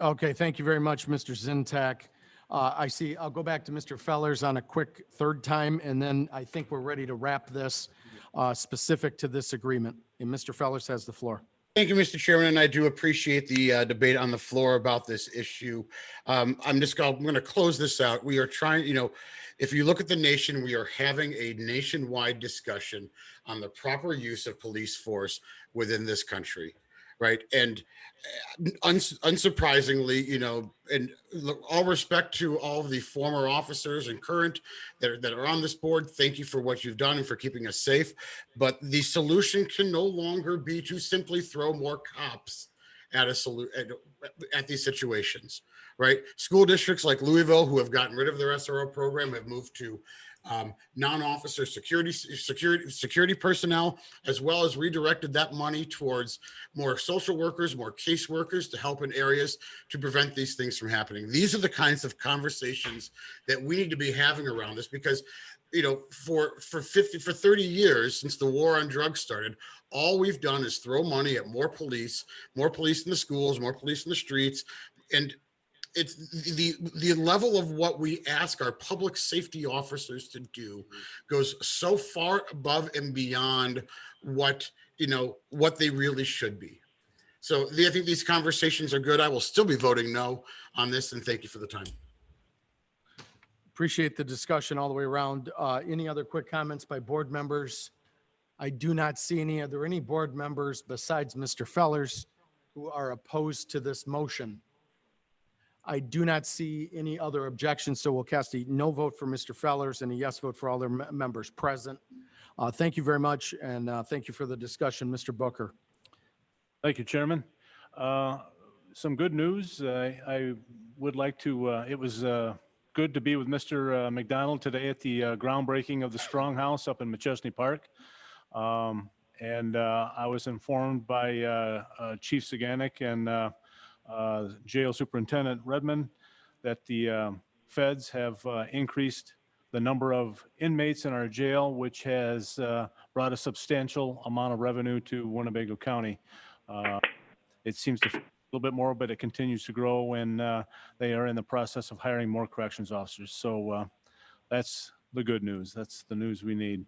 Okay, thank you very much, Mr. Zintak. I'll go back to Mr. Fellers on a quick third time, and then I think we're ready to wrap this specific to this agreement. And Mr. Fellers has the floor. Thank you, Mr. Chairman, and I do appreciate the debate on the floor about this issue. I'm going to close this out. We are trying, if you look at the nation, we are having a nationwide discussion on the proper use of police force within this country, right? And unsurprisingly, and look, all respect to all of the former officers and current that are on this board, thank you for what you've done and for keeping us safe. But the solution can no longer be to simply throw more cops at these situations, right? School districts like Louisville, who have gotten rid of their SRO program, have moved to non-officer security personnel, as well as redirected that money towards more social workers, more caseworkers to help in areas to prevent these things from happening. These are the kinds of conversations that we need to be having around this, because for 30 years since the war on drugs started, all we've done is throw money at more police in the schools, more police in the streets, and it's the level of what we ask our public safety officers to do goes so far above and beyond what they really should be. So I think these conversations are good. I will still be voting no on this, and thank you for the time. Appreciate the discussion all the way around. Any other quick comments by board members? I do not see any. Are there any board members besides Mr. Fellers who are opposed to this motion? I do not see any other objections, so we'll cast a no vote for Mr. Fellers and a yes vote for all their members present. Thank you very much, and thank you for the discussion, Mr. Booker. Thank you, Chairman. Some good news. I would like to, it was good to be with Mr. McDonald today at the groundbreaking of the Strong House up in McChesney Park. And I was informed by Chief Saganek and Jail Superintendent Redmond that the feds have increased the number of inmates in our jail, which has brought a substantial amount of revenue to Winnebago County. It seems to a little bit more, but it continues to grow, and they are in the process of hiring more corrections officers. So that's the good news. That's the news we need.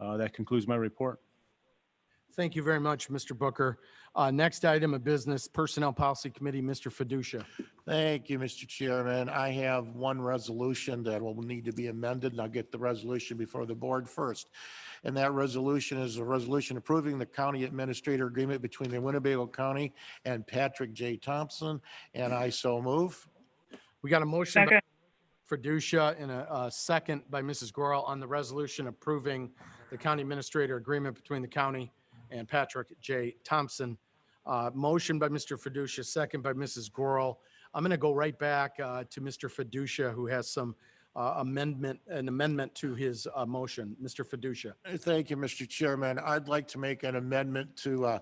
That concludes my report. Thank you very much, Mr. Booker. Next item of business, Personnel Policy Committee, Mr. Fiducia. Thank you, Mr. Chairman. I have one resolution that will need to be amended, and I'll get the resolution before the board first. And that resolution is a resolution approving the county administrator agreement between the Winnebago County and Patrick J. Thompson, and I so move. We got a motion by Second. Fiducia and a second by Mrs. Gorel on the resolution approving the county administrator agreement between the county and Patrick J. Thompson. Motion by Mr. Fiducia, second by Mrs. Gorel. I'm going to go right back to Mr. Fiducia, who has some an amendment to his motion. Mr. Fiducia. Thank you, Mr. Chairman. I'd like to make an amendment to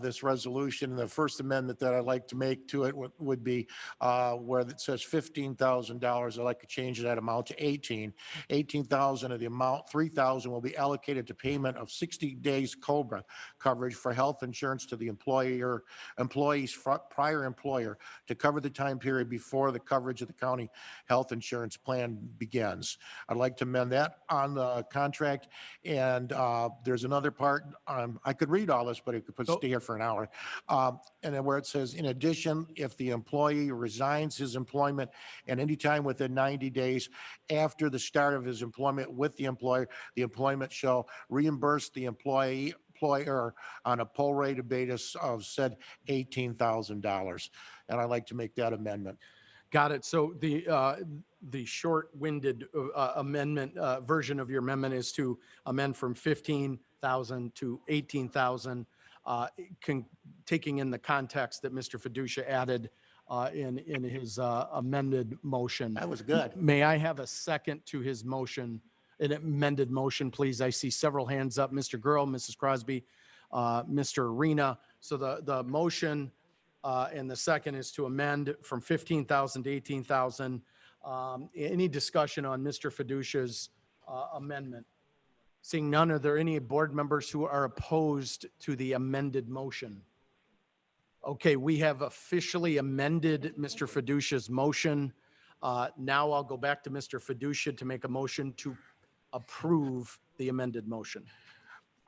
this resolution. The first amendment that I'd like to make to it would be where it says $15,000. I'd like to change that amount to 18,000 of the amount, 3,000 will be allocated to payment of 60 days COBRA coverage for health insurance to the employee's prior employer to cover the time period before the coverage of the county health insurance plan begins. I'd like to amend that on the contract. And there's another part, I could read all this, but it could stay here for an hour. And then where it says, in addition, if the employee resigns his employment at any time within 90 days after the start of his employment with the employer, the employment shall reimburse the employer on a prorated basis of said $18,000. And I'd like to make that amendment. Got it. So the short-winded amendment version of your amendment is to amend from 15,000 to 18,000, taking in the context that Mr. Fiducia added in his amended motion. That was good. May I have a second to his motion, an amended motion, please? I see several hands up. Mr. Girl, Mrs. Crosby, Mr. Arena. So the motion and the second is to amend from 15,000 to 18,000. Any discussion on Mr. Fiducia's amendment? Seeing none, are there any board members who are opposed to the amended motion? Okay, we have officially amended Mr. Fiducia's motion. Now I'll go back to Mr. Fiducia to make a motion to approve the amended motion.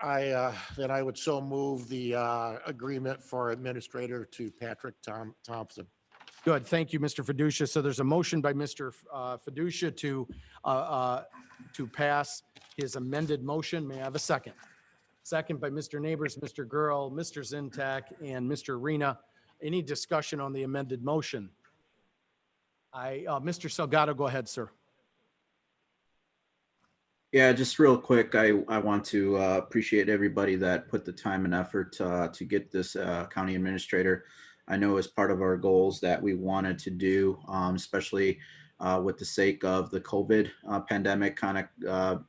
Then I would so move the agreement for administrator to Patrick Thompson. Good, thank you, Mr. Fiducia. So there's a motion by Mr. Fiducia to pass his amended motion. May I have a second? Second by Mr. Neighbors, Mr. Girl, Mr. Zintak, and Mr. Arena. Any discussion on the amended motion? Mr. Salgado, go ahead, sir. Yeah, just real quick, I want to appreciate everybody that put the time and effort to get this county administrator. I know as part of our goals that we wanted to do, especially with the sake of the COVID pandemic kind of,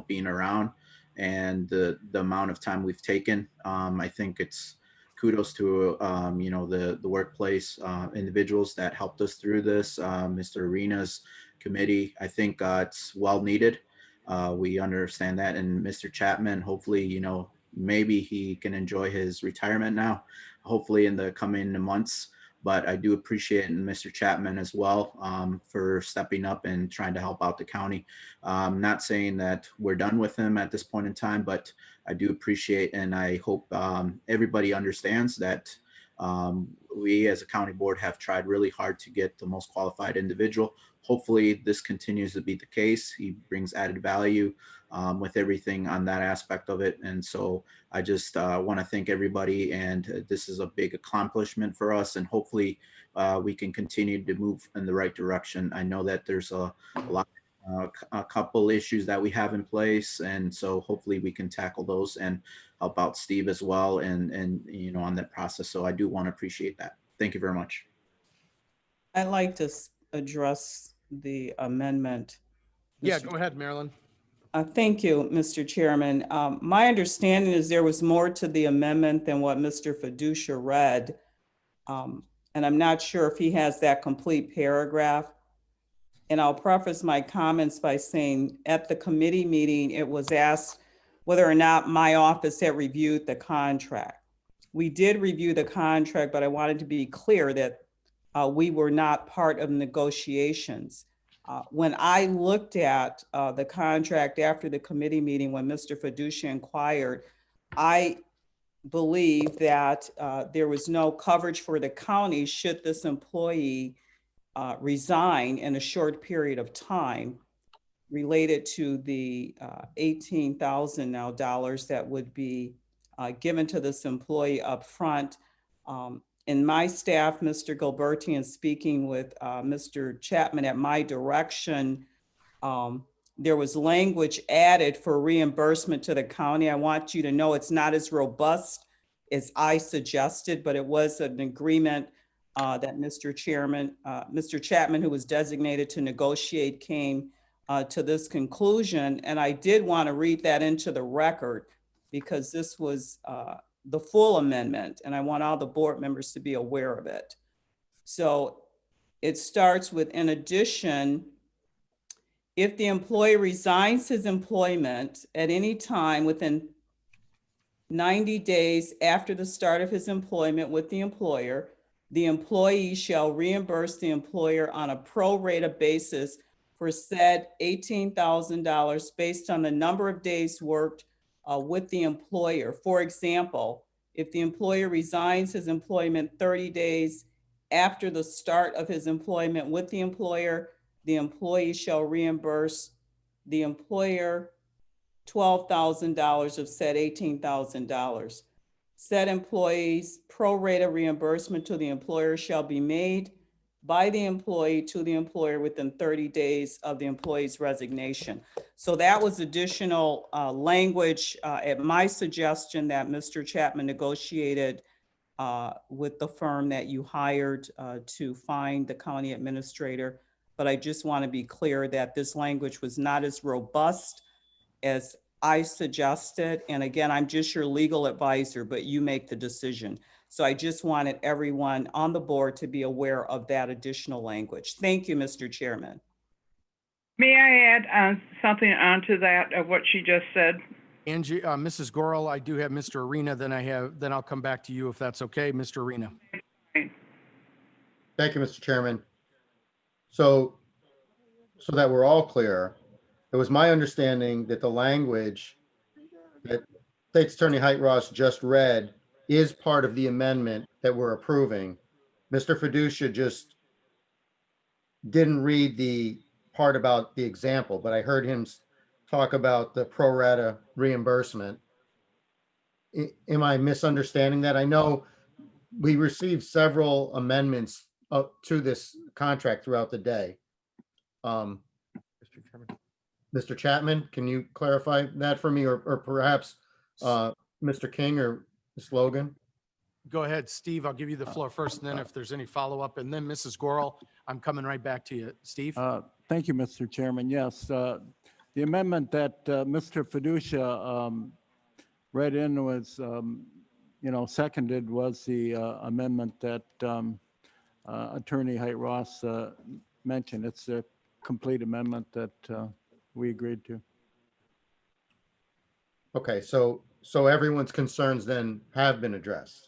being around and the amount of time we've taken. I think it's kudos to, the workplace individuals that helped us through this, Mr. Arena's committee. I think it's well needed. We understand that. And Mr. Chapman, hopefully, maybe he can enjoy his retirement now, hopefully in the coming months. But I do appreciate Mr. Chapman as well for stepping up and trying to help out the county. Not saying that we're done with him at this point in time, but I do appreciate, and I hope everybody understands that we as a county board have tried really hard to get the most qualified individual. Hopefully this continues to be the case. He brings added value with everything on that aspect of it. And so I just want to thank everybody, and this is a big accomplishment for us, and hopefully we can continue to move in the right direction. I know that there's a couple issues that we have in place, and so hopefully we can tackle those and help out Steve as well, and on that process. So I do want to appreciate that. Thank you very much. I'd like to address the amendment. Yeah, go ahead, Marilyn. Thank you, Mr. Chairman. My understanding is there was more to the amendment than what Mr. Fiducia read. And I'm not sure if he has that complete paragraph. And I'll preface my comments by saying at the committee meeting, it was asked whether or not my office had reviewed the contract. We did review the contract, but I wanted to be clear that we were not part of negotiations. When I looked at the contract after the committee meeting, when Mr. Fiducia inquired, I believe that there was no coverage for the county should this employee resign in a short period of time related to the $18,000 now dollars that would be given to this employee up front. In my staff, Mr. Gilberti, and speaking with Mr. Chapman at my direction, there was language added for reimbursement to the county. I want you to know it's not as robust as I suggested, but it was an agreement that Mr. Chapman, who was designated to negotiate, came to this conclusion. And I did want to read that into the record because this was the full amendment, and I want all the board members to be aware of it. So it starts with, in addition, if the employee resigns his employment at any time within 90 days after the start of his employment with the employee shall reimburse the employer on a pro rata basis for said $18,000 based on the number of days worked with the employer. For example, if the employer resigns his employment 30 days after the start of his employment with the employee shall reimburse the employer $12,000 of said $18,000. Said employee's pro rata reimbursement to the employer shall be made by the employee to the employer within 30 days of the employee's resignation. So that was additional language at my suggestion that Mr. Chapman negotiated with the firm that you hired to find the county administrator. But I just want to be clear that this language was not as robust as I suggested. And again, I'm just your legal advisor, but you make the decision. So I just wanted everyone on the board to be aware of that additional language. Thank you, Mr. Chairman. May I add something onto that of what she just said? Angie, Mrs. Gorel, I do have Mr. Arena, then I'll come back to you if that's okay, Mr. Arena. Thank you, Mr. Chairman. So that we're all clear, it was my understanding that the language that State's Attorney Height Ross just read is part of the amendment that we're approving. Mr. Fiducia just didn't read the part about the example, but I heard him talk about the pro rata reimbursement. Am I misunderstanding that? I know we received several amendments to this contract throughout the day. Mr. Chapman, can you clarify that for me, or perhaps Mr. King or Ms. Logan? Go ahead, Steve. I'll give you the floor first, and then if there's any follow-up, and then Mrs. Gorel, I'm coming right back to you. Steve? Thank you, Mr. Chairman. Yes, the amendment that Mr. Fiducia read in was, seconded was the amendment that Attorney Height Ross mentioned. It's a complete amendment that we agreed to. Okay, so everyone's concerns then have been addressed?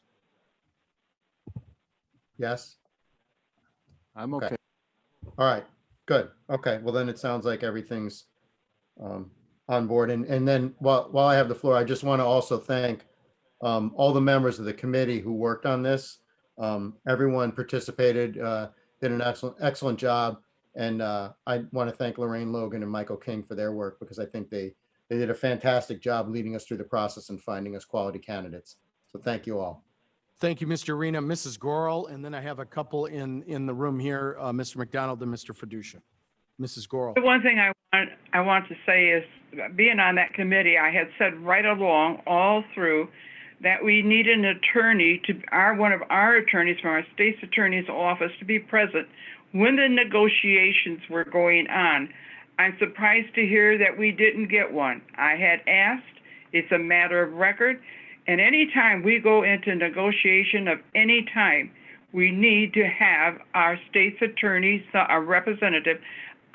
Yes? I'm okay. All right, good. Okay, well then it sounds like everything's on board. And then while I have the floor, I just want to also thank all the members of the committee who worked on this. Everyone participated, did an excellent job. And I want to thank Lorraine Logan and Michael King for their work, because I think they did a fantastic job leading us through the process and finding us quality candidates. So thank you all. Thank you, Mr. Arena. Mrs. Gorel, and then I have a couple in the room here, Mr. McDonald and Mr. Fiducia. Mrs. Gorel. The one thing I want to say is, being on that committee, I had said right along, all through, that we need an attorney one of our attorneys from our state's attorney's office to be present when the negotiations were going on. I'm surprised to hear that we didn't get one. I had asked, it's a matter of record, and anytime we go into negotiation of any time, we need to have our state's attorneys, our representative,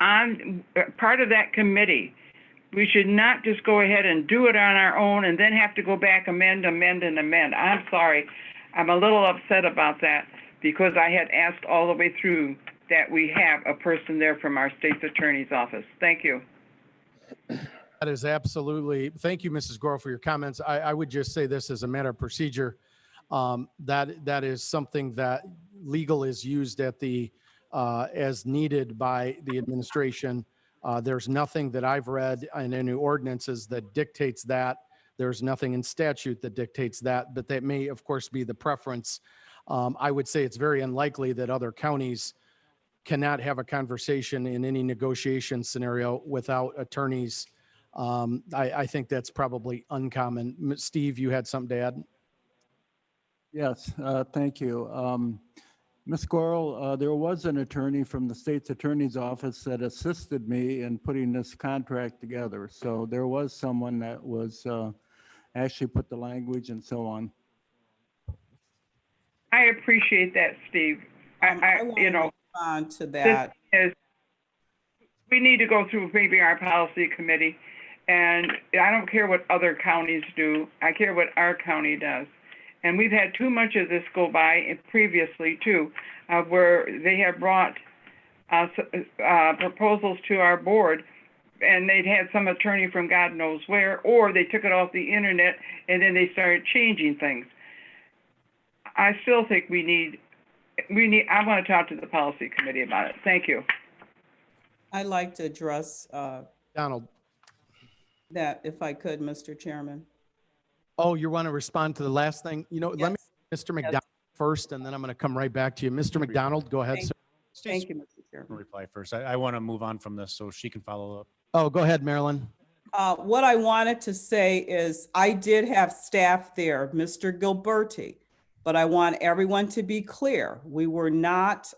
on part of that committee. We should not just go ahead and do it on our own and then have to go back, amend. I'm sorry. I'm a little upset about that, because I had asked all the way through that we have a person there from our state's attorney's office. Thank you. That is absolutely, thank you, Mrs. Gore, for your comments. I would just say this as a matter of procedure. That is something that legal is used at the, as needed by the administration. There's nothing that I've read in any ordinances that dictates that. There's nothing in statute that dictates that, but that may, of course, be the preference. I would say it's very unlikely that other counties cannot have a conversation in any negotiation scenario without attorneys. I think that's probably uncommon. Steve, you had something to add? Yes, thank you. Ms. Gorel, there was an attorney from the state's attorney's office that assisted me in putting this contract together. So there was someone that was actually put the language and so on. I appreciate that, Steve. You know, On to that. We need to go through maybe our policy committee, and I don't care what other counties do. I care what our county does. And we've had too much of this go by previously too, where they have brought proposals to our board, and they'd had some attorney from God knows where, or they took it off the internet and then they started changing things. I still think we need, I want to talk to the policy committee about it. Thank you. I'd like to address Donald. that if I could, Mr. Chairman. Oh, you want to respond to the last thing? You know, let me, Mr. McDonald first, and then I'm going to come right back to you. Mr. McDonald, go ahead, sir. Thank you, Mr. Chairman. Reply first. I want to move on from this so she can follow up. Oh, go ahead, Marilyn. What I wanted to say is I did have staff there, Mr. Gilberti, but I want everyone to be clear. We were not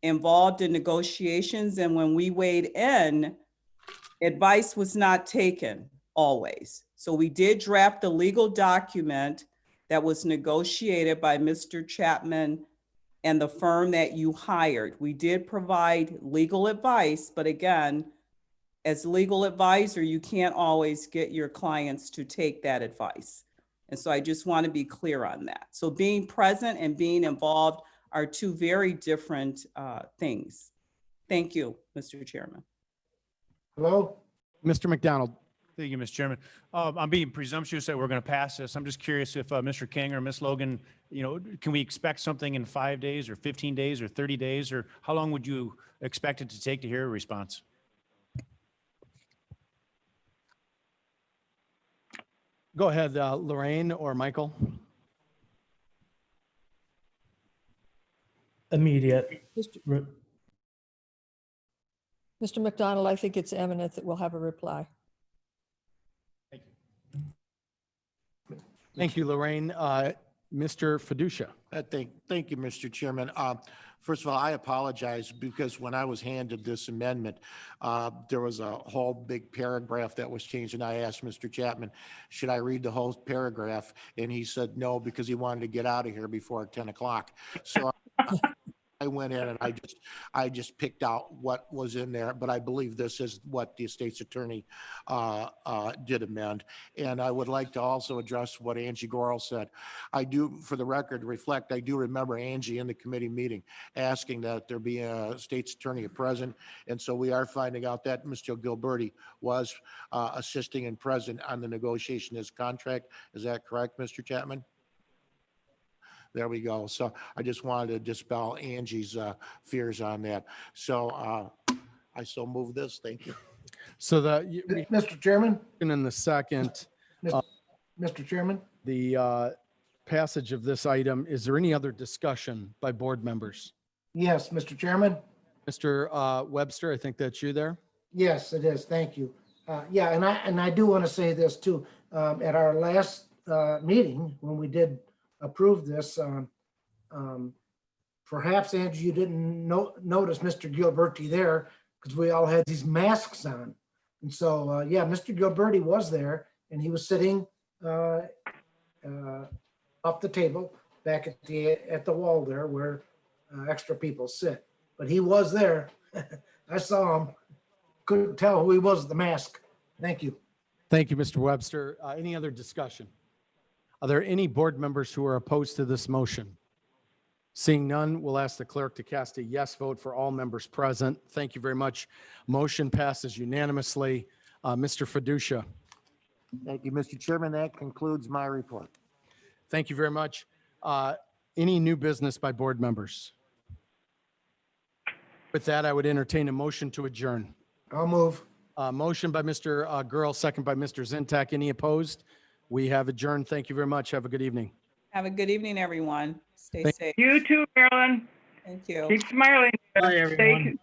involved in negotiations, and when we weighed in, advice was not taken always. So we did draft a legal document that was negotiated by Mr. Chapman and the firm that you hired. We did provide legal advice, but again, as legal advisor, you can't always get your clients to take that advice. And so I just want to be clear on that. So being present and being involved are two very different things. Thank you, Mr. Chairman. Hello? Mr. McDonald. Thank you, Mr. Chairman. I'm being presumptuous that we're going to pass this. I'm just curious if Mr. King or Ms. Logan, you know, can we expect something in 5 days or 15 days or 30 days, or how long would you expect it to take to hear a response? Go ahead, Lorraine or Michael. Immediate. Mr. McDonald, I think it's eminent that we'll have a reply. Thank you, Lorraine. Mr. Fiducia. Thank you, Mr. Chairman. First of all, I apologize because when I was handed this amendment, there was a whole big paragraph that was changed, and I asked Mr. Chapman, should I read the whole paragraph? And he said no, because he wanted to get out of here before 10 o'clock. So I went in and I just picked out what was in there, but I believe this is what the state's attorney did amend. And I would like to also address what Angie Gorel said. I do, for the record, reflect, I do remember Angie in the committee meeting asking that there be a state's attorney present. And so we are finding out that Mr. Gilberti was assisting and present on the negotiation of this contract. Is that correct, Mr. Chapman? There we go. So I just wanted to dispel Angie's fears on that. So I still move this. Thank you. So Mr. Chairman? In the second. Mr. Chairman? The passage of this item, is there any other discussion by board members? Yes, Mr. Chairman? Mr. Webster, I think that's you there. Yes, it is. Thank you. Yeah, and I do want to say this too. At our last meeting, when we did approve this, perhaps, Angie, you didn't notice Mr. Gilberti there because we all had these masks on. And so, yeah, Mr. Gilberti was there and he was sitting off the table back at the wall there where extra people sit. But he was there. I saw him. Couldn't tell who he was with the mask. Thank you. Thank you, Mr. Webster. Any other discussion? Are there any board members who are opposed to this motion? Seeing none, we'll ask the clerk to cast a yes vote for all members present. Thank you very much. Motion passes unanimously. Mr. Fiducia. Thank you, Mr. Chairman. That concludes my report. Thank you very much. Any new business by board members? With that, I would entertain a motion to adjourn. I'll move. Motion by Mr. Girl, second by Mr. Zintak. Any opposed? We have adjourned. Thank you very much. Have a good evening. Have a good evening, everyone. Stay Thank safe. You too, Marilyn. Thank you. Keep smiling. Bye, everyone. Stay